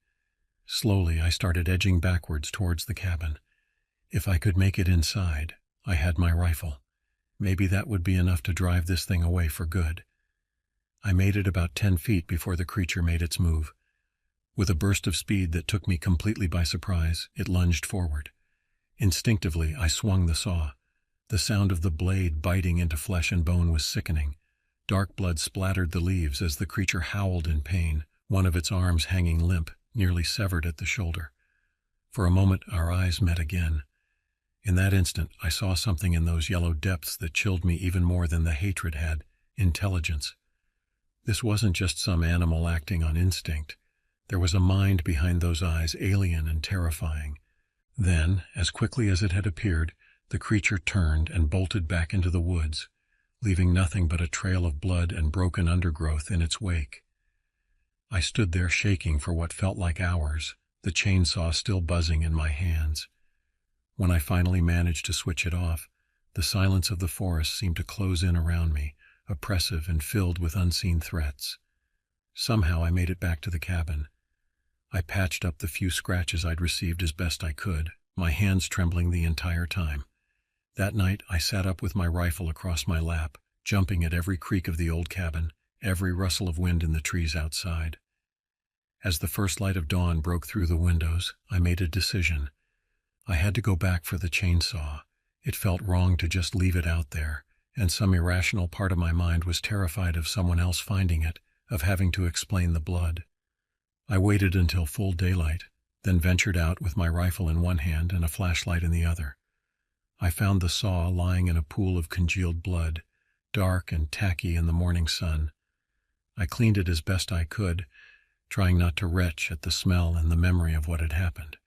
Slowly, I started edging backwards towards the cabin. If I could make it inside, I had my rifle. Maybe that would be enough to drive this thing away for good. I made it about 10 feet before the creature made its move. With a burst of speed that took me completely by surprise, it lunged forward. Instinctively, I swung the saw. The sound of the blade biting into flesh and bone was sickening. Dark blood splattered the leaves as the creature howled in pain, one of its arms hanging limp, nearly severed at the shoulder. For a moment, our eyes met again. In that instant, I saw something in those yellow depths that chilled me even more than the hatred had: intelligence. This wasn't just some animal acting on instinct. There was a mind behind those eyes, alien and terrifying. Then, as quickly as it had appeared, the creature turned and bolted back into the woods, leaving nothing but a trail of blood and broken undergrowth in its wake. I stood there shaking for what felt like hours, the chainsaw still buzzing in my hands. When I finally managed to switch it off, the silence of the forest seemed to close in around me, oppressive and filled with unseen threats. Somehow I made it back to the cabin. I patched up the few scratches I'd received as best I could, my hands trembling the entire time. That night I sat up with my rifle across my lap, jumping at every creak of the old cabin, every rustle of wind in the trees outside. As the first light of dawn broke through the windows, I made a decision. I had to go back for the chainsaw. It felt wrong to just leave it out there, and some irrational part of my mind was terrified of someone else finding it, of having to explain the blood. I waited until full daylight, then ventured out with my rifle in one hand and a flashlight in the other. I found the saw lying in a pool of congealed blood, dark and tacky in the morning sun. I cleaned it as best I could, trying not to retch at the smell and the memory of what had happened.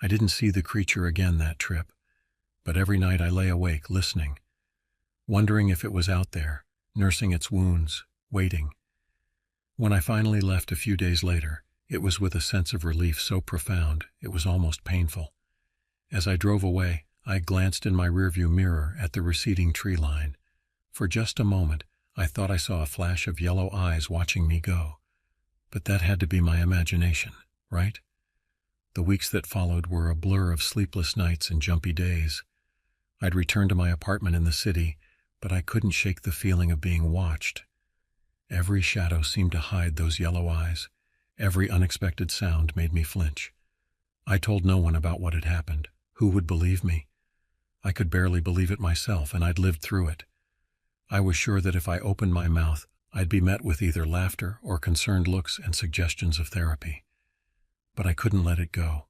I didn't see the creature again that trip, but every night I lay awake listening, wondering if it was out there, nursing its wounds, waiting. When I finally left a few days later, it was with a sense of relief so profound it was almost painful. As I drove away, I glanced in my rearview mirror at the receding tree line. For just a moment, I thought I saw a flash of yellow eyes watching me go. But that had to be my imagination, right? The weeks that followed were a blur of sleepless nights and jumpy days. I'd returned to my apartment in the city, but I couldn't shake the feeling of being watched. Every shadow seemed to hide those yellow eyes. Every unexpected sound made me flinch. I told no one about what had happened. Who would believe me? I could barely believe it myself, and I'd lived through it. I was sure that if I opened my mouth, I'd be met with either laughter or concerned looks and suggestions of therapy. But I couldn't let it go.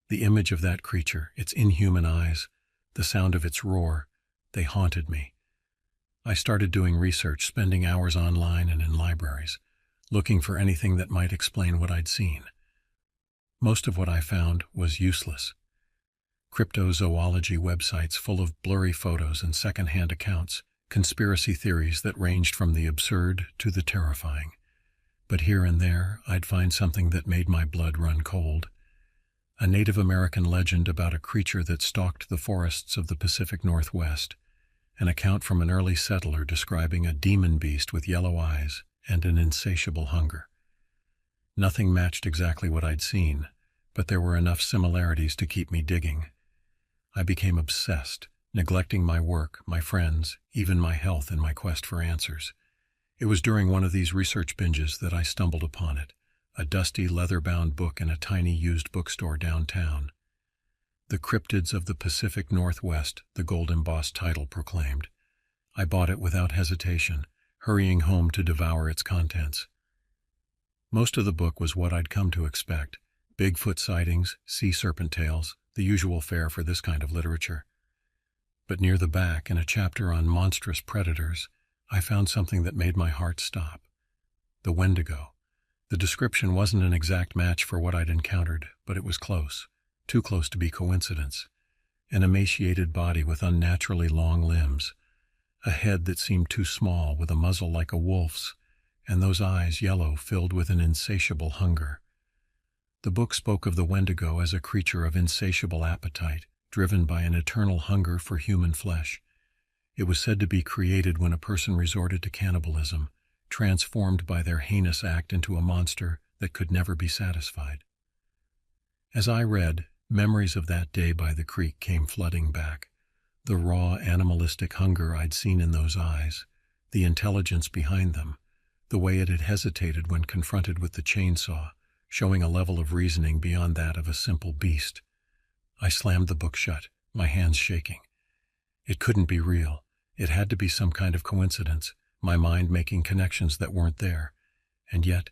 The image of that creature, its inhuman eyes, the sound of its roar, they haunted me. I started doing research, spending hours online and in libraries, looking for anything that might explain what I'd seen. Most of what I found was useless. Cryptozoology websites full of blurry photos and second-hand accounts, conspiracy theories that ranged from the absurd to the terrifying. But here and there, I'd find something that made my blood run cold. A Native American legend about a creature that stalked the forests of the Pacific Northwest, an account from an early settler describing a demon beast with yellow eyes and an insatiable hunger. Nothing matched exactly what I'd seen, but there were enough similarities to keep me digging. I became obsessed, neglecting my work, my friends, even my health in my quest for answers. It was during one of these research binges that I stumbled upon it, a dusty leather-bound book in a tiny used bookstore downtown. The Cryptids of the Pacific Northwest, the gold-embossed title proclaimed. I bought it without hesitation, hurrying home to devour its contents. Most of the book was what I'd come to expect: Bigfoot sightings, sea serpent tales, the usual fare for this kind of literature. But near the back, in a chapter on monstrous predators, I found something that made my heart stop. The Wendigo. The description wasn't an exact match for what I'd encountered, but it was close. Too close to be coincidence. An emaciated body with unnaturally long limbs. A head that seemed too small with a muzzle like a wolf's, and those eyes yellow filled with an insatiable hunger. The book spoke of the Wendigo as a creature of insatiable appetite, driven by an eternal hunger for human flesh. It was said to be created when a person resorted to cannibalism, transformed by their heinous act into a monster that could never be satisfied. As I read, memories of that day by the creek came flooding back. The raw, animalistic hunger I'd seen in those eyes, the intelligence behind them, the way it had hesitated when confronted with the chainsaw, showing a level of reasoning beyond that of a simple beast. I slammed the book shut, my hands shaking. It couldn't be real. It had to be some kind of coincidence, my mind making connections that weren't there. And yet,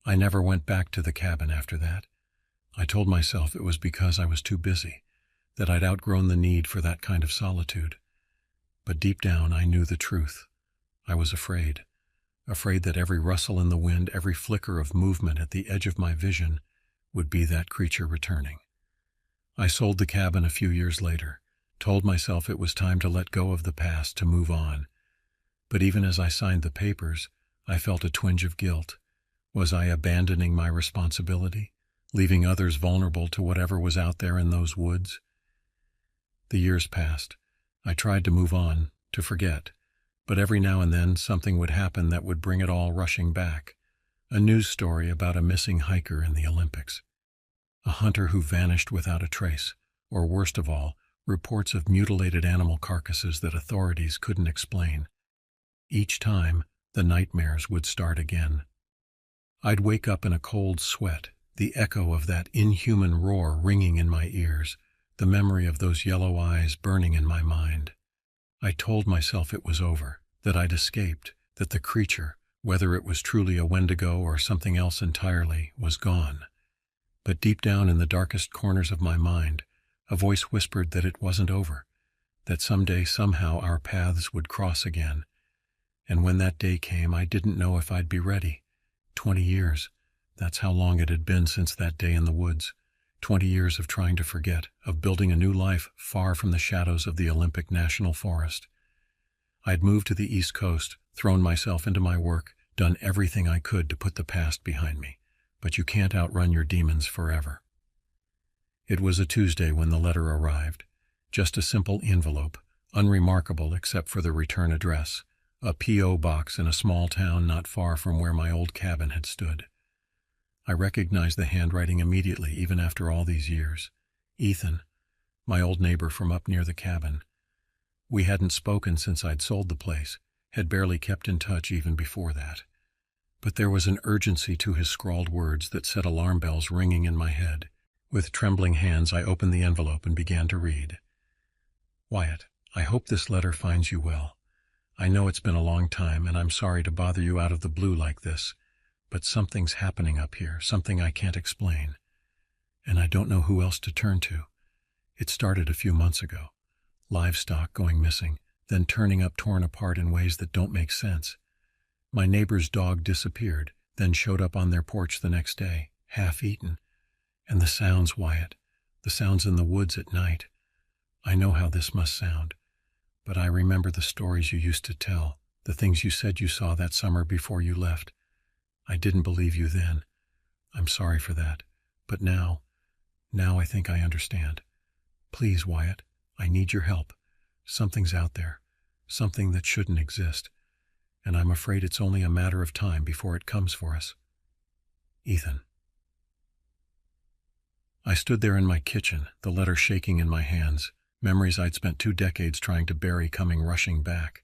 I never went back to the cabin after that. I told myself it was because I was too busy, that I'd outgrown the need for that kind of solitude. But deep down I knew the truth. I was afraid that every rustle in the wind, every flicker of movement at the edge of my vision would be that creature returning. I sold the cabin a few years later, told myself it was time to let go of the past, to move on. But even as I signed the papers, I felt a twinge of guilt. Was I abandoning my responsibility, leaving others vulnerable to whatever was out there in those woods? The years passed. I tried to move on, to forget. But every now and then something would happen that would bring it all rushing back. A news story about a missing hiker in the Olympics. A hunter who vanished without a trace. Or worst of all, reports of mutilated animal carcasses that authorities couldn't explain. Each time, the nightmares would start again. I'd wake up in a cold sweat, the echo of that inhuman roar ringing in my ears, the memory of those yellow eyes burning in my mind. I told myself it was over, that I'd escaped, that the creature, whether it was truly a Wendigo or something else entirely, was gone. But deep down in the darkest corners of my mind, a voice whispered that it wasn't over, that someday, somehow, our paths would cross again. And when that day came, I didn't know if I'd be ready. 20 years, that's how long it had been since that day in the woods. 20 years of trying to forget, of building a new life far from the shadows of the Olympic National Forest. I'd moved to the East Coast, thrown myself into my work, done everything I could to put the past behind me. But you can't outrun your demons forever. It was a Tuesday when the letter arrived. Just a simple envelope, unremarkable except for the return address, a P.O. box in a small town not far from where my old cabin had stood. I recognized the handwriting immediately, even after all these years. Ethan, my old neighbor from up near the cabin. We hadn't spoken since I'd sold the place, had barely kept in touch even before that. But there was an urgency to his scrawled words that set alarm bells ringing in my head. With trembling hands, I opened the envelope and began to read. Wyatt, I hope this letter finds you well. I know it's been a long time, and I'm sorry to bother you out of the blue like this, but something's happening up here, something I can't explain. And I don't know who else to turn to. It started a few months ago. Livestock going missing, then turning up torn apart in ways that don't make sense. My neighbor's dog disappeared, then showed up on their porch the next day, half-eaten. And the sounds, Wyatt, the sounds in the woods at night. I know how this must sound, but I remember the stories you used to tell, the things you said you saw that summer before you left. I didn't believe you then. I'm sorry for that. But now I think I understand. Please, Wyatt, I need your help. Something's out there, something that shouldn't exist, and I'm afraid it's only a matter of time before it comes for us. Ethan. I stood there in my kitchen, the letter shaking in my hands, memories I'd spent 2 decades trying to bury coming rushing back.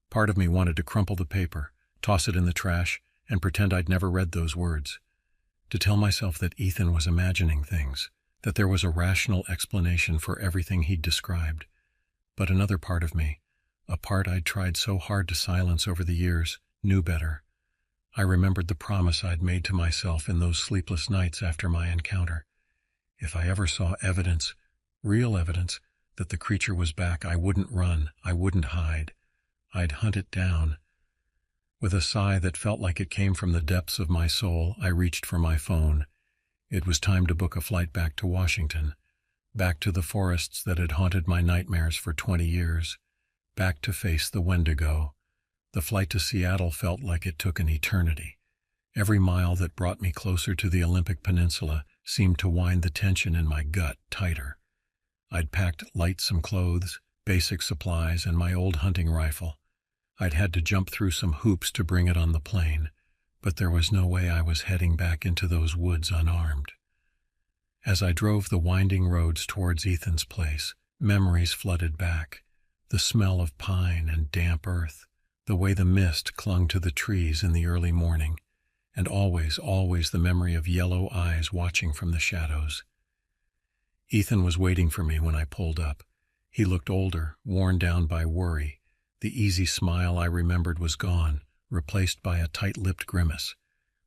Part of me wanted to crumple the paper, toss it in the trash, and pretend I'd never read those words. To tell myself that Ethan was imagining things, that there was a rational explanation for everything he'd described. But another part of me, a part I'd tried so hard to silence over the years, knew better. I remembered the promise I'd made to myself in those sleepless nights after my encounter. If I ever saw evidence, real evidence, that the creature was back, I wouldn't run, I wouldn't hide. I'd hunt it down. With a sigh that felt like it came from the depths of my soul, I reached for my phone. It was time to book a flight back to Washington, back to the forests that had haunted my nightmares for 20 years, back to face the Wendigo. The flight to Seattle felt like it took an eternity. Every mile that brought me closer to the Olympic Peninsula seemed to wind the tension in my gut tighter. I'd packed lightsome clothes, basic supplies, and my old hunting rifle. I'd had to jump through some hoops to bring it on the plane, but there was no way I was heading back into those woods unarmed. As I drove the winding roads towards Ethan's place, memories flooded back. The smell of pine and damp earth, the way the mist clung to the trees in the early morning, and always the memory of yellow eyes watching from the shadows. Ethan was waiting for me when I pulled up. He looked older, worn down by worry. The easy smile I remembered was gone, replaced by a tight-lipped grimace.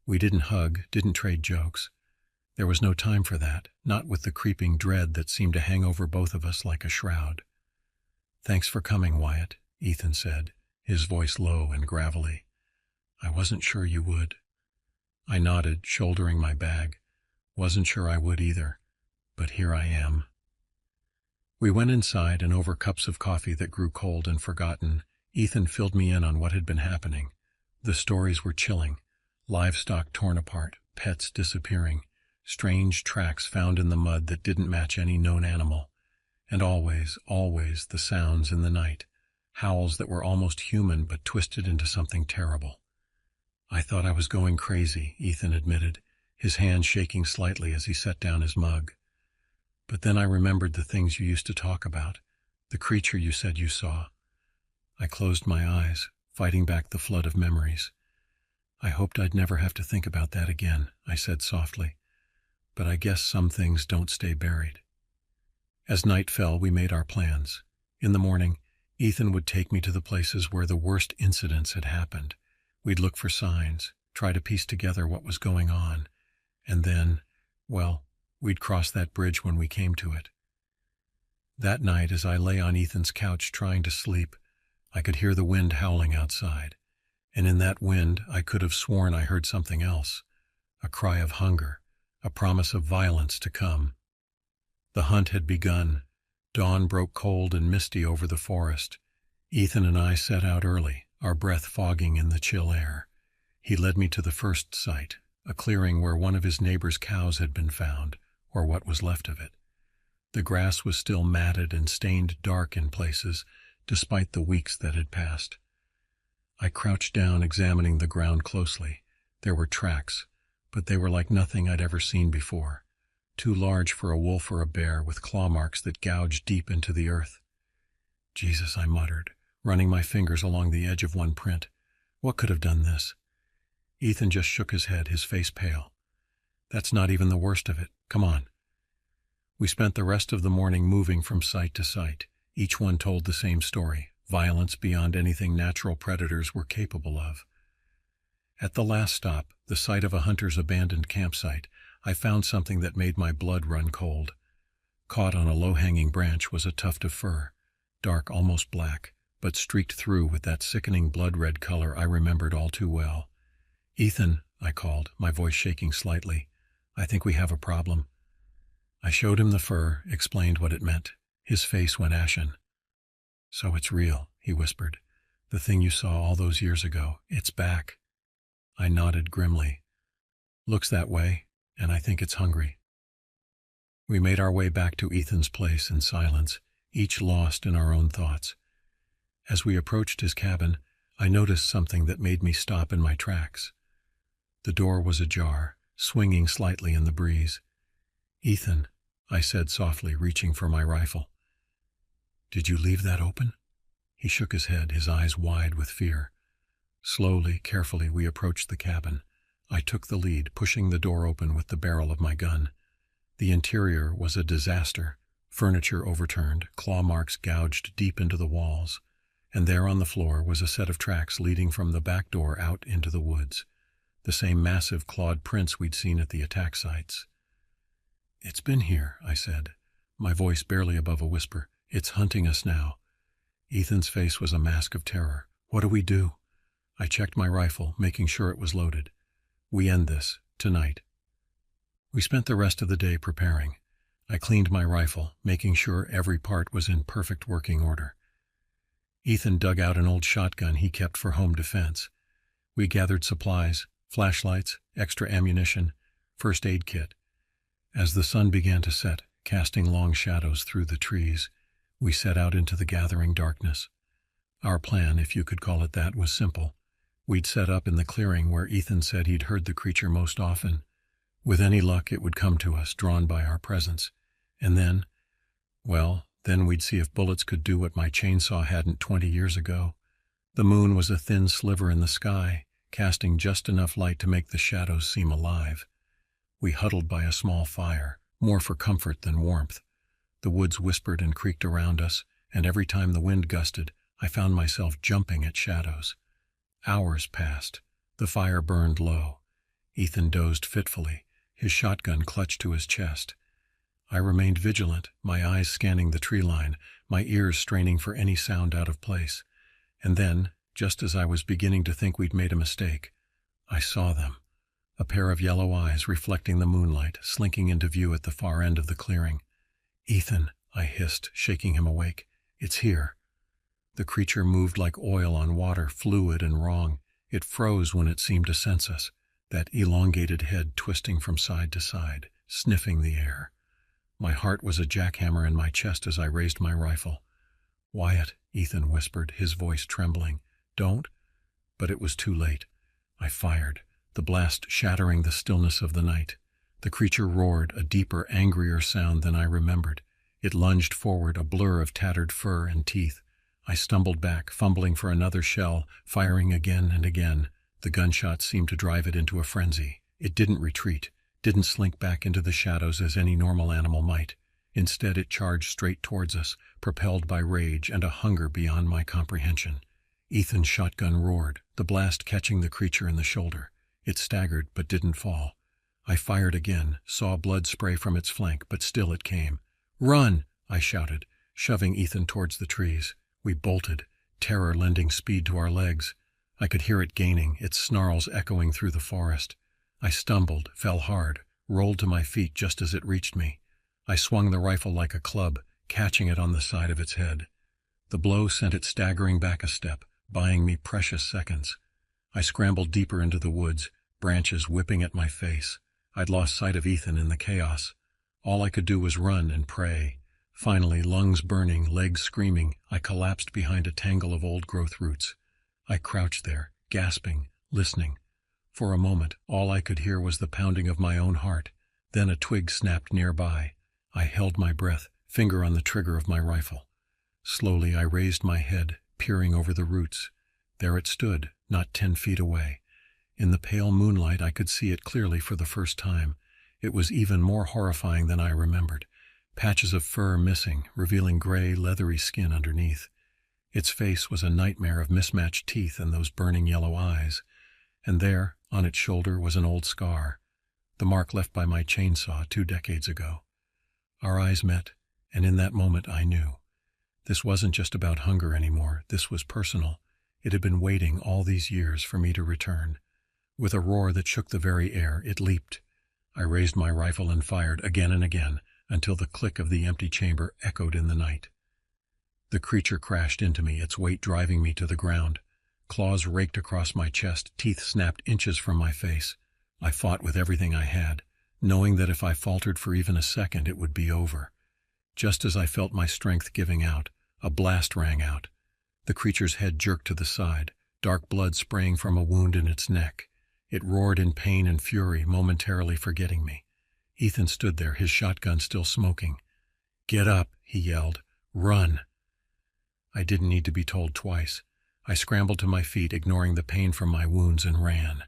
We didn't hug, didn't trade jokes. There was no time for that, not with the creeping dread that seemed to hang over both of us like a shroud. "Thanks for coming, Wyatt," Ethan said, his voice low and gravelly. "I wasn't sure you would." I nodded, shouldering my bag. Wasn't sure I would either, but here I am. We went inside, and over cups of coffee that grew cold and forgotten, Ethan filled me in on what had been happening. The stories were chilling. Livestock torn apart, pets disappearing, strange tracks found in the mud that didn't match any known animal. And always the sounds in the night, howls that were almost human but twisted into something terrible. "I thought I was going crazy," Ethan admitted, his hand shaking slightly as he set down his mug. "But then I remembered the things you used to talk about, the creature you said you saw." I closed my eyes, fighting back the flood of memories. "I hoped I'd never have to think about that again," I said softly. "But I guess some things don't stay buried." As night fell, we made our plans. In the morning, Ethan would take me to the places where the worst incidents had happened. We'd look for signs, try to piece together what was going on, and then, well, we'd cross that bridge when we came to it. That night, as I lay on Ethan's couch trying to sleep, I could hear the wind howling outside, and in that wind I could have sworn I heard something else, a cry of hunger, a promise of violence to come. The hunt had begun. Dawn broke cold and misty over the forest. Ethan and I set out early, our breath fogging in the chill air. He led me to the first site, a clearing where one of his neighbor's cows had been found, or what was left of it. The grass was still matted and stained dark in places, despite the weeks that had passed. I crouched down, examining the ground closely. There were tracks, but they were like nothing I'd ever seen before. Too large for a wolf or a bear, with claw marks that gouged deep into the earth. "Jesus," I muttered, running my fingers along the edge of one print. "What could have done this?" Ethan just shook his head, his face pale. "That's not even the worst of it. Come on." We spent the rest of the morning moving from site to site. Each one told the same story, violence beyond anything natural predators were capable of. At the last stop, the site of a hunter's abandoned campsite, I found something that made my blood run cold. Caught on a low-hanging branch was a tuft of fur, dark, almost black, but streaked through with that sickening blood-red color I remembered all too well. "Ethan," I called, my voice shaking slightly, "I think we have a problem." I showed him the fur, explained what it meant. His face went ashen. "So it's real," he whispered. "The thing you saw all those years ago, it's back." I nodded grimly. "Looks that way, and I think it's hungry." We made our way back to Ethan's place in silence, each lost in our own thoughts. As we approached his cabin, I noticed something that made me stop in my tracks. The door was ajar, swinging slightly in the breeze. "Ethan," I said softly, reaching for my rifle. "Did you leave that open?" He shook his head, his eyes wide with fear. Slowly, carefully, we approached the cabin. I took the lead, pushing the door open with the barrel of my gun. The interior was a disaster. Furniture overturned, claw marks gouged deep into the walls, and there on the floor was a set of tracks leading from the back door out into the woods, the same massive clawed prints we'd seen at the attack sites. "It's been here," I said, my voice barely above a whisper. "It's hunting us now." Ethan's face was a mask of terror. What do we do? I checked my rifle, making sure it was loaded. We end this, tonight. We spent the rest of the day preparing. I cleaned my rifle, making sure every part was in perfect working order. Ethan dug out an old shotgun he kept for home defense. We gathered supplies, flashlights, extra ammunition, first aid kit. As the sun began to set, casting long shadows through the trees, we set out into the gathering darkness. Our plan, if you could call it that, was simple. We'd set up in the clearing where Ethan said he'd heard the creature most often. With any luck, it would come to us, drawn by our presence. And then we'd see if bullets could do what my chainsaw hadn't 20 years ago. The moon was a thin sliver in the sky, casting just enough light to make the shadows seem alive. We huddled by a small fire, more for comfort than warmth. The woods whispered and creaked around us, and every time the wind gusted, I found myself jumping at shadows. Hours passed. The fire burned low. Ethan dozed fitfully, his shotgun clutched to his chest. I remained vigilant, my eyes scanning the tree line, my ears straining for any sound out of place. And then, just as I was beginning to think we'd made a mistake, I saw them. A pair of yellow eyes reflecting the moonlight, slinking into view at the far end of the clearing. "Ethan," I hissed, shaking him awake. "It's here." The creature moved like oil on water, fluid and wrong. It froze when it seemed to sense us, that elongated head twisting from side to side, sniffing the air. My heart was a jackhammer in my chest as I raised my rifle. "Wyatt," Ethan whispered, his voice trembling. "Don't." But it was too late. I fired, the blast shattering the stillness of the night. The creature roared, a deeper, angrier sound than I remembered. It lunged forward, a blur of tattered fur and teeth. I stumbled back, fumbling for another shell, firing again and again. The gunshots seemed to drive it into a frenzy. It didn't retreat, didn't slink back into the shadows as any normal animal might. Instead, it charged straight towards us, propelled by rage and a hunger beyond my comprehension. Ethan's shotgun roared, the blast catching the creature in the shoulder. It staggered, but didn't fall. I fired again, saw blood spray from its flank, but still it came. "Run!" I shouted, shoving Ethan towards the trees. We bolted, terror lending speed to our legs. I could hear it gaining, its snarls echoing through the forest. I stumbled, fell hard, rolled to my feet just as it reached me. I swung the rifle like a club, catching it on the side of its head. The blow sent it staggering back a step, buying me precious seconds. I scrambled deeper into the woods, branches whipping at my face. I'd lost sight of Ethan in the chaos. All I could do was run and pray. Finally, lungs burning, legs screaming, I collapsed behind a tangle of old-growth roots. I crouched there, gasping, listening. For a moment, all I could hear was the pounding of my own heart. Then a twig snapped nearby. I held my breath, finger on the trigger of my rifle. Slowly, I raised my head, peering over the roots. There it stood, not 10 feet away. In the pale moonlight, I could see it clearly for the first time. It was even more horrifying than I remembered. Patches of fur missing, revealing gray, leathery skin underneath. Its face was a nightmare of mismatched teeth and those burning yellow eyes. And there, on its shoulder, was an old scar, the mark left by my chainsaw 2 decades ago. Our eyes met, and in that moment I knew. This wasn't just about hunger anymore, this was personal. It had been waiting all these years for me to return. With a roar that shook the very air, it leaped. I raised my rifle and fired again and again, until the click of the empty chamber echoed in the night. The creature crashed into me, its weight driving me to the ground. Claws raked across my chest, teeth snapped inches from my face. I fought with everything I had, knowing that if I faltered for even a second, it would be over. Just as I felt my strength giving out, a blast rang out. The creature's head jerked to the side, dark blood spraying from a wound in its neck. It roared in pain and fury, momentarily forgetting me. Ethan stood there, his shotgun still smoking. "Get up," he yelled. "Run." I didn't need to be told twice. I scrambled to my feet, ignoring the pain from my wounds, and ran.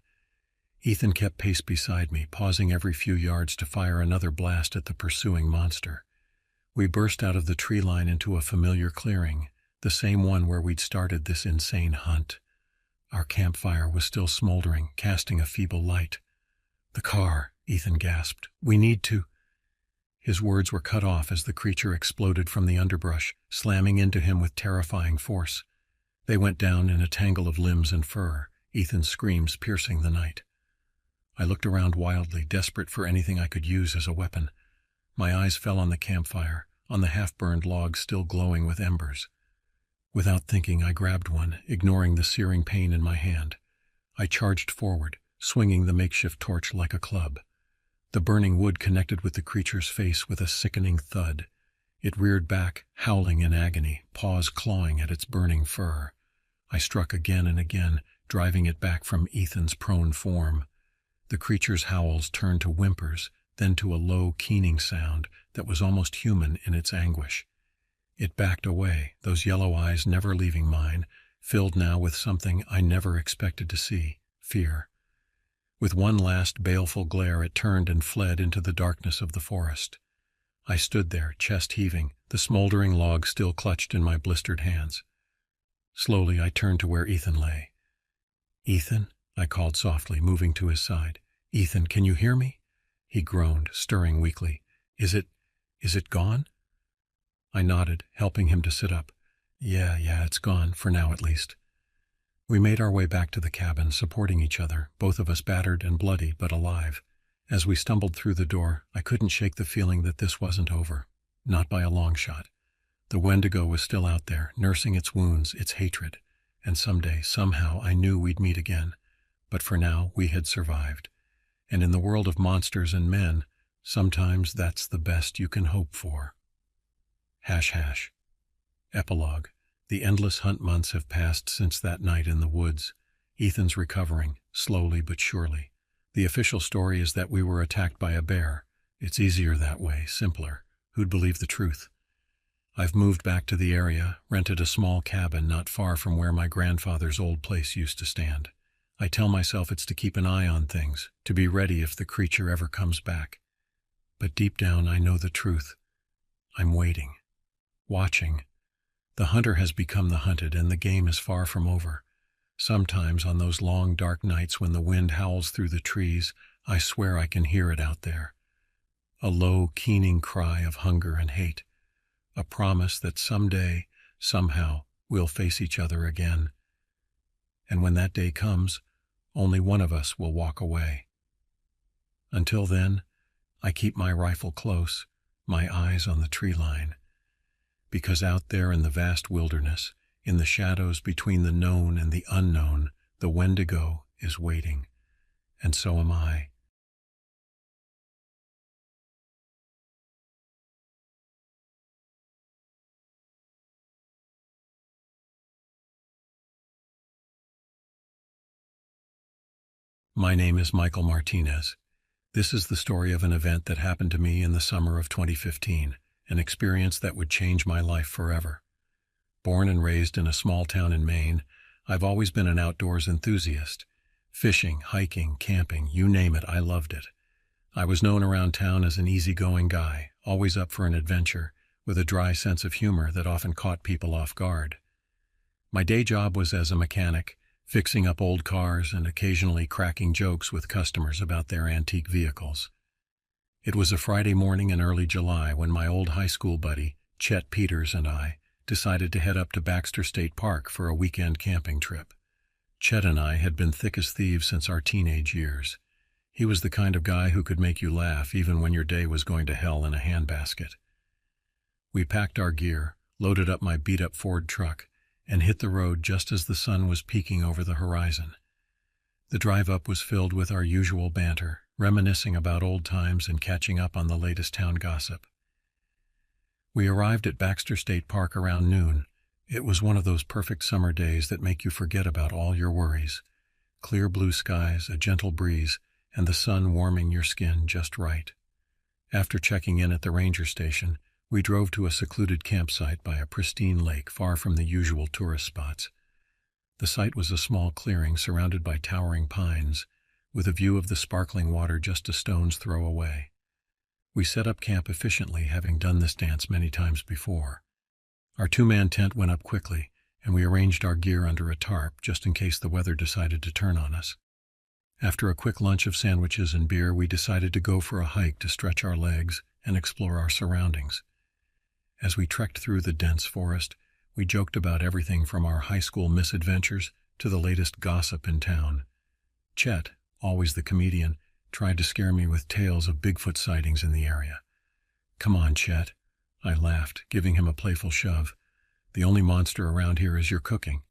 Ethan kept pace beside me, pausing every few yards to fire another blast at the pursuing monster. We burst out of the tree line into a familiar clearing, the same one where we'd started this insane hunt. Our campfire was still smoldering, casting a feeble light. "The car," Ethan gasped. "We need to—" His words were cut off as the creature exploded from the underbrush, slamming into him with terrifying force. They went down in a tangle of limbs and fur, Ethan's screams piercing the night. I looked around wildly, desperate for anything I could use as a weapon. My eyes fell on the campfire, on the half-burned logs still glowing with embers. Without thinking, I grabbed one, ignoring the searing pain in my hand. I charged forward, swinging the makeshift torch like a club. The burning wood connected with the creature's face with a sickening thud. It reared back, howling in agony, paws clawing at its burning fur. I struck again and again, driving it back from Ethan's prone form. The creature's howls turned to whimpers, then to a low, keening sound that was almost human in its anguish. It backed away, those yellow eyes never leaving mine, filled now with something I never expected to see, fear. With one last baleful glare, it turned and fled into the darkness of the forest. I stood there, chest heaving, the smoldering log still clutched in my blistered hands. Slowly, I turned to where Ethan lay. "Ethan?" I called softly, moving to his side. "Ethan, can you hear me?" He groaned, stirring weakly. Is it gone?" I nodded, helping him to sit up. Yeah, it's gone, for now at least." We made our way back to the cabin, supporting each other, both of us battered and bloody, but alive. As we stumbled through the door, I couldn't shake the feeling that this wasn't over. Not by a long shot. The Wendigo was still out there, nursing its wounds, its hatred. And someday, somehow, I knew we'd meet again. But for now, we had survived. And in the world of monsters and men, sometimes that's the best you can hope for. ##. Epilogue. The endless hunt months have passed since that night in the woods. Ethan's recovering, slowly but surely. The official story is that we were attacked by a bear. It's easier that way, simpler. Who'd believe the truth? I've moved back to the area, rented a small cabin not far from where my grandfather's old place used to stand. I tell myself it's to keep an eye on things, to be ready if the creature ever comes back. But deep down I know the truth. I'm waiting. Watching. The hunter has become the hunted, and the game is far from over. Sometimes on those long dark nights when the wind howls through the trees, I swear I can hear it out there. A low, keening cry of hunger and hate. A promise that someday, somehow, we'll face each other again. And when that day comes, only one of us will walk away. Until then, I keep my rifle close, my eyes on the tree line. Because out there in the vast wilderness, in the shadows between the known and the unknown, the Wendigo is waiting. And so am I. My name is Michael Martinez. This is the story of an event that happened to me in the summer of 2015, an experience that would change my life forever. Born and raised in a small town in Maine, I've always been an outdoors enthusiast. Fishing, hiking, camping, you name it, I loved it. I was known around town as an easygoing guy, always up for an adventure, with a dry sense of humor that often caught people off guard. My day job was as a mechanic, fixing up old cars and occasionally cracking jokes with customers about their antique vehicles. It was a Friday morning in early July when my old high school buddy, Chet Peters, and I decided to head up to Baxter State Park for a weekend camping trip. Chet and I had been thick as thieves since our teenage years. He was the kind of guy who could make you laugh even when your day was going to hell in a handbasket. We packed our gear, loaded up my beat-up Ford truck, and hit the road just as the sun was peeking over the horizon. The drive up was filled with our usual banter, reminiscing about old times and catching up on the latest town gossip. We arrived at Baxter State Park around noon. It was one of those perfect summer days that make you forget about all your worries. Clear blue skies, a gentle breeze, and the sun warming your skin just right. After checking in at the ranger station, we drove to a secluded campsite by a pristine lake far from the usual tourist spots. The site was a small clearing surrounded by towering pines, with a view of the sparkling water just a stone's throw away. We set up camp efficiently, having done this dance many times before. Our two-man tent went up quickly, and we arranged our gear under a tarp just in case the weather decided to turn on us. After a quick lunch of sandwiches and beer, we decided to go for a hike to stretch our legs and explore our surroundings. As we trekked through the dense forest, We joked about everything from our high school misadventures to the latest gossip in town. Chet, always the comedian, tried to scare me with tales of Bigfoot sightings in the area. "Come on, Chet," I laughed, giving him a playful shove. "The only monster around here is your cooking."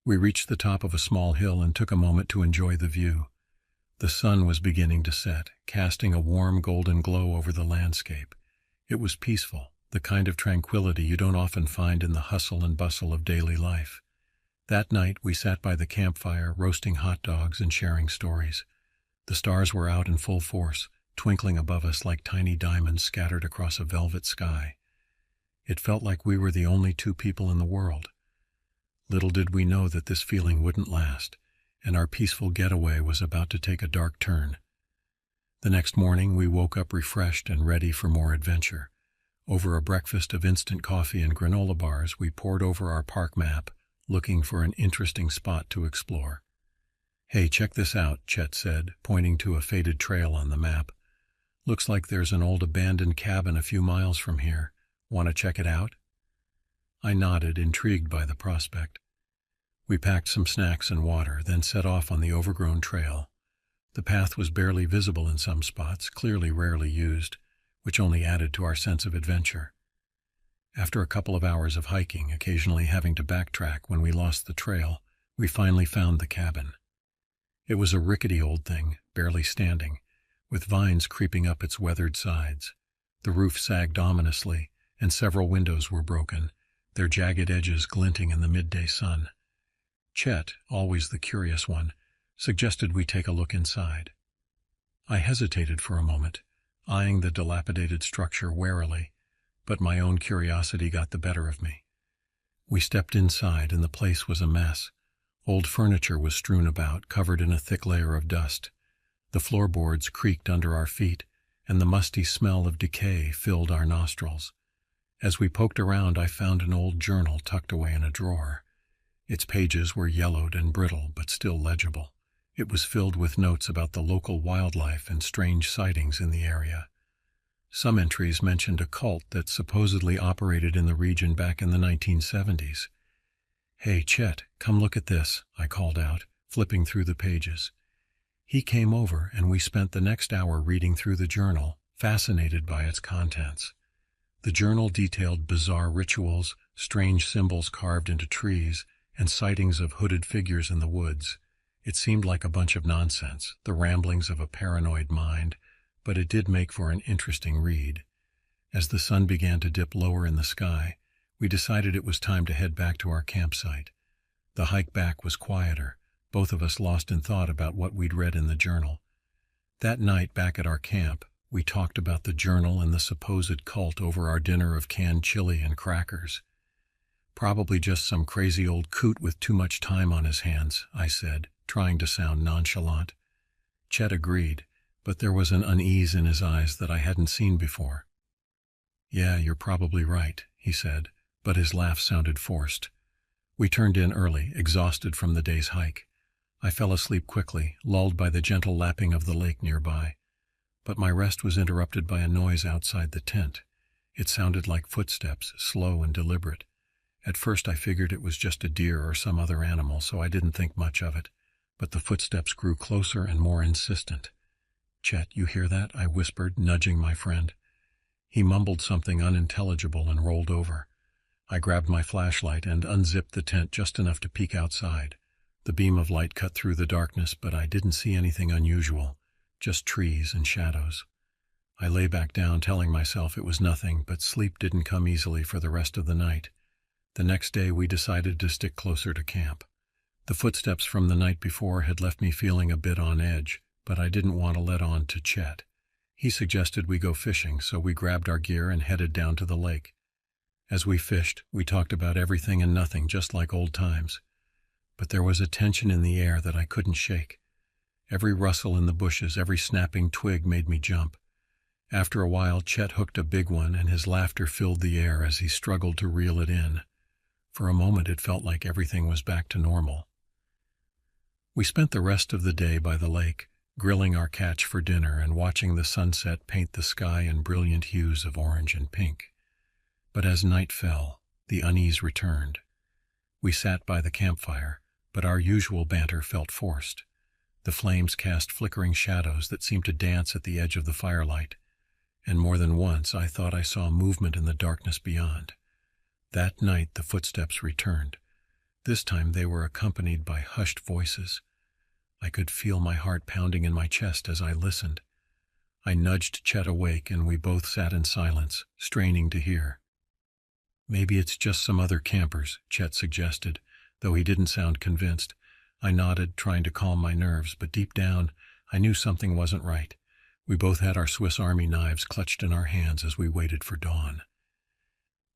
We reached the top of a small hill and took a moment to enjoy the view. The sun was beginning to set, casting a warm golden glow over the landscape. It was peaceful, the kind of tranquility you don't often find in the hustle and bustle of daily life. That night we sat by the campfire, roasting hot dogs and sharing stories. The stars were out in full force, twinkling above us like tiny diamonds scattered across a velvet sky. It felt like we were the only two people in the world. Little did we know that this feeling wouldn't last, and our peaceful getaway was about to take a dark turn. The next morning we woke up refreshed and ready for more adventure. Over a breakfast of instant coffee and granola bars, we pored over our park map, looking for an interesting spot to explore. "Hey, check this out," Chet said, pointing to a faded trail on the map. "Looks like there's an old abandoned cabin a few miles from here. Want to check it out?" I nodded, intrigued by the prospect. We packed some snacks and water, then set off on the overgrown trail. The path was barely visible in some spots, clearly rarely used, which only added to our sense of adventure. After a couple of hours of hiking, occasionally having to backtrack when we lost the trail, we finally found the cabin. It was a rickety old thing, barely standing, with vines creeping up its weathered sides. The roof sagged ominously, and several windows were broken, their jagged edges glinting in the midday sun. Chet, always the curious one, suggested we take a look inside. I hesitated for a moment, eyeing the dilapidated structure warily, but my own curiosity got the better of me. We stepped inside, and the place was a mess. Old furniture was strewn about, covered in a thick layer of dust. The floorboards creaked under our feet, and the musty smell of decay filled our nostrils. As we poked around, I found an old journal tucked away in a drawer. Its pages were yellowed and brittle, but still legible. It was filled with notes about the local wildlife and strange sightings in the area. Some entries mentioned a cult that supposedly operated in the region back in the 1970s. "Hey, Chet, come look at this," I called out, flipping through the pages. He came over, and we spent the next hour reading through the journal, fascinated by its contents. The journal detailed bizarre rituals, strange symbols carved into trees, and sightings of hooded figures in the woods. It seemed like a bunch of nonsense, the ramblings of a paranoid mind, but it did make for an interesting read. As the sun began to dip lower in the sky, we decided it was time to head back to our campsite. The hike back was quieter, both of us lost in thought about what we'd read in the journal. That night back at our camp, we talked about the journal and the supposed cult over our dinner of canned chili and crackers. "Probably just some crazy old coot with too much time on his hands," I said, trying to sound nonchalant. Chet agreed, but there was an unease in his eyes that I hadn't seen before. "Yeah, you're probably right," he said, but his laugh sounded forced. We turned in early, exhausted from the day's hike. I fell asleep quickly, lulled by the gentle lapping of the lake nearby. But my rest was interrupted by a noise outside the tent. It sounded like footsteps, slow and deliberate. At first I figured it was just a deer or some other animal, so I didn't think much of it. But the footsteps grew closer and more insistent. "Chet, you hear that?" I whispered, nudging my friend. He mumbled something unintelligible and rolled over. I grabbed my flashlight and unzipped the tent just enough to peek outside. The beam of light cut through the darkness, but I didn't see anything unusual, just trees and shadows. I lay back down, telling myself it was nothing, but sleep didn't come easily for the rest of the night. The next day we decided to stick closer to camp. The footsteps from the night before had left me feeling a bit on edge, but I didn't want to let on to Chet. He suggested we go fishing, so we grabbed our gear and headed down to the lake. As we fished, we talked about everything and nothing, just like old times. But there was a tension in the air that I couldn't shake. Every rustle in the bushes, every snapping twig made me jump. After a while, Chet hooked a big one, and his laughter filled the air as he struggled to reel it in. For a moment it felt like everything was back to normal. We spent the rest of the day by the lake, grilling our catch for dinner and watching the sunset paint the sky in brilliant hues of orange and pink. But as night fell, the unease returned. We sat by the campfire, but our usual banter felt forced. The flames cast flickering shadows that seemed to dance at the edge of the firelight, and more than once I thought I saw movement in the darkness beyond. That night the footsteps returned. This time they were accompanied by hushed voices. I could feel my heart pounding in my chest as I listened. I nudged Chet awake, and we both sat in silence, straining to hear. "Maybe it's just some other campers," Chet suggested, though he didn't sound convinced. I nodded, trying to calm my nerves, but deep down, I knew something wasn't right. We both had our Swiss Army knives clutched in our hands as we waited for dawn.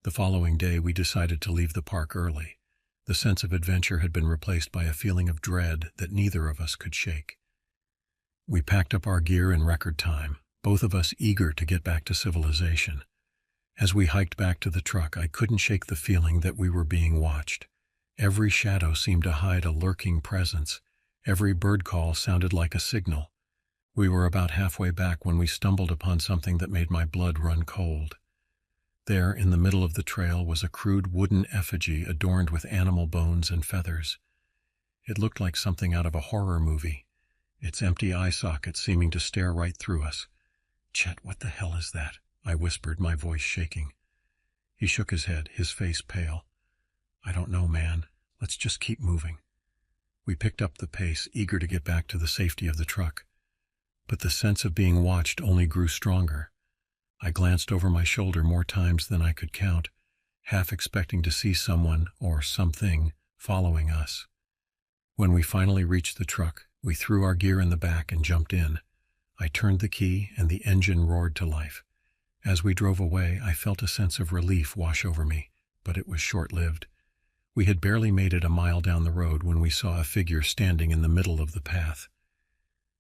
The following day, we decided to leave the park early. The sense of adventure had been replaced by a feeling of dread that neither of us could shake. We packed up our gear in record time, both of us eager to get back to civilization. As we hiked back to the truck, I couldn't shake the feeling that we were being watched. Every shadow seemed to hide a lurking presence. Every bird call sounded like a signal. We were about halfway back when we stumbled upon something that made my blood run cold. There, in the middle of the trail, was a crude wooden effigy adorned with animal bones and feathers. It looked like something out of a horror movie, its empty eye sockets seeming to stare right through us. "Chet, what the hell is that?" I whispered, my voice shaking. He shook his head, his face pale. "I don't know, man. Let's just keep moving." We picked up the pace, eager to get back to the safety of the truck. But the sense of being watched only grew stronger. I glanced over my shoulder more times than I could count, half expecting to see someone or something following us. When we finally reached the truck, we threw our gear in the back and jumped in. I turned the key and the engine roared to life. As we drove away, I felt a sense of relief wash over me, but it was short-lived. We had barely made it a mile down the road when we saw a figure standing in the middle of the path.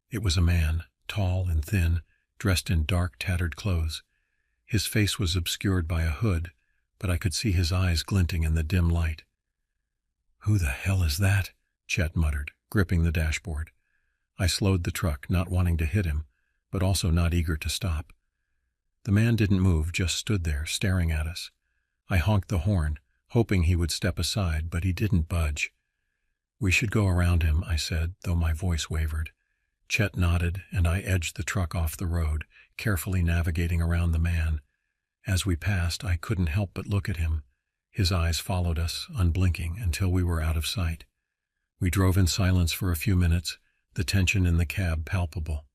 It was a man, tall and thin, dressed in dark, tattered clothes. His face was obscured by a hood, but I could see his eyes glinting in the dim light. "Who the hell is that?" Chet muttered, gripping the dashboard. I slowed the truck, not wanting to hit him, but also not eager to stop. The man didn't move, just stood there, staring at us. I honked the horn, hoping he would step aside, but he didn't budge. "We should go around him," I said, though my voice wavered. Chet nodded, and I edged the truck off the road, carefully navigating around the man. As we passed, I couldn't help but look at him. His eyes followed us, unblinking, until we were out of sight. We drove in silence for a few minutes, the tension in the cab palpable.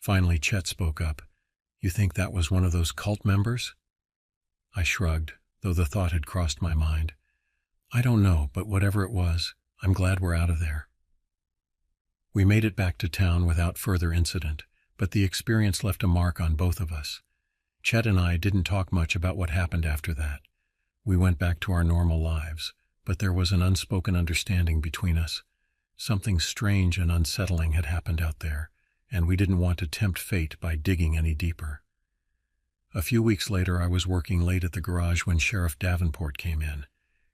Finally, Chet spoke up. "You think that was one of those cult members?" I shrugged, though the thought had crossed my mind. "I don't know, but whatever it was, I'm glad we're out of there." We made it back to town without further incident, but the experience left a mark on both of us. Chet and I didn't talk much about what happened after that. We went back to our normal lives, but there was an unspoken understanding between us. Something strange and unsettling had happened out there, and we didn't want to tempt fate by digging any deeper. A few weeks later, I was working late at the garage when Sheriff Davenport came in.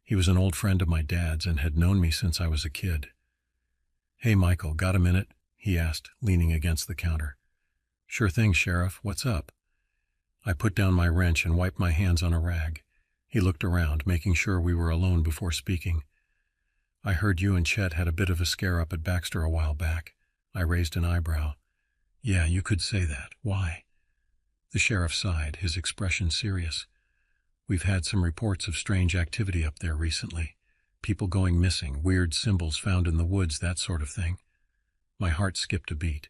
He was an old friend of my dad's and had known me since I was a kid. "Hey, Michael, got a minute?" he asked, leaning against the counter. "Sure thing, Sheriff. What's up?" I put down my wrench and wiped my hands on a rag. He looked around, making sure we were alone before speaking. "I heard you and Chet had a bit of a scare up at Baxter a while back." I raised an eyebrow. "Yeah, you could say that. Why?" The sheriff sighed, his expression serious. "We've had some reports of strange activity up there recently. People going missing, weird symbols found in the woods, that sort of thing." My heart skipped a beat.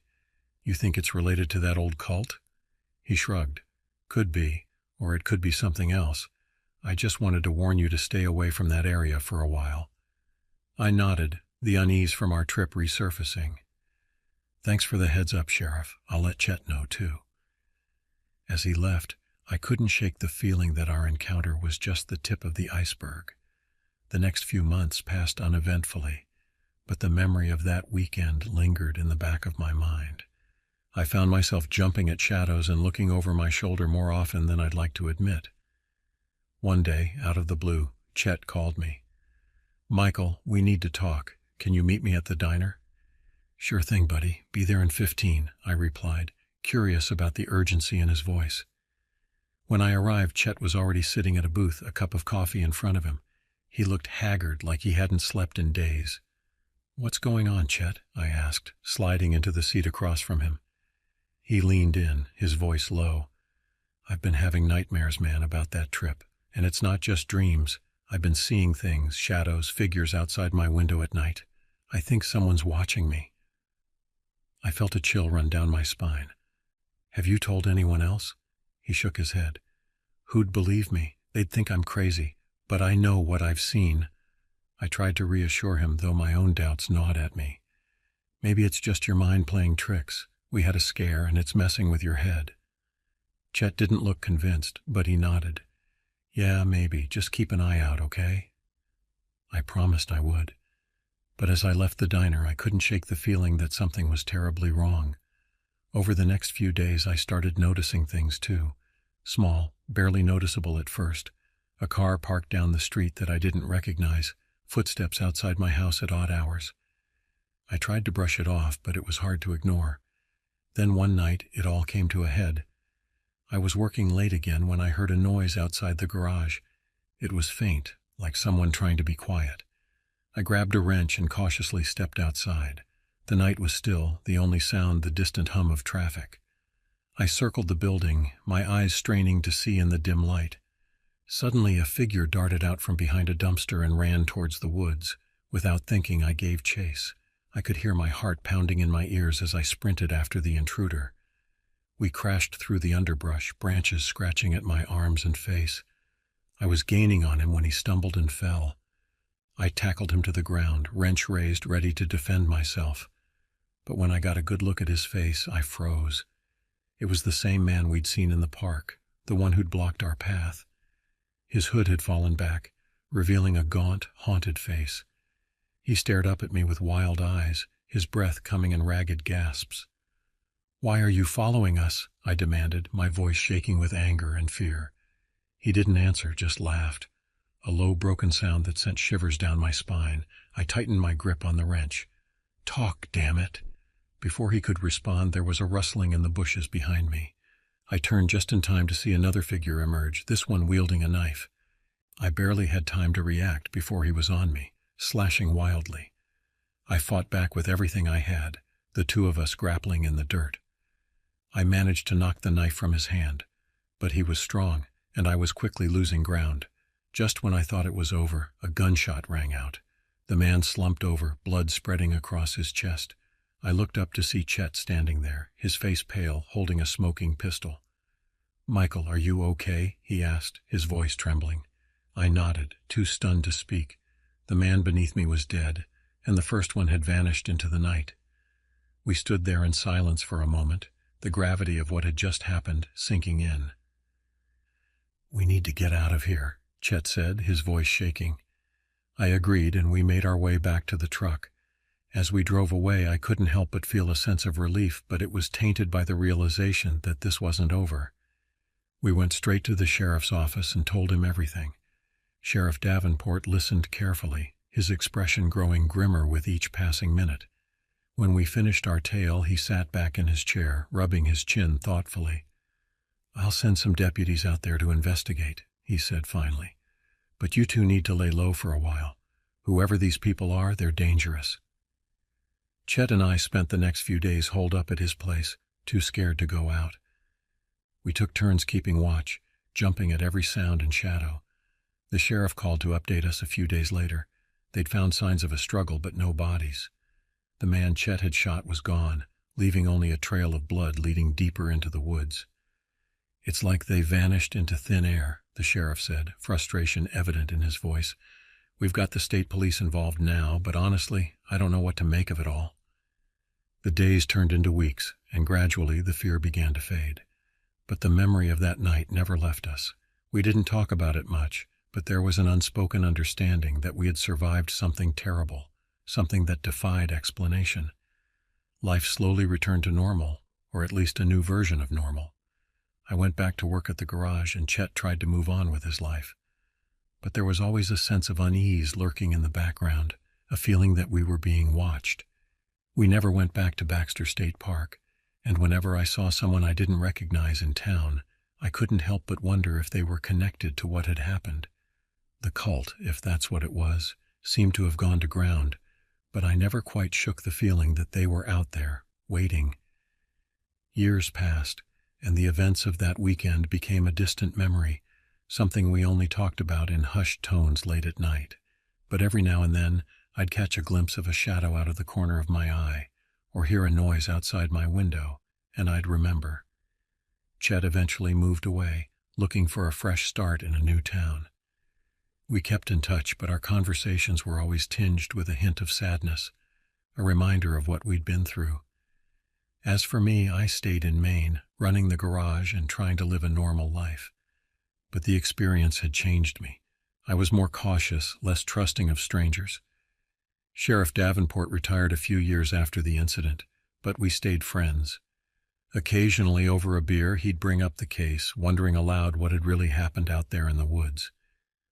"You think it's related to that old cult?" He shrugged. "Could be, or it could be something else. I just wanted to warn you to stay away from that area for a while." I nodded, the unease from our trip resurfacing. "Thanks for the heads up, Sheriff. I'll let Chet know, too." As he left, I couldn't shake the feeling that our encounter was just the tip of the iceberg. The next few months passed uneventfully, but the memory of that weekend lingered in the back of my mind. I found myself jumping at shadows and looking over my shoulder more often than I'd like to admit. One day, out of the blue, Chet called me. "Michael, we need to talk. Can you meet me at the diner?" "Sure thing, buddy. Be there in 15, I replied, curious about the urgency in his voice. When I arrived, Chet was already sitting at a booth, a cup of coffee in front of him. He looked haggard, like he hadn't slept in days. "What's going on, Chet?" I asked, sliding into the seat across from him. He leaned in, his voice low. "I've been having nightmares, man, about that trip. And it's not just dreams. I've been seeing things, shadows, figures outside my window at night. I think someone's watching me." I felt a chill run down my spine. "Have you told anyone else?" He shook his head. "Who'd believe me? They'd think I'm crazy. But I know what I've seen." I tried to reassure him, though my own doubts gnawed at me. "Maybe it's just your mind playing tricks. We had a scare, and it's messing with your head." Chet didn't look convinced, but he nodded. "Yeah, maybe. Just keep an eye out, okay?" I promised I would. But as I left the diner, I couldn't shake the feeling that something was terribly wrong. Over the next few days, I started noticing things too. Small, barely noticeable at first. A car parked down the street that I didn't recognize, footsteps outside my house at odd hours. I tried to brush it off, but it was hard to ignore. Then one night, it all came to a head. I was working late again when I heard a noise outside the garage. It was faint, like someone trying to be quiet. I grabbed a wrench and cautiously stepped outside. The night was still, the only sound the distant hum of traffic. I circled the building, my eyes straining to see in the dim light. Suddenly a figure darted out from behind a dumpster and ran towards the woods. Without thinking, I gave chase. I could hear my heart pounding in my ears as I sprinted after the intruder. We crashed through the underbrush, branches scratching at my arms and face. I was gaining on him when he stumbled and fell. I tackled him to the ground, wrench raised, ready to defend myself. But when I got a good look at his face, I froze. It was the same man we'd seen in the park, the one who'd blocked our path. His hood had fallen back, revealing a gaunt, haunted face. He stared up at me with wild eyes, his breath coming in ragged gasps. "Why are you following us?" I demanded, my voice shaking with anger and fear. He didn't answer, just laughed. A low, broken sound that sent shivers down my spine. I tightened my grip on the wrench. "Talk, damn it!" Before he could respond, there was a rustling in the bushes behind me. I turned just in time to see another figure emerge, this one wielding a knife. I barely had time to react before he was on me, slashing wildly. I fought back with everything I had, the two of us grappling in the dirt. I managed to knock the knife from his hand, but he was strong, and I was quickly losing ground. Just when I thought it was over, a gunshot rang out. The man slumped over, blood spreading across his chest. I looked up to see Chet standing there, his face pale, holding a smoking pistol. "Michael, are you okay?" he asked, his voice trembling. I nodded, too stunned to speak. The man beneath me was dead, and the first one had vanished into the night. We stood there in silence for a moment, the gravity of what had just happened sinking in. "We need to get out of here," Chet said, his voice shaking. I agreed, and we made our way back to the truck. As we drove away, I couldn't help but feel a sense of relief, but it was tainted by the realization that this wasn't over. We went straight to the sheriff's office and told him everything. Sheriff Davenport listened carefully, his expression growing grimmer with each passing minute. When we finished our tale, he sat back in his chair, rubbing his chin thoughtfully. "I'll send some deputies out there to investigate," he said finally. "But you two need to lay low for a while. Whoever these people are, they're dangerous." Chet and I spent the next few days holed up at his place, too scared to go out. We took turns keeping watch, jumping at every sound and shadow. The sheriff called to update us a few days later. They'd found signs of a struggle, but no bodies. The man Chet had shot was gone, leaving only a trail of blood leading deeper into the woods. "It's like they vanished into thin air," the sheriff said, frustration evident in his voice. "We've got the state police involved now, but honestly, I don't know what to make of it all." The days turned into weeks, and gradually the fear began to fade. But the memory of that night never left us. We didn't talk about it much, but there was an unspoken understanding that we had survived something terrible, something that defied explanation. Life slowly returned to normal, or at least a new version of normal. I went back to work at the garage, and Chet tried to move on with his life. But there was always a sense of unease lurking in the background, a feeling that we were being watched. We never went back to Baxter State Park, and whenever I saw someone I didn't recognize in town, I couldn't help but wonder if they were connected to what had happened. The cult, if that's what it was, seemed to have gone to ground, but I never quite shook the feeling that they were out there, waiting. Years passed, and the events of that weekend became a distant memory, something we only talked about in hushed tones late at night. But every now and then, I'd catch a glimpse of a shadow out of the corner of my eye, or hear a noise outside my window, and I'd remember. Chet eventually moved away, looking for a fresh start in a new town. We kept in touch, but our conversations were always tinged with a hint of sadness, a reminder of what we'd been through. As for me, I stayed in Maine, running the garage and trying to live a normal life. But the experience had changed me. I was more cautious, less trusting of strangers. Sheriff Davenport retired a few years after the incident, but we stayed friends. Occasionally, over a beer, he'd bring up the case, wondering aloud what had really happened out there in the woods.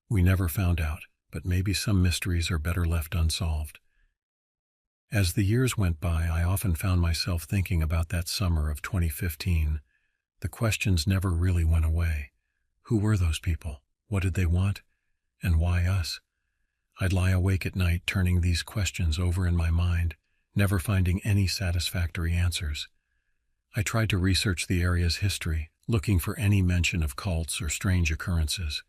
We never found out, but maybe some mysteries are better left unsolved. As the years went by, I often found myself thinking about that summer of 2015. The questions never really went away. Who were those people? What did they want? And why us? I'd lie awake at night turning these questions over in my mind, never finding any satisfactory answers. I tried to research the area's history, looking for any mention of cults or strange occurrences.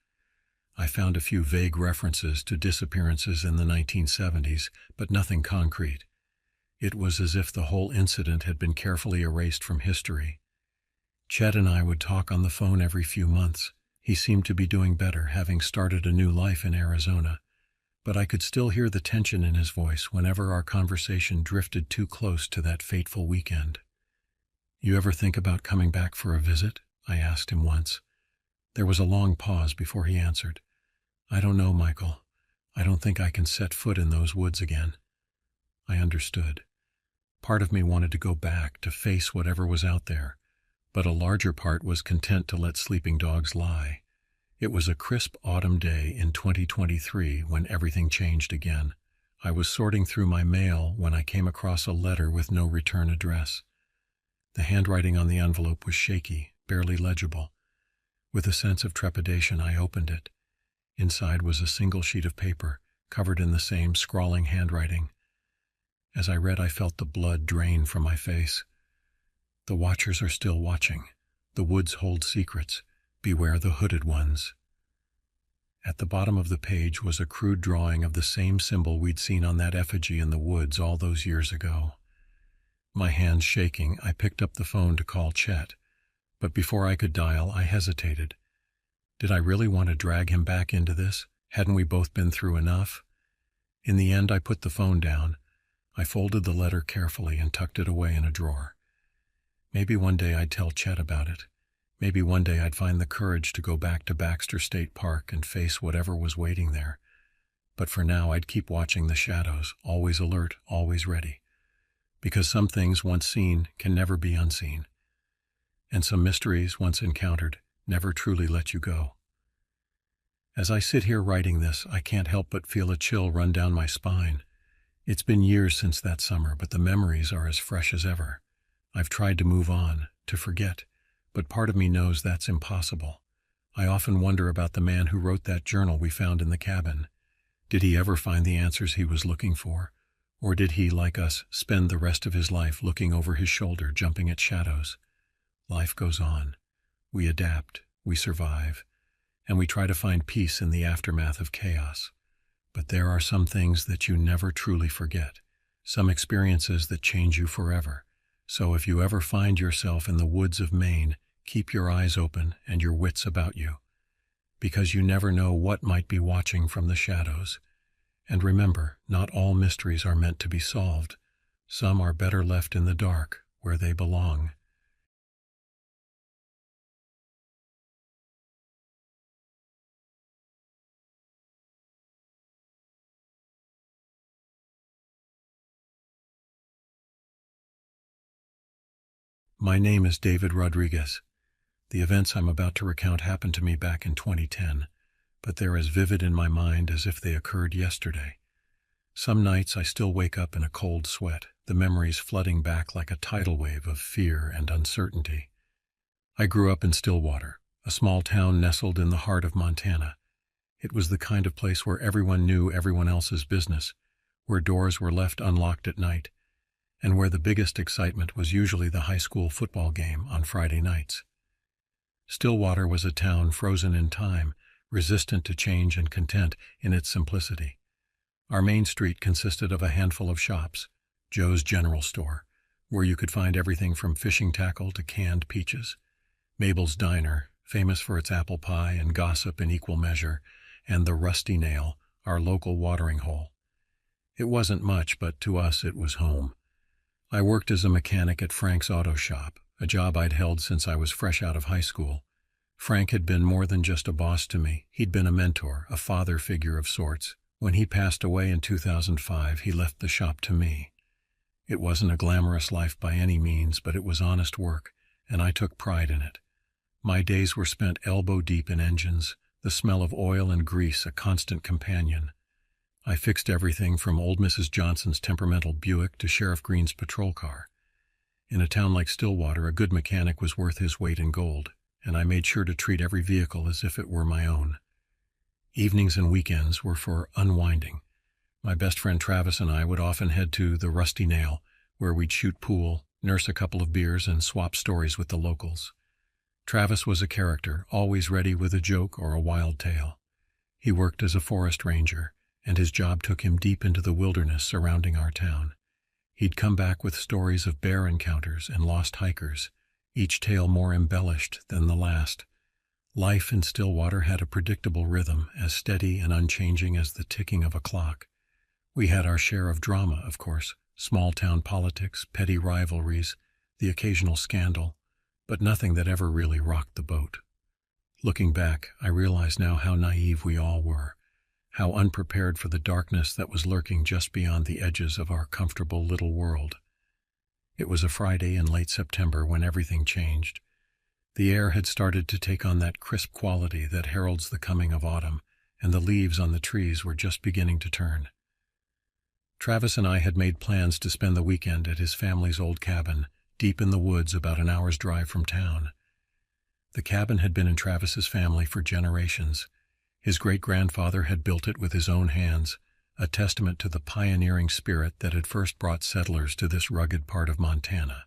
I found a few vague references to disappearances in the 1970s, but nothing concrete. It was as if the whole incident had been carefully erased from history. Chet and I would talk on the phone every few months. He seemed to be doing better, having started a new life in Arizona. But I could still hear the tension in his voice whenever our conversation drifted too close to that fateful weekend. "You ever think about coming back for a visit?" I asked him once. There was a long pause before he answered. "I don't know, Michael. I don't think I can set foot in those woods again." I understood. Part of me wanted to go back, to face whatever was out there, but a larger part was content to let sleeping dogs lie. It was a crisp autumn day in 2023 when everything changed again. I was sorting through my mail when I came across a letter with no return address. The handwriting on the envelope was shaky, barely legible. With a sense of trepidation, I opened it. Inside was a single sheet of paper, covered in the same scrawling handwriting. As I read, I felt the blood drain from my face. "The watchers are still watching. The woods hold secrets. Beware the hooded ones." At the bottom of the page was a crude drawing of the same symbol we'd seen on that effigy in the woods all those years ago. My hands shaking, I picked up the phone to call Chet. But before I could dial, I hesitated. Did I really want to drag him back into this? Hadn't we both been through enough? In the end, I put the phone down. I folded the letter carefully and tucked it away in a drawer. Maybe one day I'd tell Chet about it. Maybe one day I'd find the courage to go back to Baxter State Park and face whatever was waiting there. But for now, I'd keep watching the shadows, always alert, always ready. Because some things once seen can never be unseen. And some mysteries once encountered never truly let you go. As I sit here writing this, I can't help but feel a chill run down my spine. It's been years since that summer, but the memories are as fresh as ever. I've tried to move on, to forget, but part of me knows that's impossible. I often wonder about the man who wrote that journal we found in the cabin. Did he ever find the answers he was looking for? Or did he, like us, spend the rest of his life looking over his shoulder, jumping at shadows? Life goes on. We adapt, we survive, and we try to find peace in the aftermath of chaos. But there are some things that you never truly forget, some experiences that change you forever. So if you ever find yourself in the woods of Maine, keep your eyes open and your wits about you, because you never know what might be watching from the shadows. And remember, not all mysteries are meant to be solved. Some are better left in the dark, where they belong. My name is David Rodriguez. The events I'm about to recount happened to me back in 2010, but they're as vivid in my mind as if they occurred yesterday. Some nights I still wake up in a cold sweat, the memories flooding back like a tidal wave of fear and uncertainty. I grew up in Stillwater, a small town nestled in the heart of Montana. It was the kind of place where everyone knew everyone else's business, where doors were left unlocked at night, and where the biggest excitement was usually the high school football game on Friday nights. Stillwater was a town frozen in time, resistant to change and content in its simplicity. Our main street consisted of a handful of shops, Joe's General Store, where you could find everything from fishing tackle to canned peaches, Mabel's Diner, famous for its apple pie and gossip in equal measure, and the Rusty Nail, our local watering hole. It wasn't much, but to us it was home. I worked as a mechanic at Frank's auto shop, a job I'd held since I was fresh out of high school. Frank had been more than just a boss to me. He'd been a mentor, a father figure of sorts. When he passed away in 2005, he left the shop to me. It wasn't a glamorous life by any means, but it was honest work, and I took pride in it. My days were spent elbow-deep in engines, the smell of oil and grease a constant companion. I fixed everything from old Mrs. Johnson's temperamental Buick to Sheriff Green's patrol car. In a town like Stillwater, a good mechanic was worth his weight in gold, and I made sure to treat every vehicle as if it were my own. Evenings and weekends were for unwinding. My best friend Travis and I would often head to the Rusty Nail, where we'd shoot pool, nurse a couple of beers, and swap stories with the locals. Travis was a character, always ready with a joke or a wild tale. He worked as a forest ranger, and his job took him deep into the wilderness surrounding our town. He'd come back with stories of bear encounters and lost hikers, each tale more embellished than the last. Life in Stillwater had a predictable rhythm, as steady and unchanging as the ticking of a clock. We had our share of drama, of course, small-town politics, petty rivalries, the occasional scandal, but nothing that ever really rocked the boat. Looking back, I realize now how naive we all were, how unprepared for the darkness that was lurking just beyond the edges of our comfortable little world. It was a Friday in late September when everything changed. The air had started to take on that crisp quality that heralds the coming of autumn, and the leaves on the trees were just beginning to turn. Travis and I had made plans to spend the weekend at his family's old cabin, deep in the woods about an hour's drive from town. The cabin had been in Travis's family for generations. His great-grandfather had built it with his own hands, a testament to the pioneering spirit that had first brought settlers to this rugged part of Montana.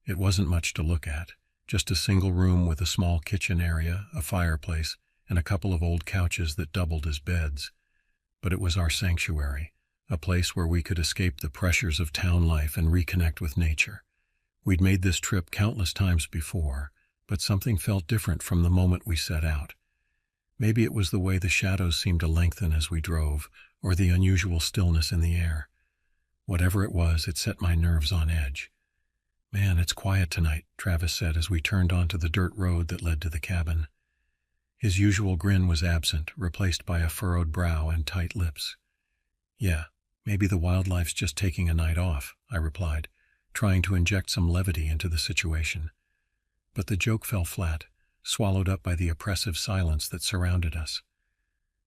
It wasn't much to look at, just a single room with a small kitchen area, a fireplace, and a couple of old couches that doubled as beds. But it was our sanctuary, a place where we could escape the pressures of town life and reconnect with nature. We'd made this trip countless times before, but something felt different from the moment we set out. Maybe it was the way the shadows seemed to lengthen as we drove, or the unusual stillness in the air. Whatever it was, it set my nerves on edge. "Man, it's quiet tonight," Travis said as we turned onto the dirt road that led to the cabin. His usual grin was absent, replaced by a furrowed brow and tight lips. "Yeah, maybe the wildlife's just taking a night off," I replied, trying to inject some levity into the situation. But the joke fell flat, swallowed up by the oppressive silence that surrounded us.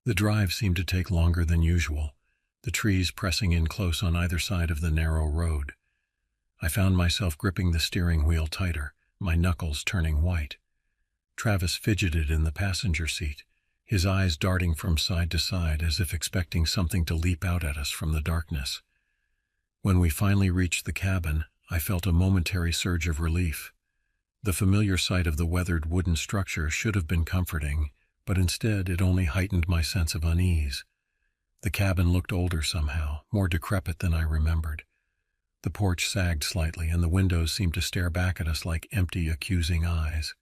The drive seemed to take longer than usual, the trees pressing in close on either side of the narrow road. I found myself gripping the steering wheel tighter, my knuckles turning white. Travis fidgeted in the passenger seat, his eyes darting from side to side as if expecting something to leap out at us from the darkness. When we finally reached the cabin, I felt a momentary surge of relief. The familiar sight of the weathered wooden structure should have been comforting, but instead it only heightened my sense of unease. The cabin looked older somehow, more decrepit than I remembered. The porch sagged slightly, and the windows seemed to stare back at us like empty, accusing eyes.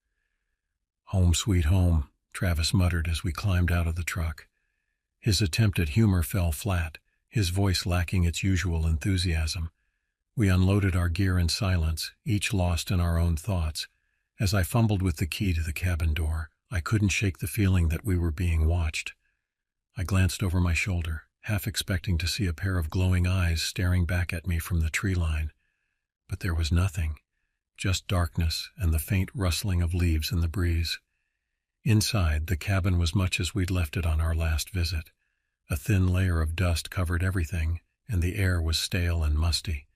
"Home sweet home," Travis muttered as we climbed out of the truck. His attempt at humor fell flat, his voice lacking its usual enthusiasm. We unloaded our gear in silence, each lost in our own thoughts. As I fumbled with the key to the cabin door, I couldn't shake the feeling that we were being watched. I glanced over my shoulder, half expecting to see a pair of glowing eyes staring back at me from the tree line. But there was nothing, just darkness and the faint rustling of leaves in the breeze. Inside, the cabin was much as we'd left it on our last visit. A thin layer of dust covered everything, and the air was stale and musty.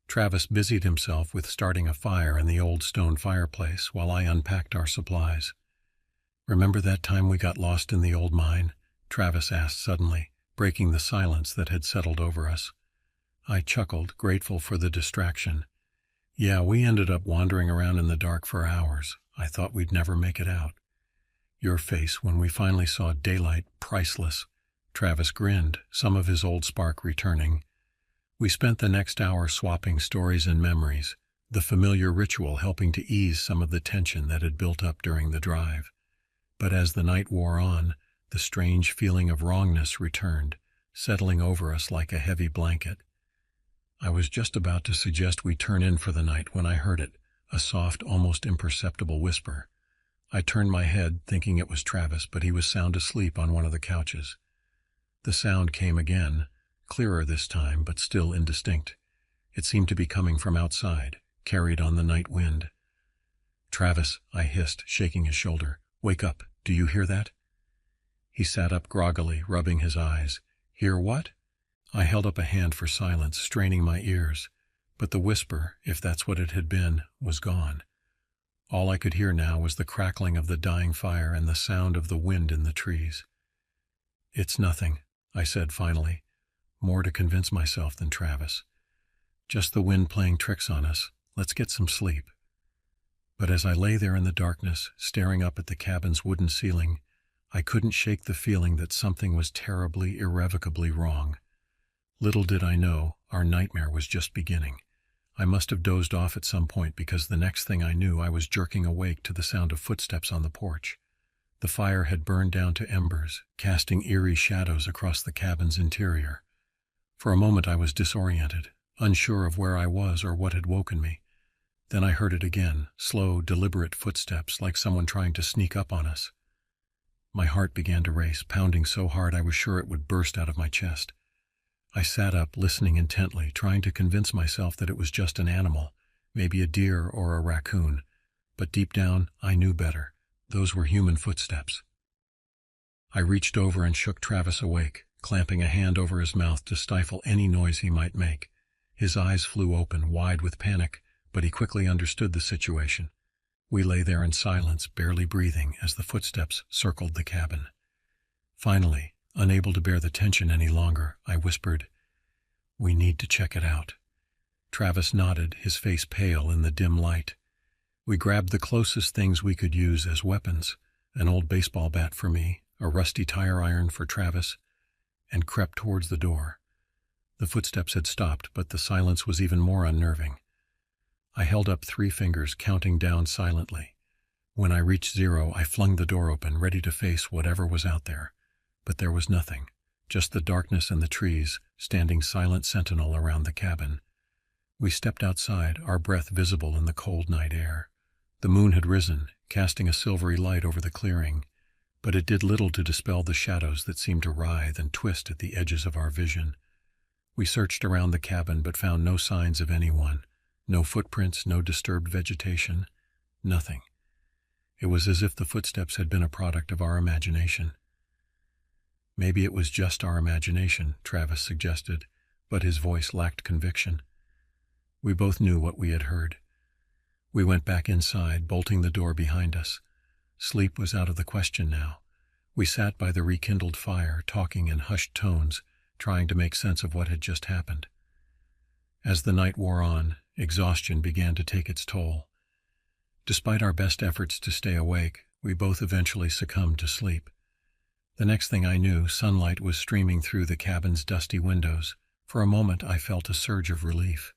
Travis busied himself with starting a fire in the old stone fireplace while I unpacked our supplies. Remember that time we got lost in the old mine? Travis asked suddenly, breaking the silence that had settled over us. I chuckled, grateful for the distraction. Yeah, we ended up wandering around in the dark for hours. I thought we'd never make it out. Your face when we finally saw daylight, priceless. Travis grinned, some of his old spark returning. We spent the next hour swapping stories and memories, the familiar ritual helping to ease some of the tension that had built up during the drive. But as the night wore on, the strange feeling of wrongness returned, settling over us like a heavy blanket. I was just about to suggest we turn in for the night when I heard it, a soft, almost imperceptible whisper. I turned my head, thinking it was Travis, but he was sound asleep on one of the couches. The sound came again, clearer this time, but still indistinct. It seemed to be coming from outside, carried on the night wind. "Travis," I hissed, shaking his shoulder. "Wake up. Do you hear that?" He sat up groggily, rubbing his eyes. "Hear what?" I held up a hand for silence, straining my ears. But the whisper, if that's what it had been, was gone. All I could hear now was the crackling of the dying fire and the sound of the wind in the trees. "It's nothing," I said finally, more to convince myself than Travis. "Just the wind playing tricks on us. Let's get some sleep." But as I lay there in the darkness, staring up at the cabin's wooden ceiling, I couldn't shake the feeling that something was terribly, irrevocably wrong. Little did I know, our nightmare was just beginning. I must have dozed off at some point because the next thing I knew I was jerking awake to the sound of footsteps on the porch. The fire had burned down to embers, casting eerie shadows across the cabin's interior. For a moment I was disoriented, unsure of where I was or what had woken me. Then I heard it again, slow, deliberate footsteps like someone trying to sneak up on us. My heart began to race, pounding so hard I was sure it would burst out of my chest. I sat up, listening intently, trying to convince myself that it was just an animal, maybe a deer or a raccoon. But deep down, I knew better. Those were human footsteps. I reached over and shook Travis awake, clamping a hand over his mouth to stifle any noise he might make. His eyes flew open, wide with panic, but he quickly understood the situation. We lay there in silence, barely breathing, as the footsteps circled the cabin. Finally, unable to bear the tension any longer, I whispered, "We need to check it out." Travis nodded, his face pale in the dim light. We grabbed the closest things we could use as weapons, an old baseball bat for me, a rusty tire iron for Travis, and crept towards the door. The footsteps had stopped, but the silence was even more unnerving. I held up 3 fingers, counting down silently. When I reached 0, I flung the door open, ready to face whatever was out there. But there was nothing, just the darkness and the trees, standing silent sentinel around the cabin. We stepped outside, our breath visible in the cold night air. The moon had risen, casting a silvery light over the clearing, but it did little to dispel the shadows that seemed to writhe and twist at the edges of our vision. We searched around the cabin but found no signs of anyone. No footprints, no disturbed vegetation, nothing. It was as if the footsteps had been a product of our imagination. "Maybe it was just our imagination," Travis suggested, but his voice lacked conviction. We both knew what we had heard. We went back inside, bolting the door behind us. Sleep was out of the question now. We sat by the rekindled fire, talking in hushed tones, trying to make sense of what had just happened. As the night wore on, exhaustion began to take its toll. Despite our best efforts to stay awake, we both eventually succumbed to sleep. The next thing I knew, sunlight was streaming through the cabin's dusty windows. For a moment, I felt a surge of relief.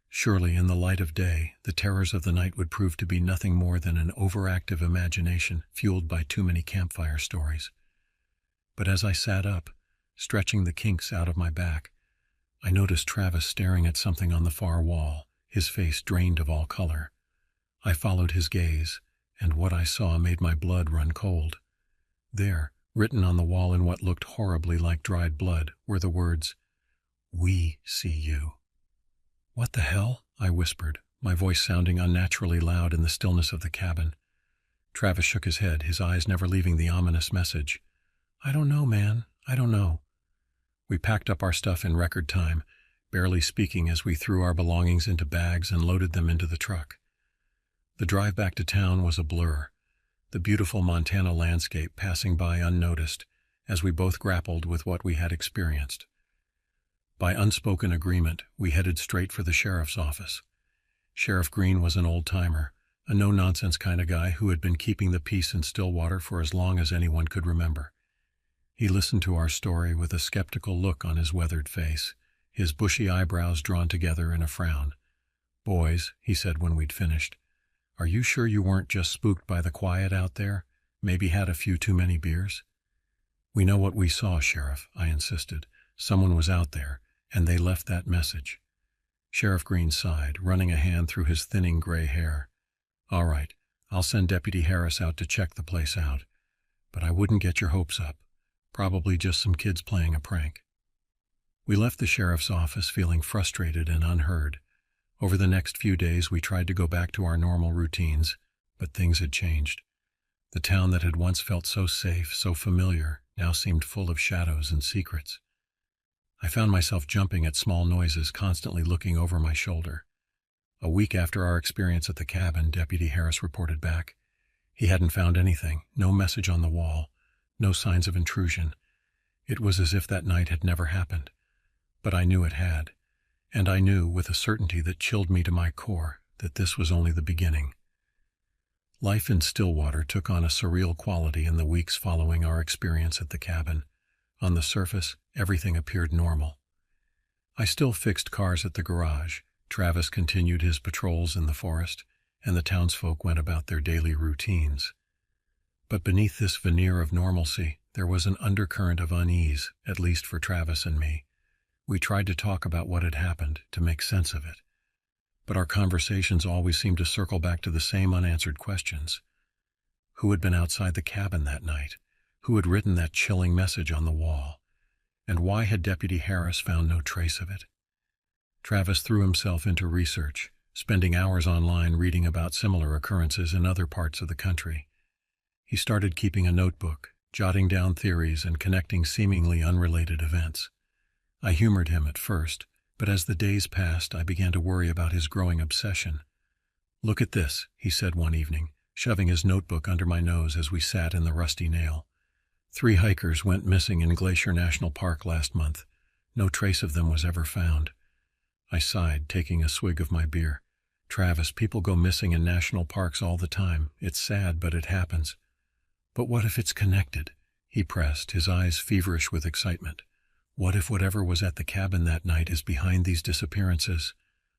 Surely, in the light of day, the terrors of the night would prove to be nothing more than an overactive imagination fueled by too many campfire stories. But as I sat up, stretching the kinks out of my back, I noticed Travis staring at something on the far wall, his face drained of all color. I followed his gaze, and what I saw made my blood run cold. There, written on the wall in what looked horribly like dried blood, were the words, "We see you." "What the hell?" I whispered, my voice sounding unnaturally loud in the stillness of the cabin. Travis shook his head, his eyes never leaving the ominous message. "I don't know, man. I don't know." We packed up our stuff in record time, barely speaking as we threw our belongings into bags and loaded them into the truck. The drive back to town was a blur. the beautiful Montana landscape passing by unnoticed as we both grappled with what we had experienced. By unspoken agreement, we headed straight for the sheriff's office. Sheriff Green was an old-timer, a no-nonsense kind of guy who had been keeping the peace in Stillwater for as long as anyone could remember. He listened to our story with a skeptical look on his weathered face, his bushy eyebrows drawn together in a frown. "Boys," he said when we'd finished, "are you sure you weren't just spooked by the quiet out there? Maybe had a few too many beers?" "We know what we saw, Sheriff," I insisted. "Someone was out there, and they left that message." Sheriff Green sighed, running a hand through his thinning gray hair. "All right, I'll send Deputy Harris out to check the place out. But I wouldn't get your hopes up. Probably just some kids playing a prank." We left the sheriff's office feeling frustrated and unheard. Over the next few days we tried to go back to our normal routines, but things had changed. The town that had once felt so safe, so familiar, now seemed full of shadows and secrets. I found myself jumping at small noises, constantly looking over my shoulder. A week after our experience at the cabin, Deputy Harris reported back. He hadn't found anything, no message on the wall, no signs of intrusion. It was as if that night had never happened. But I knew it had, and I knew with a certainty that chilled me to my core that this was only the beginning. Life in Stillwater took on a surreal quality in the weeks following our experience at the cabin. On the surface, everything appeared normal. I still fixed cars at the garage, Travis continued his patrols in the forest, and the townsfolk went about their daily routines. But beneath this veneer of normalcy, there was an undercurrent of unease, at least for Travis and me. We tried to talk about what had happened, to make sense of it. But our conversations always seemed to circle back to the same unanswered questions. Who had been outside the cabin that night? Who had written that chilling message on the wall? And why had Deputy Harris found no trace of it? Travis threw himself into research, spending hours online reading about similar occurrences in other parts of the country. He started keeping a notebook, jotting down theories and connecting seemingly unrelated events. I humored him at first, but as the days passed, I began to worry about his growing obsession. "Look at this," he said one evening, shoving his notebook under my nose as we sat in the rusty nail. 3 hikers went missing in Glacier National Park last month. No trace of them was ever found. I sighed, taking a swig of my beer. "Travis, people go missing in national parks all the time. It's sad, but it happens." "But what if it's connected?" he pressed, his eyes feverish with excitement. "What if whatever was at the cabin that night is behind these disappearances?"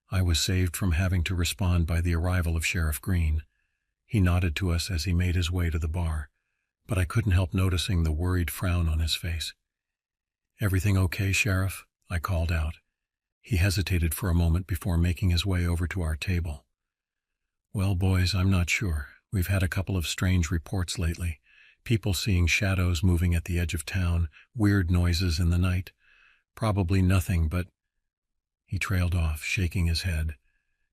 I was saved from having to respond by the arrival of Sheriff Green. He nodded to us as he made his way to the bar, but I couldn't help noticing the worried frown on his face. "Everything okay, Sheriff?" I called out. He hesitated for a moment before making his way over to our table. "Well, boys, I'm not sure. We've had a couple of strange reports lately. People seeing shadows moving at the edge of town, weird noises in the night. Probably nothing but—" He trailed off, shaking his head.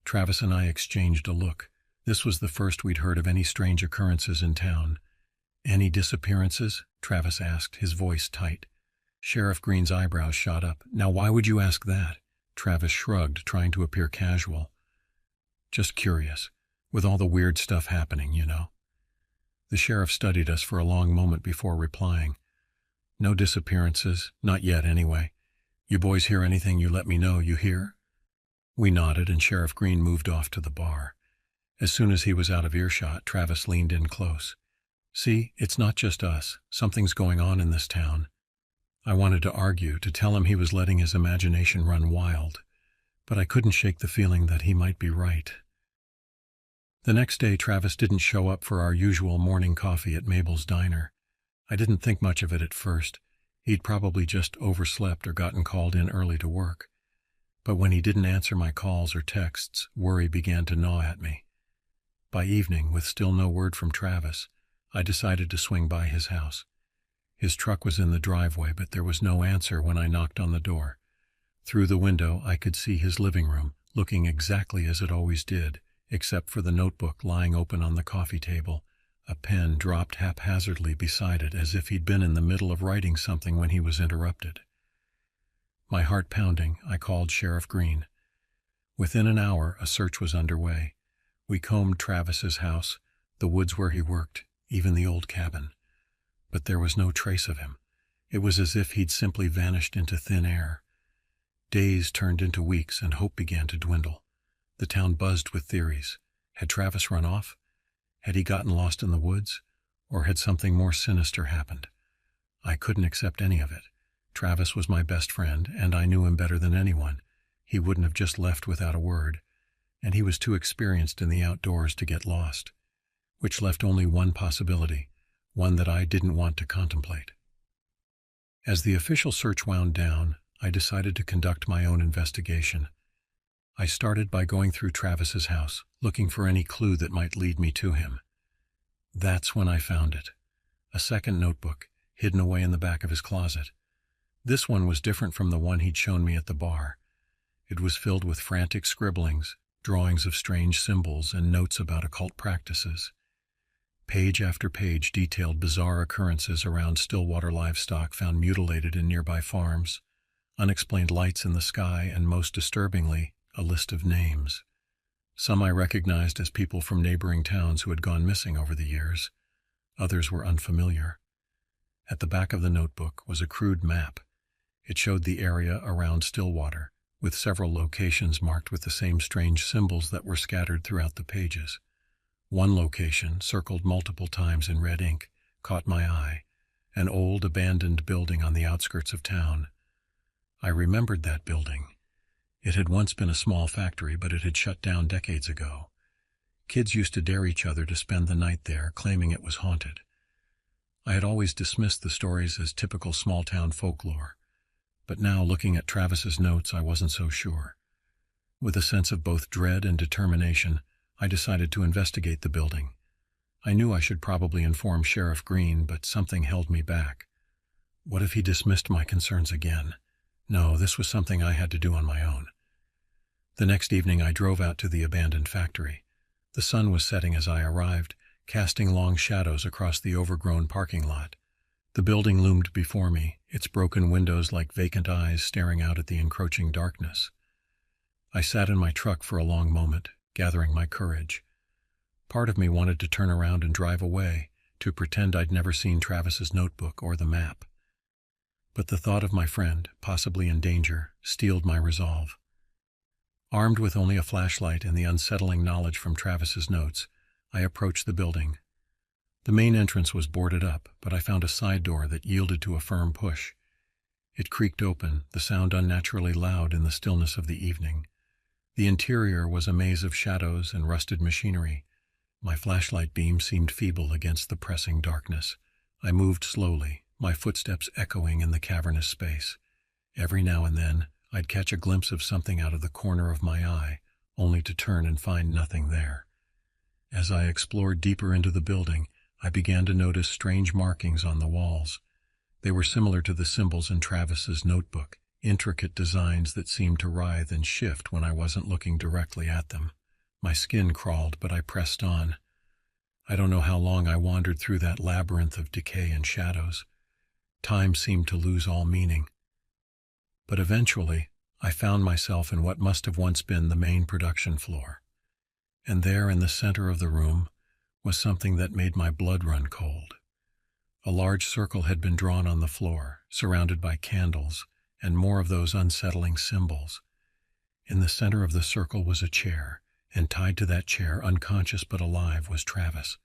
Travis and I exchanged a look. This was the first we'd heard of any strange occurrences in town. "Any disappearances?" Travis asked, his voice tight. Sheriff Green's eyebrows shot up. "Now why would you ask that?" Travis shrugged, trying to appear casual. "Just curious. With all the weird stuff happening, you know." The sheriff studied us for a long moment before replying. "No disappearances, not yet anyway. You boys hear anything, you let me know, you hear?" We nodded, and Sheriff Green moved off to the bar. As soon as he was out of earshot, Travis leaned in close. "See, it's not just us. Something's going on in this town." I wanted to argue, to tell him he was letting his imagination run wild, but I couldn't shake the feeling that he might be right. The next day, Travis didn't show up for our usual morning coffee at Mabel's diner. I didn't think much of it at first. He'd probably just overslept or gotten called in early to work. But when he didn't answer my calls or texts, worry began to gnaw at me. By evening, with still no word from Travis, I decided to swing by his house. His truck was in the driveway, but there was no answer when I knocked on the door. Through the window, I could see his living room, looking exactly as it always did, except for the notebook lying open on the coffee table, a pen dropped haphazardly beside it as if he'd been in the middle of writing something when he was interrupted. My heart pounding, I called Sheriff Green. Within an hour, a search was underway. We combed Travis's house, the woods where he worked, even the old cabin. But there was no trace of him. It was as if he'd simply vanished into thin air. Days turned into weeks and hope began to dwindle. The town buzzed with theories. Had Travis run off? Had he gotten lost in the woods? Or had something more sinister happened? I couldn't accept any of it. Travis was my best friend, and I knew him better than anyone. He wouldn't have just left without a word, and he was too experienced in the outdoors to get lost, which left only one possibility, one that I didn't want to contemplate. As the official search wound down, I decided to conduct my own investigation. I started by going through Travis's house, looking for any clue that might lead me to him. That's when I found it. A second notebook, hidden away in the back of his closet. This one was different from the one he'd shown me at the bar. It was filled with frantic scribblings, drawings of strange symbols, and notes about occult practices. Page after page detailed bizarre occurrences around Stillwater livestock found mutilated in nearby farms, unexplained lights in the sky, and most disturbingly, a list of names. Some I recognized as people from neighboring towns who had gone missing over the years. Others were unfamiliar. At the back of the notebook was a crude map. It showed the area around Stillwater, with several locations marked with the same strange symbols that were scattered throughout the pages. One location, circled multiple times in red ink, caught my eye, an old abandoned building on the outskirts of town. I remembered that building. It had once been a small factory, but it had shut down decades ago. Kids used to dare each other to spend the night there, claiming it was haunted. I had always dismissed the stories as typical small-town folklore, but now, looking at Travis's notes, I wasn't so sure. With a sense of both dread and determination, I decided to investigate the building. I knew I should probably inform Sheriff Green, but something held me back. What if he dismissed my concerns again? No, this was something I had to do on my own. The next evening I drove out to the abandoned factory. The sun was setting as I arrived, casting long shadows across the overgrown parking lot. The building loomed before me, its broken windows like vacant eyes staring out at the encroaching darkness. I sat in my truck for a long moment, gathering my courage. Part of me wanted to turn around and drive away, to pretend I'd never seen Travis's notebook or the map. But the thought of my friend, possibly in danger, steeled my resolve. Armed with only a flashlight and the unsettling knowledge from Travis's notes, I approached the building. The main entrance was boarded up, but I found a side door that yielded to a firm push. It creaked open, the sound unnaturally loud in the stillness of the evening. The interior was a maze of shadows and rusted machinery. My flashlight beam seemed feeble against the pressing darkness. I moved slowly, my footsteps echoing in the cavernous space. Every now and then, I'd catch a glimpse of something out of the corner of my eye, only to turn and find nothing there. As I explored deeper into the building, I began to notice strange markings on the walls. They were similar to the symbols in Travis's notebook, intricate designs that seemed to writhe and shift when I wasn't looking directly at them. My skin crawled, but I pressed on. I don't know how long I wandered through that labyrinth of decay and shadows. Time seemed to lose all meaning. But eventually, I found myself in what must have once been the main production floor. And there in the center of the room was something that made my blood run cold. A large circle had been drawn on the floor, surrounded by candles, and more of those unsettling symbols. In the center of the circle was a chair, and tied to that chair, unconscious but alive, was Travis.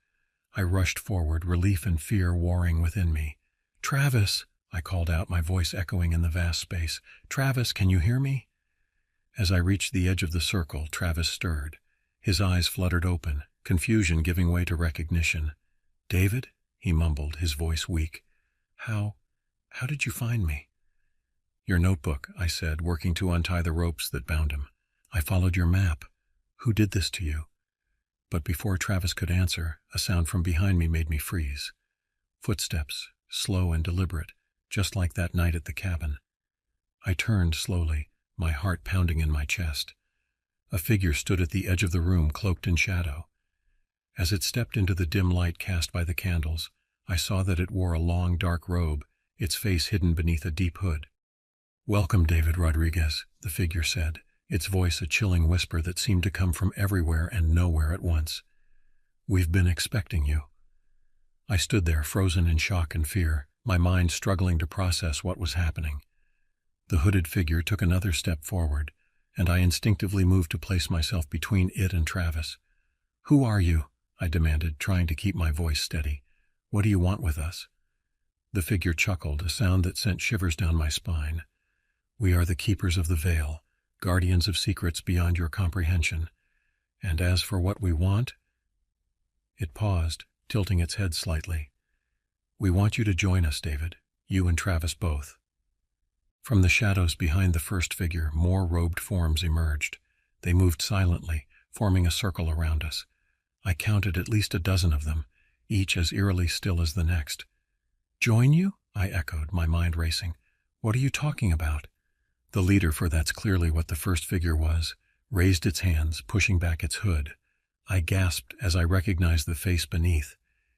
I rushed forward, relief and fear warring within me. "Travis!" I called out, my voice echoing in the vast space. "Travis, can you hear me?" As I reached the edge of the circle, Travis stirred. His eyes fluttered open, confusion giving way to recognition. "David?" he mumbled, his voice weak. How did you find me?" "Your notebook," I said, working to untie the ropes that bound him. "I followed your map. Who did this to you?" But before Travis could answer, a sound from behind me made me freeze. Footsteps, slow and deliberate, just like that night at the cabin. I turned slowly, my heart pounding in my chest. A figure stood at the edge of the room, cloaked in shadow. As it stepped into the dim light cast by the candles, I saw that it wore a long, dark robe, its face hidden beneath a deep hood. "Welcome, David Rodriguez," the figure said, its voice a chilling whisper that seemed to come from everywhere and nowhere at once. "We've been expecting you." I stood there, frozen in shock and fear, my mind struggling to process what was happening. The hooded figure took another step forward, and I instinctively moved to place myself between it and Travis. "Who are you?" I demanded, trying to keep my voice steady. "What do you want with us?" The figure chuckled, a sound that sent shivers down my spine. "We are the keepers of the veil, guardians of secrets beyond your comprehension. And as for what we want—" It paused, tilting its head slightly. "We want you to join us, David, you and Travis both." From the shadows behind the first figure, more robed forms emerged. They moved silently, forming a circle around us. I counted at least a dozen of them, each as eerily still as the next. "Join you?" I echoed, my mind racing. "What are you talking about?" The leader, for that's clearly what the first figure was, raised its hands, pushing back its hood. I gasped as I recognized the face beneath.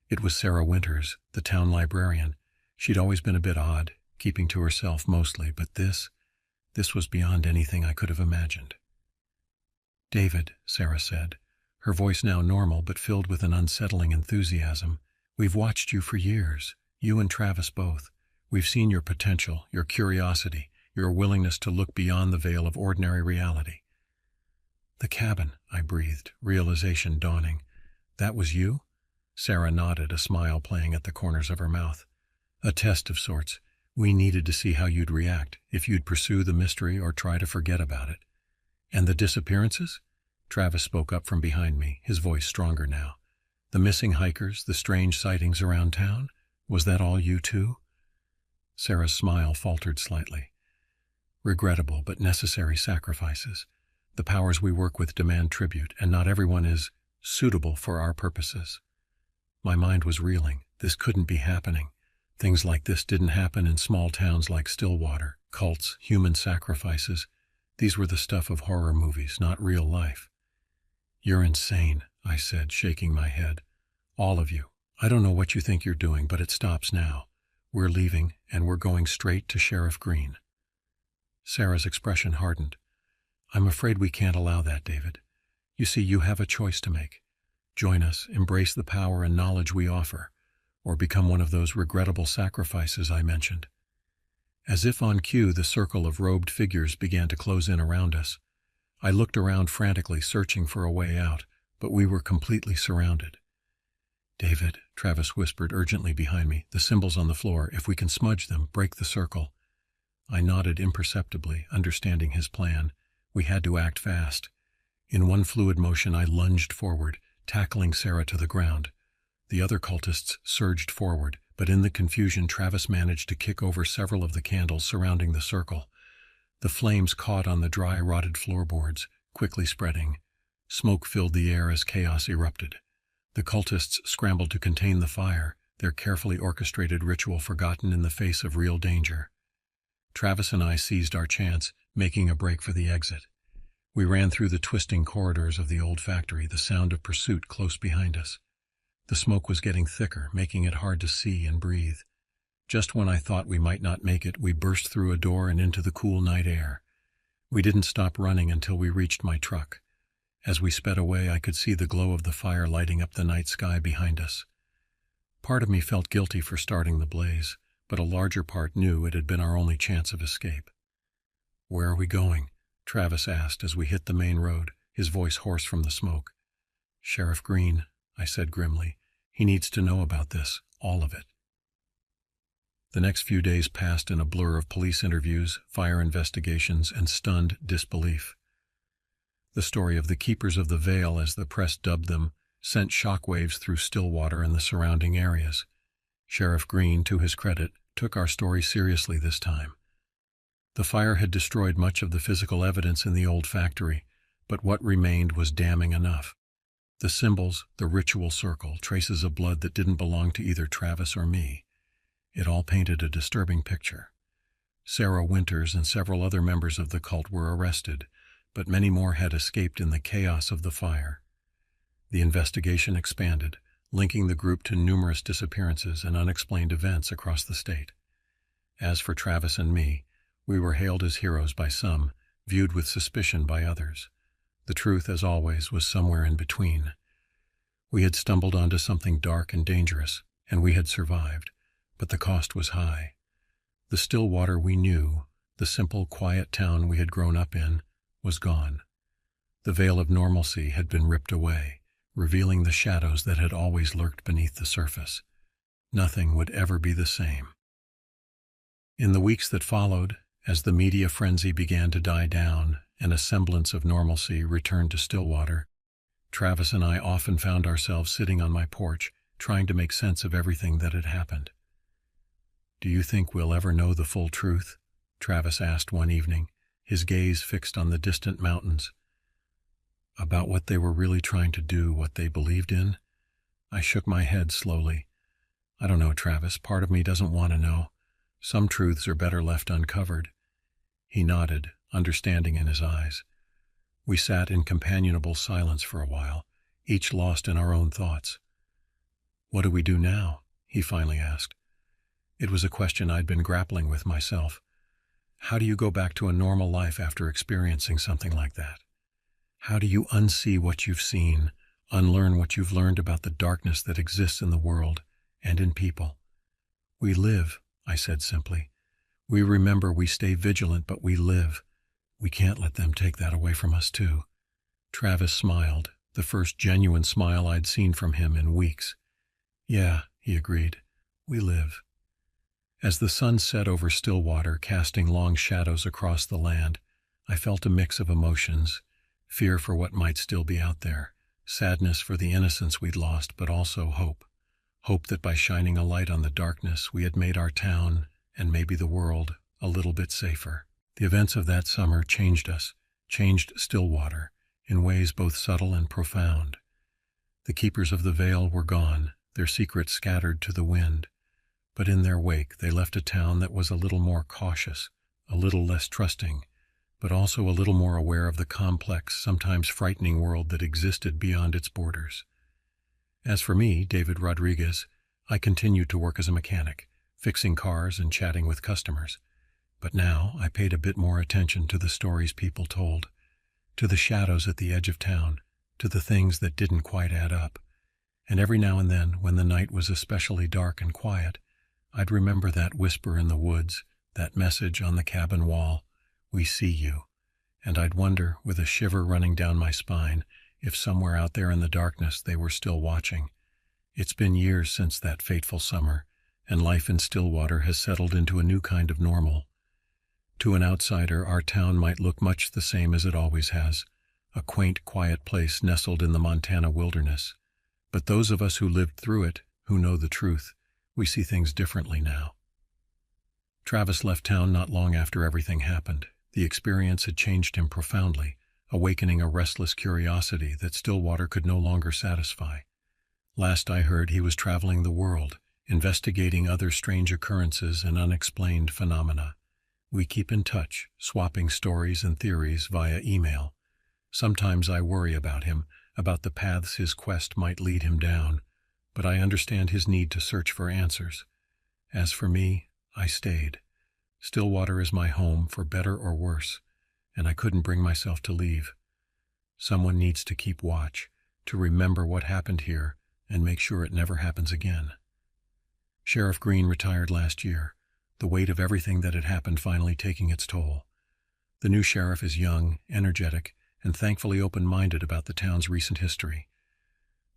It was Sarah Winters, the town librarian. She'd always been a bit odd, keeping to herself mostly, but this was beyond anything I could have imagined. "David," Sarah said, her voice now normal but filled with an unsettling enthusiasm, "we've watched you for years, you and Travis both. We've seen your potential, your curiosity, your willingness to look beyond the veil of ordinary reality." "The cabin," I breathed, realization dawning. "That was you?" Sarah nodded, a smile playing at the corners of her mouth. "A test of sorts. We needed to see how you'd react, if you'd pursue the mystery or try to forget about it." "And the disappearances?" Travis spoke up from behind me, his voice stronger now. "The missing hikers, the strange sightings around town? Was that all you too?" Sarah's smile faltered slightly. "Regrettable but necessary sacrifices. The powers we work with demand tribute, and not everyone is suitable for our purposes." My mind was reeling. This couldn't be happening. Things like this didn't happen in small towns like Stillwater. Cults, human sacrifices. These were the stuff of horror movies, not real life. "You're insane," I said, shaking my head. "All of you. I don't know what you think you're doing, but it stops now. We're leaving, and we're going straight to Sheriff Green." Sarah's expression hardened. "I'm afraid we can't allow that, David. You see, you have a choice to make. Join us, embrace the power and knowledge we offer, or become one of those regrettable sacrifices I mentioned." As if on cue, the circle of robed figures began to close in around us. I looked around frantically, searching for a way out, but we were completely surrounded. "David," Travis whispered urgently behind me, "the symbols on the floor, if we can smudge them, break the circle." I nodded imperceptibly, understanding his plan. We had to act fast. In one fluid motion, I lunged forward, tackling Sarah to the ground. The other cultists surged forward, but in the confusion, Travis managed to kick over several of the candles surrounding the circle. The flames caught on the dry, rotted floorboards, quickly spreading. Smoke filled the air as chaos erupted. The cultists scrambled to contain the fire, their carefully orchestrated ritual forgotten in the face of real danger. Travis and I seized our chance, making a break for the exit. We ran through the twisting corridors of the old factory, the sound of pursuit close behind us. The smoke was getting thicker, making it hard to see and breathe. Just when I thought we might not make it, we burst through a door and into the cool night air. We didn't stop running until we reached my truck. As we sped away, I could see the glow of the fire lighting up the night sky behind us. Part of me felt guilty for starting the blaze, but a larger part knew it had been our only chance of escape. "Where are we going?" Travis asked as we hit the main road, his voice hoarse from the smoke. "Sheriff Green," I said grimly. "He needs to know about this, all of it." The next few days passed in a blur of police interviews, fire investigations, and stunned disbelief. The story of the Keepers of the Veil, as the press dubbed them, sent shockwaves through Stillwater and the surrounding areas. Sheriff Green, to his credit, took our story seriously this time. The fire had destroyed much of the physical evidence in the old factory, but what remained was damning enough. The symbols, the ritual circle, traces of blood that didn't belong to either Travis or me. It all painted a disturbing picture. Sarah Winters and several other members of the cult were arrested, but many more had escaped in the chaos of the fire. The investigation expanded, linking the group to numerous disappearances and unexplained events across the state. As for Travis and me, we were hailed as heroes by some, viewed with suspicion by others. The truth, as always, was somewhere in between. We had stumbled onto something dark and dangerous, and we had survived, but the cost was high. The Stillwater we knew, the simple, quiet town we had grown up in, was gone. The veil of normalcy had been ripped away, revealing the shadows that had always lurked beneath the surface. Nothing would ever be the same. In the weeks that followed, as the media frenzy began to die down and a semblance of normalcy returned to Stillwater, Travis and I often found ourselves sitting on my porch, trying to make sense of everything that had happened. "Do you think we'll ever know the full truth?" Travis asked one evening, his gaze fixed on the distant mountains. "About what they were really trying to do, what they believed in?" I shook my head slowly. "I don't know, Travis. Part of me doesn't want to know. Some truths are better left uncovered." He nodded, understanding in his eyes. We sat in companionable silence for a while, each lost in our own thoughts. "What do we do now?" he finally asked. It was a question I'd been grappling with myself. How do you go back to a normal life after experiencing something like that? How do you unsee what you've seen, unlearn what you've learned about the darkness that exists in the world and in people? "We live," I said simply. "We remember, we stay vigilant, but we live. We can't let them take that away from us too." Travis smiled, the first genuine smile I'd seen from him in weeks. "Yeah," he agreed, "we live." As the sun set over Stillwater, casting long shadows across the land, I felt a mix of emotions: fear for what might still be out there, sadness for the innocence we'd lost, but also hope. Hope that by shining a light on the darkness, we had made our town, and maybe the world, a little bit safer. The events of that summer changed us, changed Stillwater, in ways both subtle and profound. The keepers of the veil were gone, their secrets scattered to the wind. But in their wake, they left a town that was a little more cautious, a little less trusting, but also a little more aware of the complex, sometimes frightening world that existed beyond its borders. As for me, David Rodriguez, I continued to work as a mechanic, fixing cars and chatting with customers. But now I paid a bit more attention to the stories people told, to the shadows at the edge of town, to the things that didn't quite add up. And every now and then, when the night was especially dark and quiet, I'd remember that whisper in the woods, that message on the cabin wall, "We see you." And I'd wonder, with a shiver running down my spine, if somewhere out there in the darkness they were still watching. It's been years since that fateful summer, and life in Stillwater has settled into a new kind of normal. To an outsider, our town might look much the same as it always has, a quaint, quiet place nestled in the Montana wilderness. But those of us who lived through it, who know the truth, we see things differently now. Travis left town not long after everything happened. The experience had changed him profoundly, awakening a restless curiosity that Stillwater could no longer satisfy. Last I heard, he was traveling the world, investigating other strange occurrences and unexplained phenomena. We keep in touch, swapping stories and theories via email. Sometimes I worry about him, about the paths his quest might lead him down, but I understand his need to search for answers. As for me, I stayed. Stillwater is my home, for better or worse, and I couldn't bring myself to leave. Someone needs to keep watch, to remember what happened here and make sure it never happens again. Sheriff Green retired last year, the weight of everything that had happened finally taking its toll. The new sheriff is young, energetic, and thankfully open-minded about the town's recent history.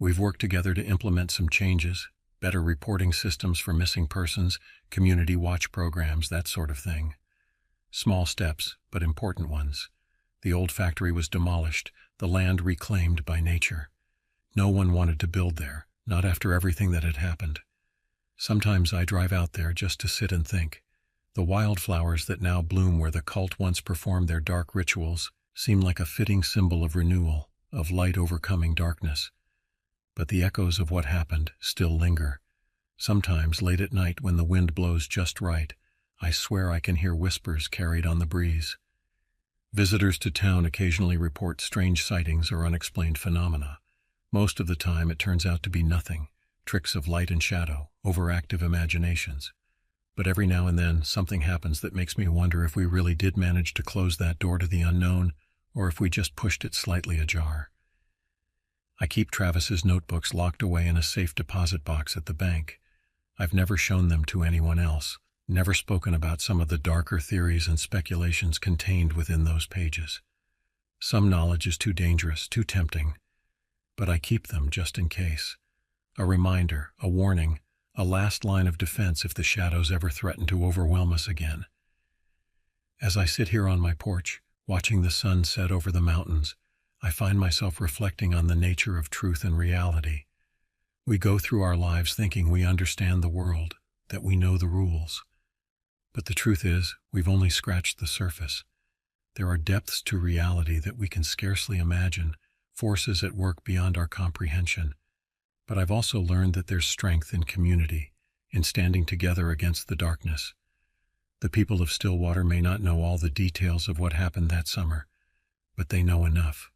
We've worked together to implement some changes, better reporting systems for missing persons, community watch programs, that sort of thing. Small steps, but important ones. The old factory was demolished, the land reclaimed by nature. No one wanted to build there, not after everything that had happened. Sometimes I drive out there just to sit and think. The wildflowers that now bloom where the cult once performed their dark rituals seem like a fitting symbol of renewal, of light overcoming darkness. But the echoes of what happened still linger. Sometimes, late at night when the wind blows just right, I swear I can hear whispers carried on the breeze. Visitors to town occasionally report strange sightings or unexplained phenomena. Most of the time it turns out to be nothing, tricks of light and shadow, overactive imaginations. But every now and then something happens that makes me wonder if we really did manage to close that door to the unknown, or if we just pushed it slightly ajar. I keep Travis's notebooks locked away in a safe deposit box at the bank. I've never shown them to anyone else, never spoken about some of the darker theories and speculations contained within those pages. Some knowledge is too dangerous, too tempting, but I keep them just in case. A reminder, a warning, a last line of defense if the shadows ever threaten to overwhelm us again. As I sit here on my porch, watching the sun set over the mountains, I find myself reflecting on the nature of truth and reality. We go through our lives thinking we understand the world, that we know the rules. But the truth is, we've only scratched the surface. There are depths to reality that we can scarcely imagine, forces at work beyond our comprehension. But I've also learned that there's strength in community, in standing together against the darkness. The people of Stillwater may not know all the details of what happened that summer, but they know enough.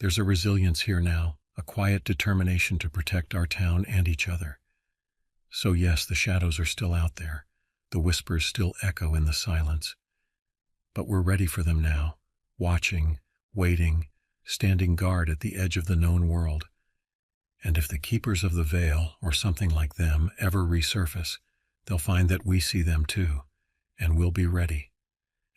There's a resilience here now, a quiet determination to protect our town and each other. So yes, the shadows are still out there. The whispers still echo in the silence. But we're ready for them now, watching, waiting, standing guard at the edge of the known world. And if the keepers of the veil, or something like them, ever resurface, they'll find that we see them too, and we'll be ready.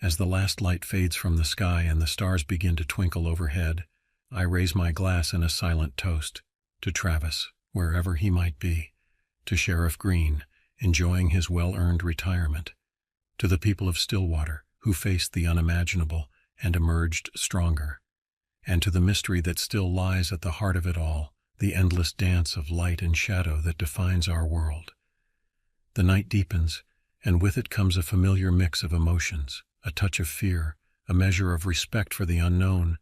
As the last light fades from the sky and the stars begin to twinkle overhead, I raise my glass in a silent toast to Travis, wherever he might be, to Sheriff Green, enjoying his well-earned retirement, to the people of Stillwater, who faced the unimaginable and emerged stronger, and to the mystery that still lies at the heart of it all, the endless dance of light and shadow that defines our world. The night deepens, and with it comes a familiar mix of emotions, a touch of fear, a measure of respect for the unknown,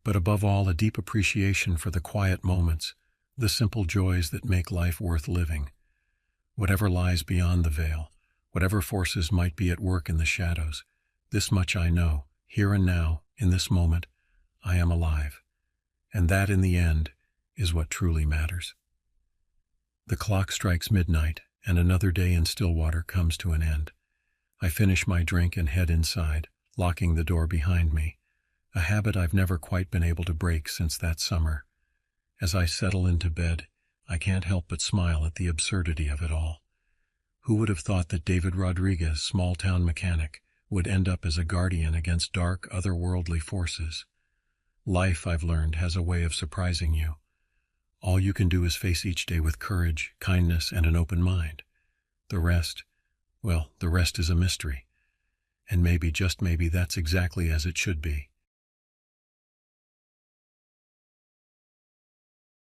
but above all a deep appreciation for the quiet moments, the simple joys that make life worth living. Whatever lies beyond the veil, whatever forces might be at work in the shadows, this much I know, here and now, in this moment, I am alive. And that, in the end, is what truly matters. The clock strikes midnight, and another day in Stillwater comes to an end. I finish my drink and head inside, locking the door behind me, a habit I've never quite been able to break since that summer. As I settle into bed, I can't help but smile at the absurdity of it all. Who would have thought that David Rodriguez, small-town mechanic, would end up as a guardian against dark, otherworldly forces? Life, I've learned, has a way of surprising you. All you can do is face each day with courage, kindness, and an open mind. The rest, well, the rest is a mystery. And maybe, just maybe, that's exactly as it should be.